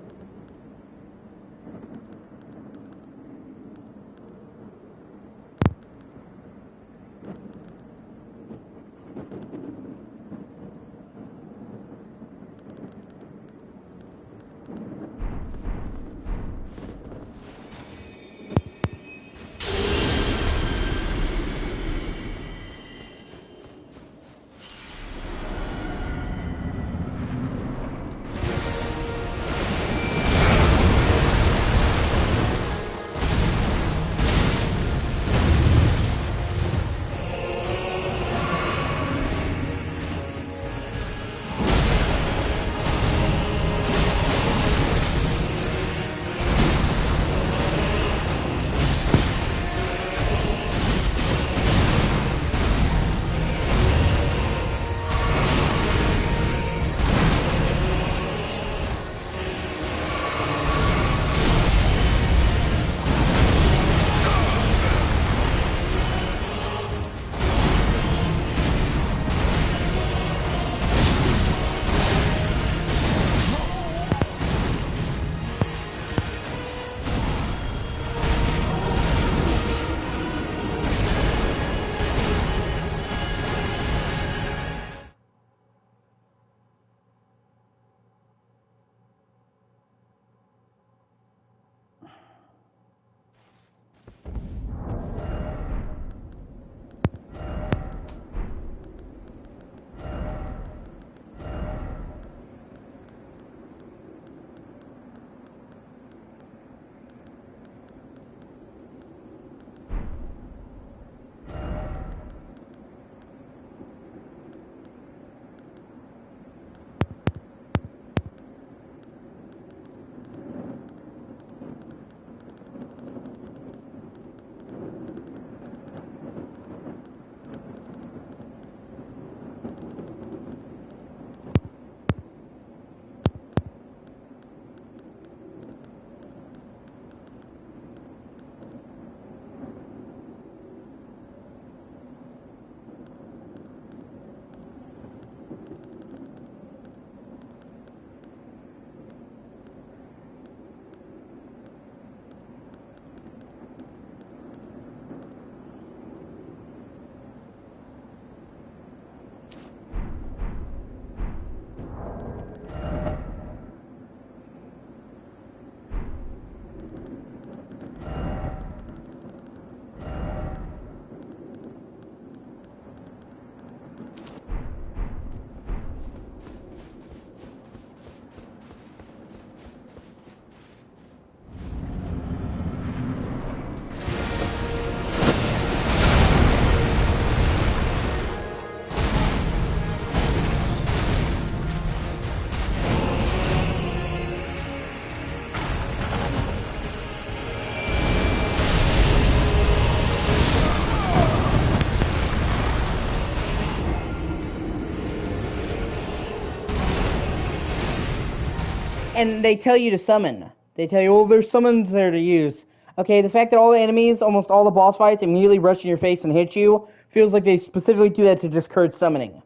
And they tell you to summon. They tell you, oh, there's summons there to use. Okay, the fact that all the enemies, almost all the boss fights, immediately rush in your face and hit you, feels like they specifically do that to discourage summoning.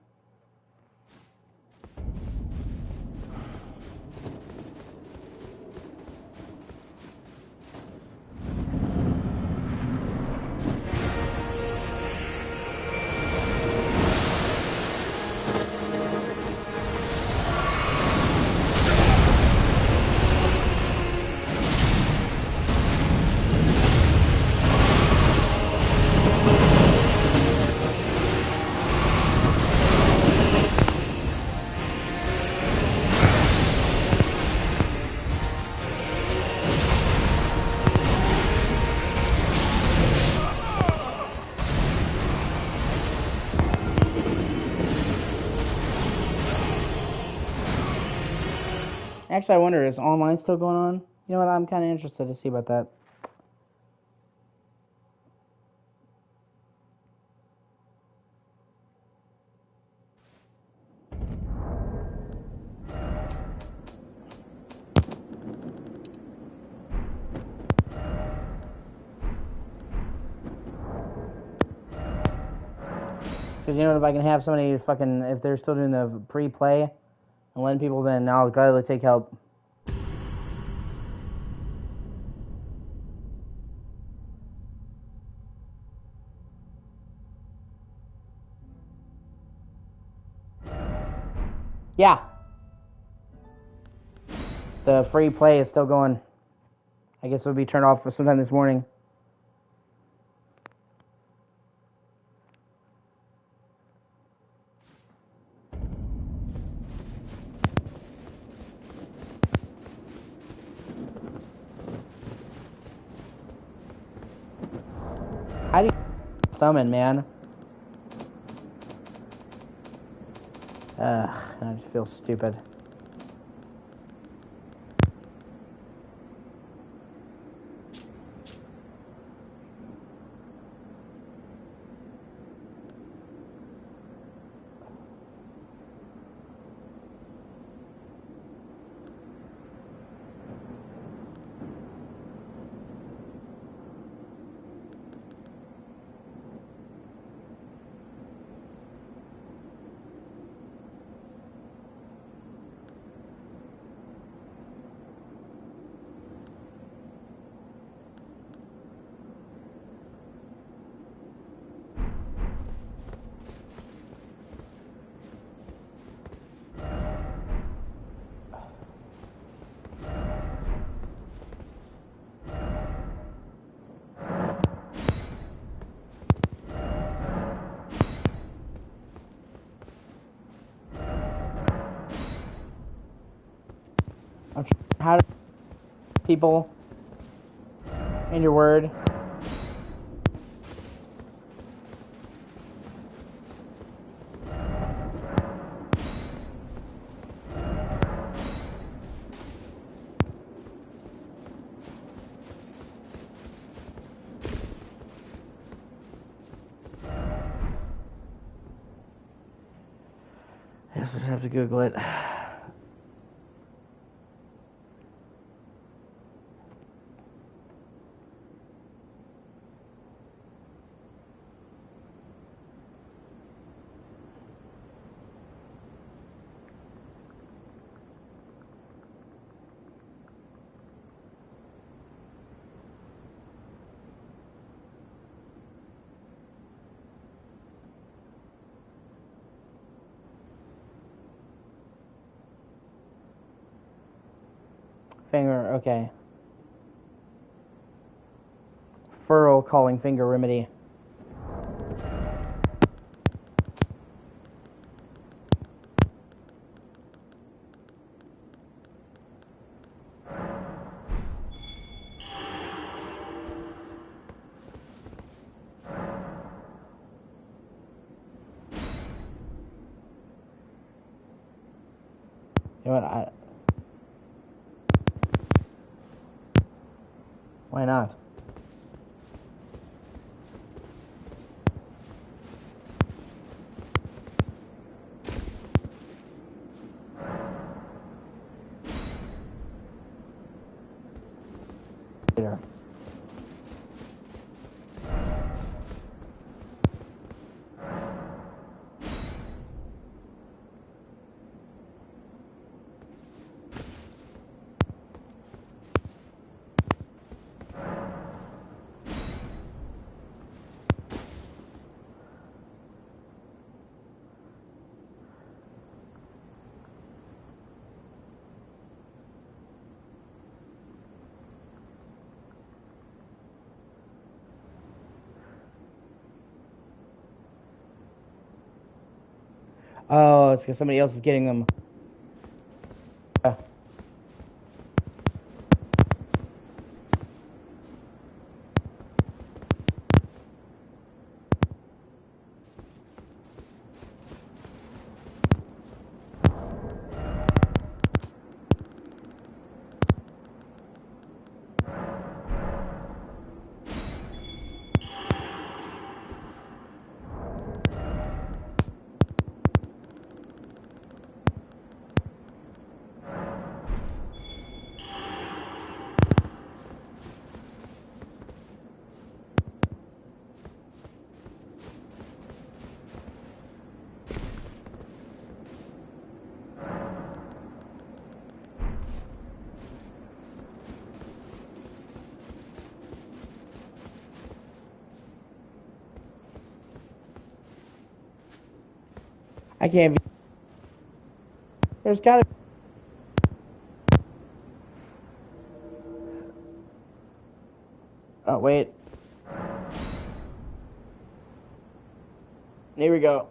Actually, I wonder, is online still going on? You know what? I'm kind of interested to see about that. Because, you know, if I can have somebody fucking, if they're still doing the pre-play and letting people, then I'll gladly take help. Yeah. The free play is still going. I guess it'll be turned off for sometime this morning. How do you summon, man? I just feel stupid. I'm trying how to people in your word. I guess I just have to Google it. Finger, okay. Furl calling finger remedy. You know what? Why not? Later. Oh, it's because somebody else is getting them. I can't be. There's gotta be. Oh, wait. Here we go.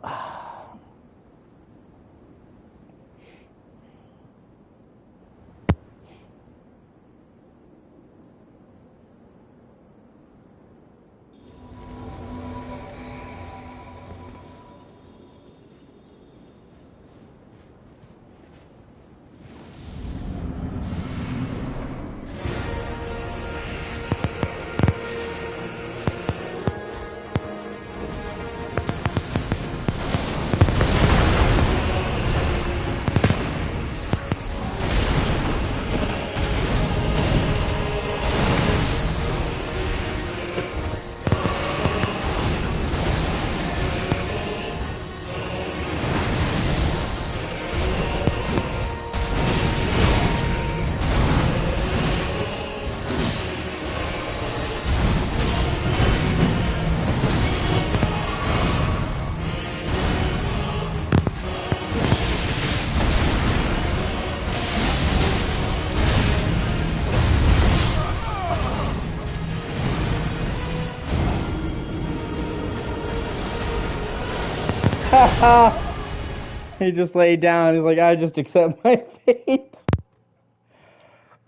He just laid down. He's like, I just accept my fate.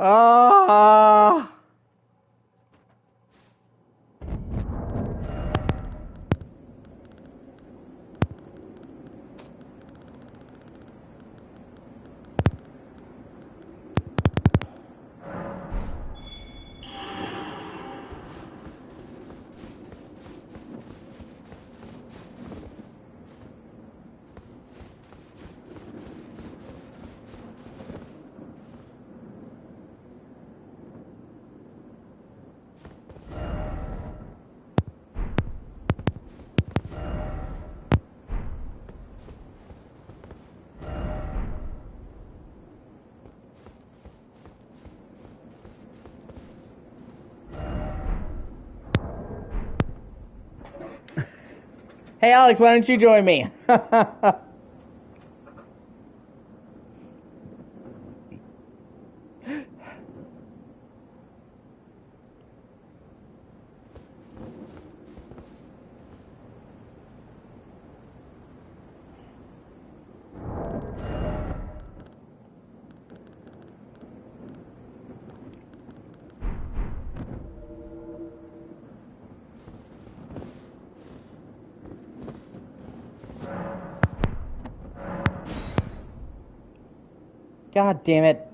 Ah. Hey, Alex, why don't you join me? God damn it.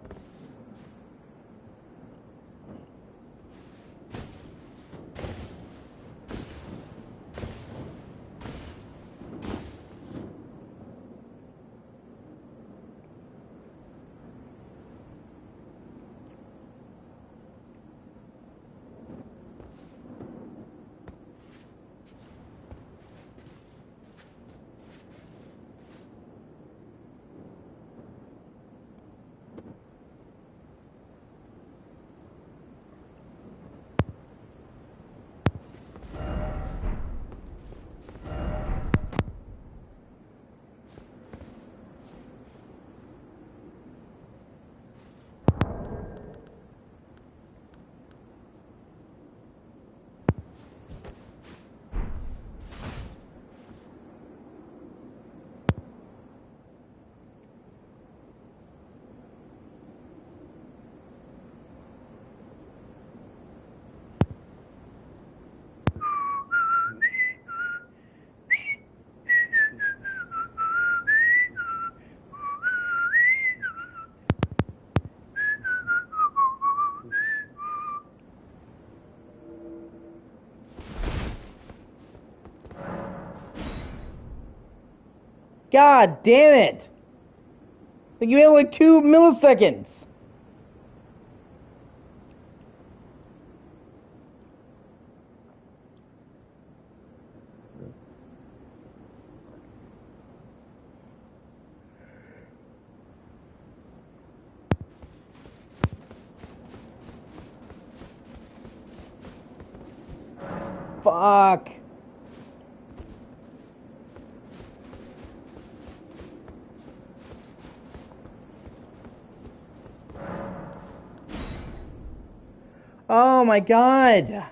God damn it! Like you had like 2 milliseconds. Fuck. Oh my god.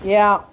Yeah.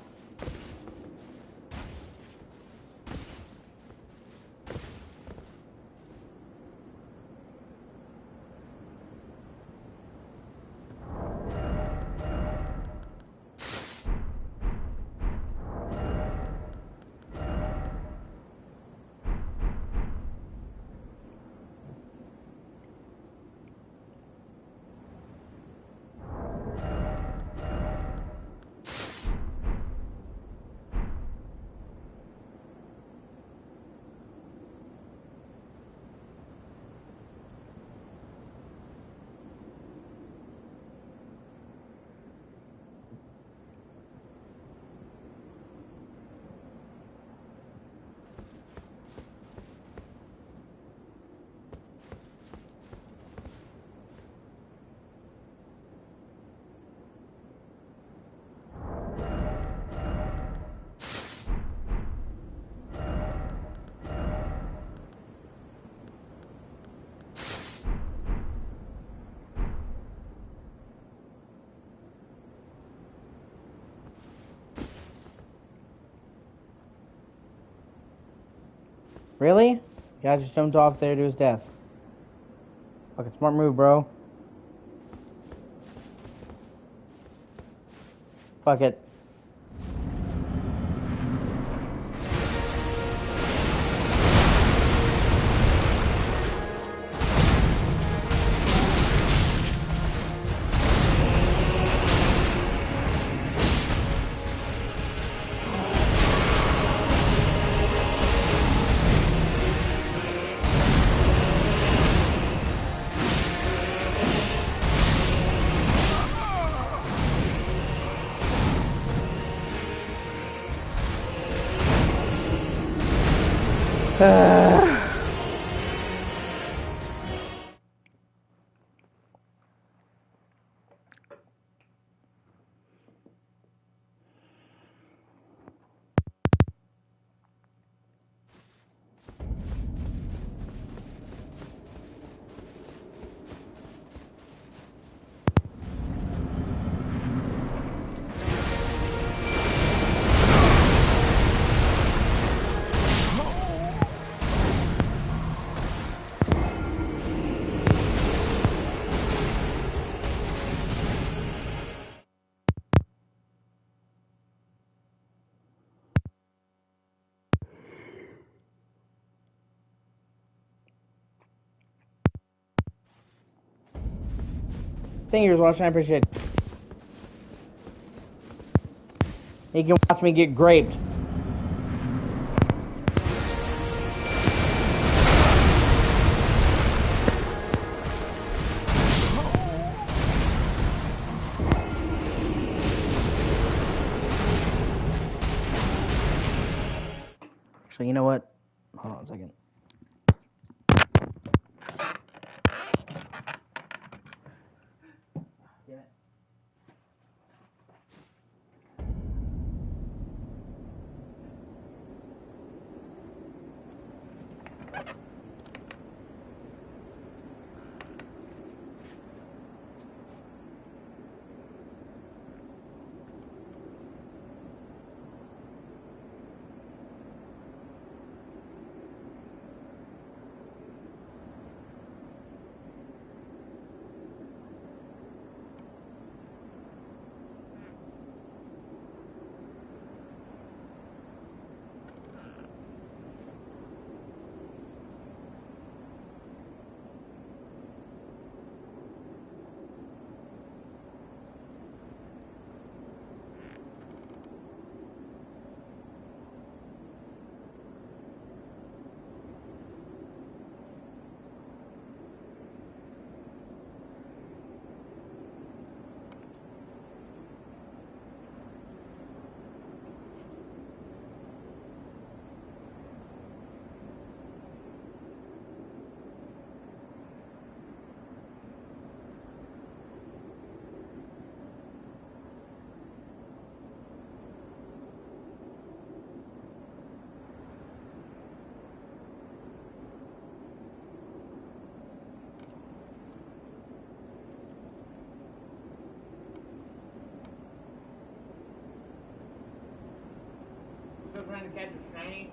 Really? Yeah, just jumped off there to his death. Fucking smart move, bro. Fuck it. Thank you for watching. I appreciate it. You can watch me get graped. Actually, you know what? Hold on a second. tiny.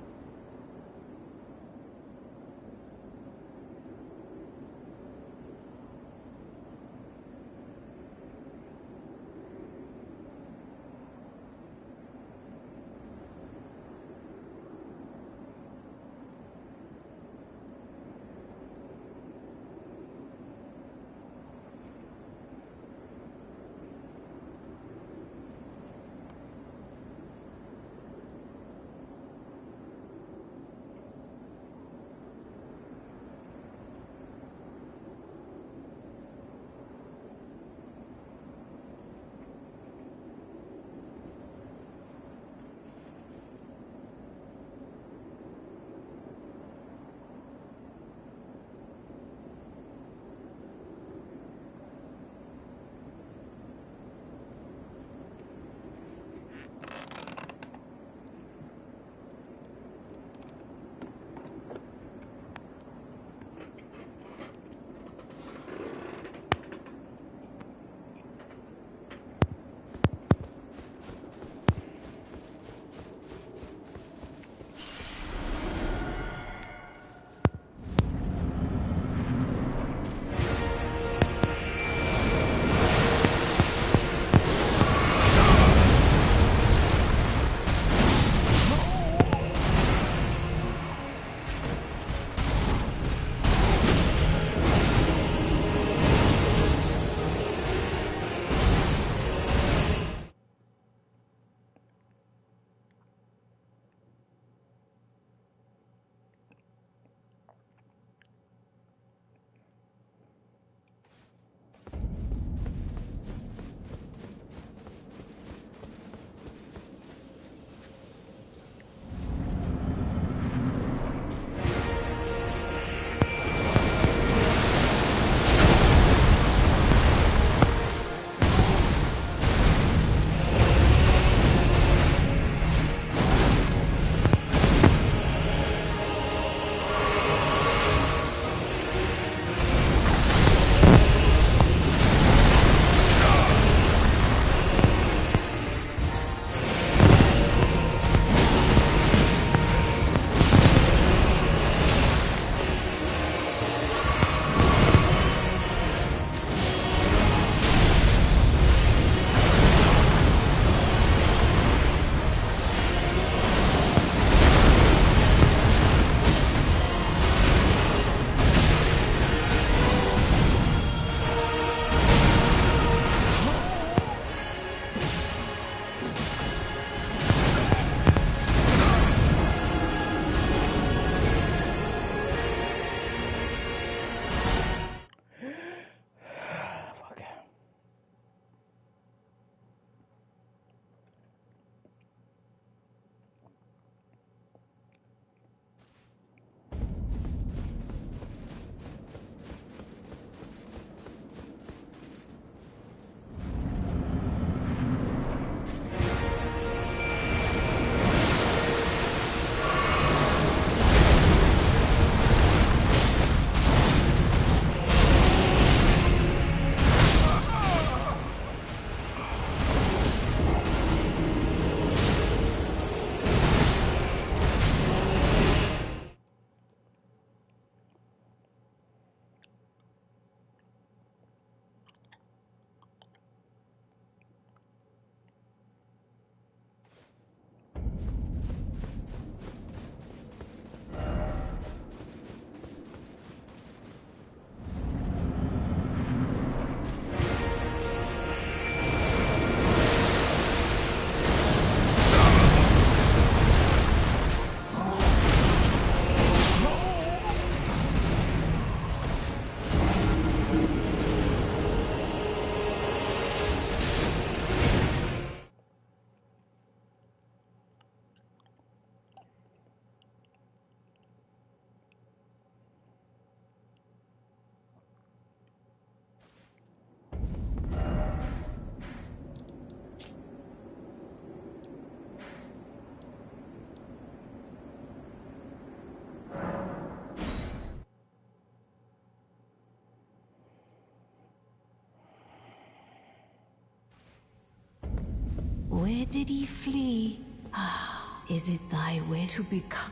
Where did he flee? Ah, Is it thy wish to become...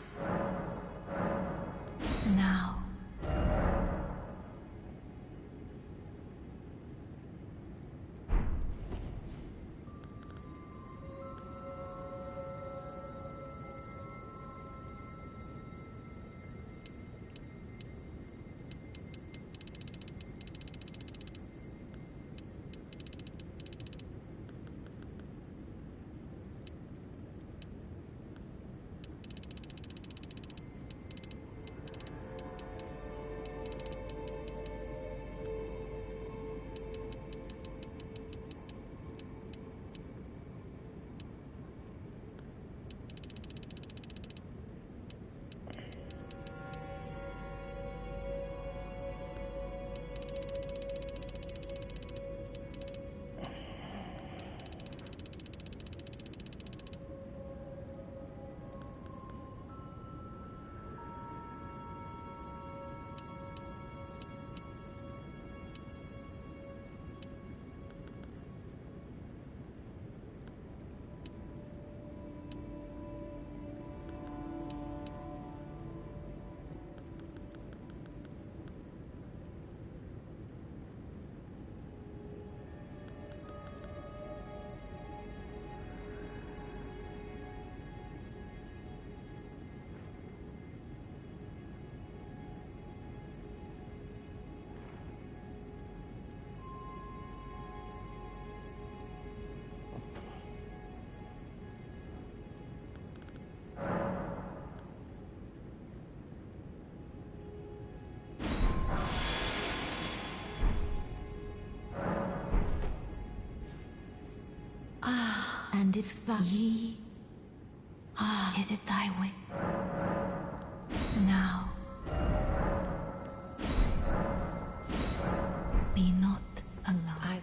Now. And if that ye... is it thy way? Now. Be not alive.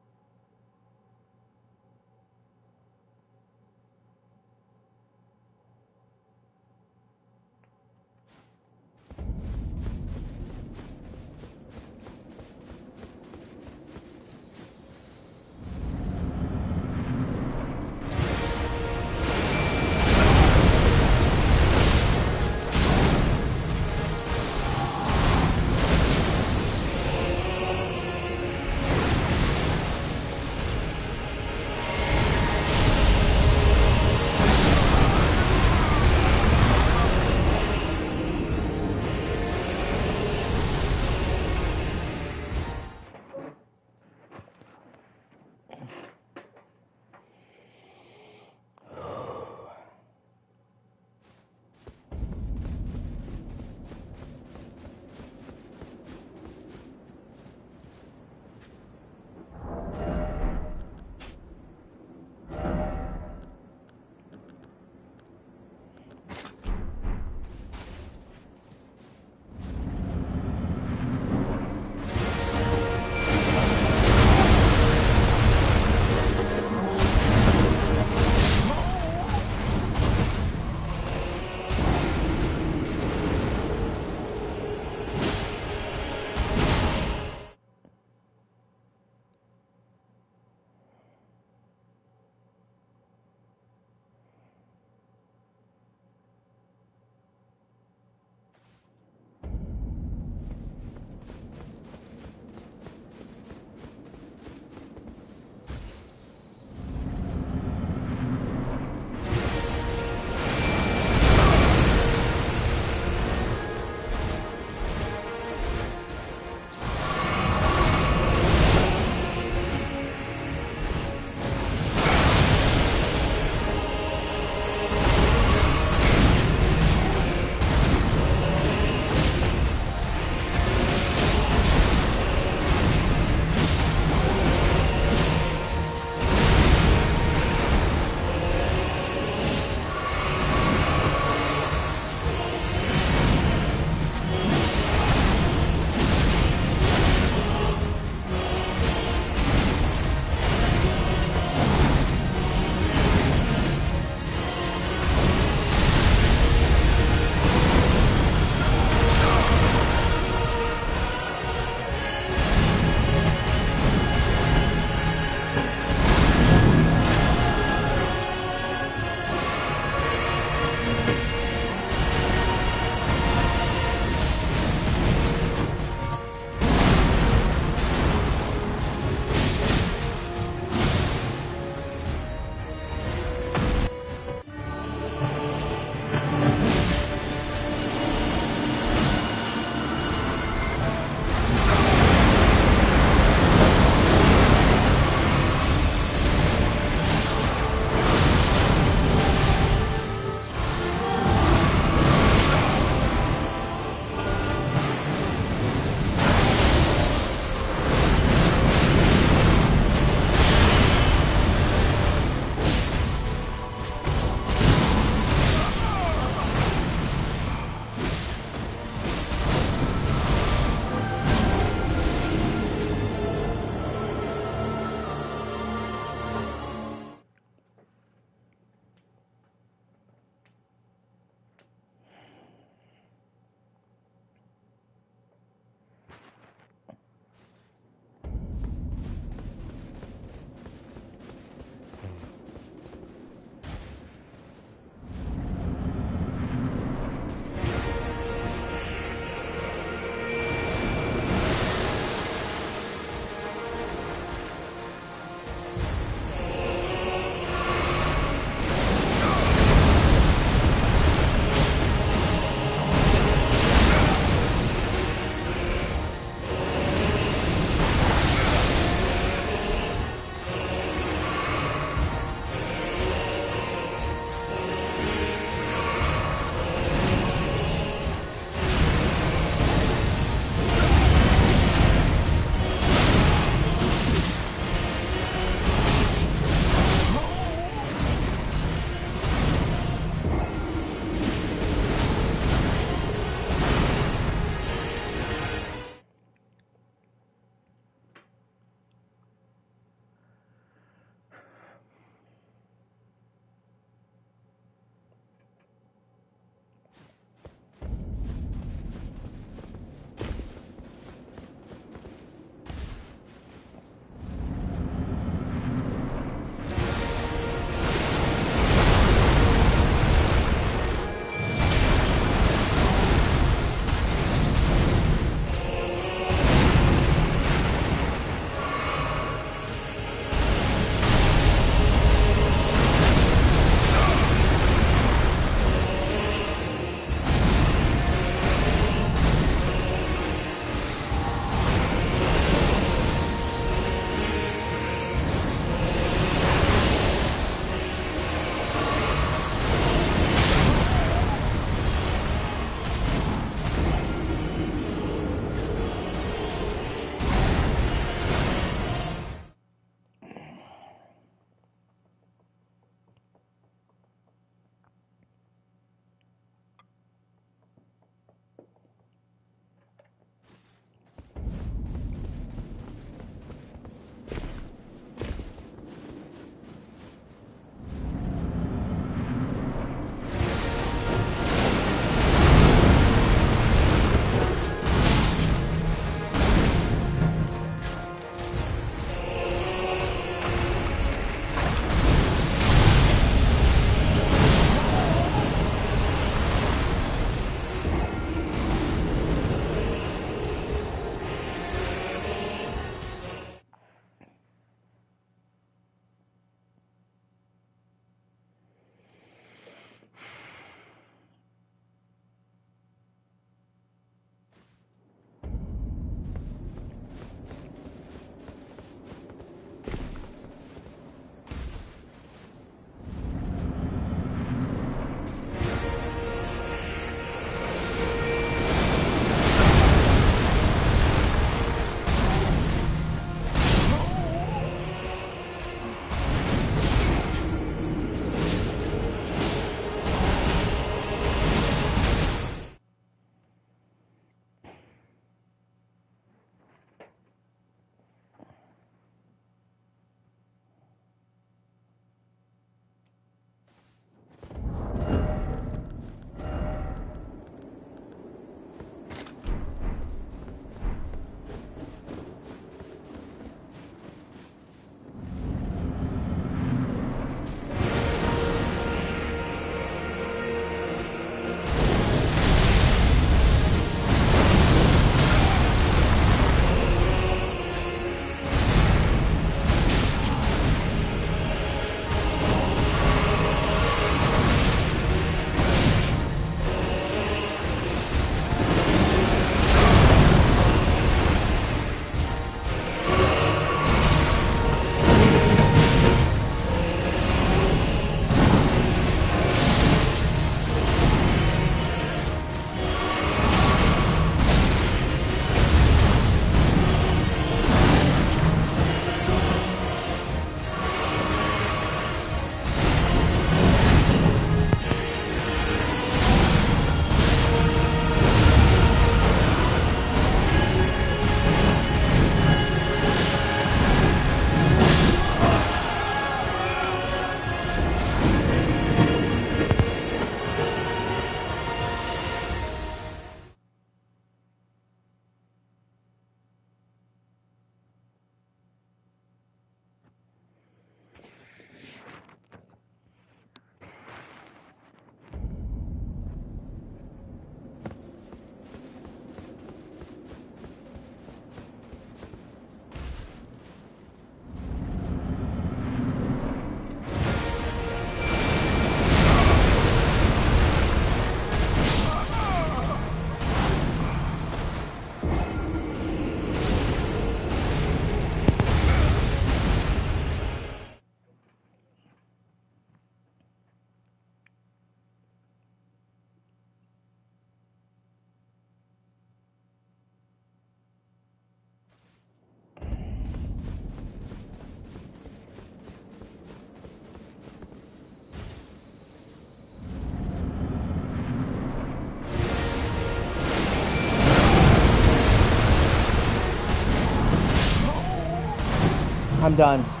I'm done.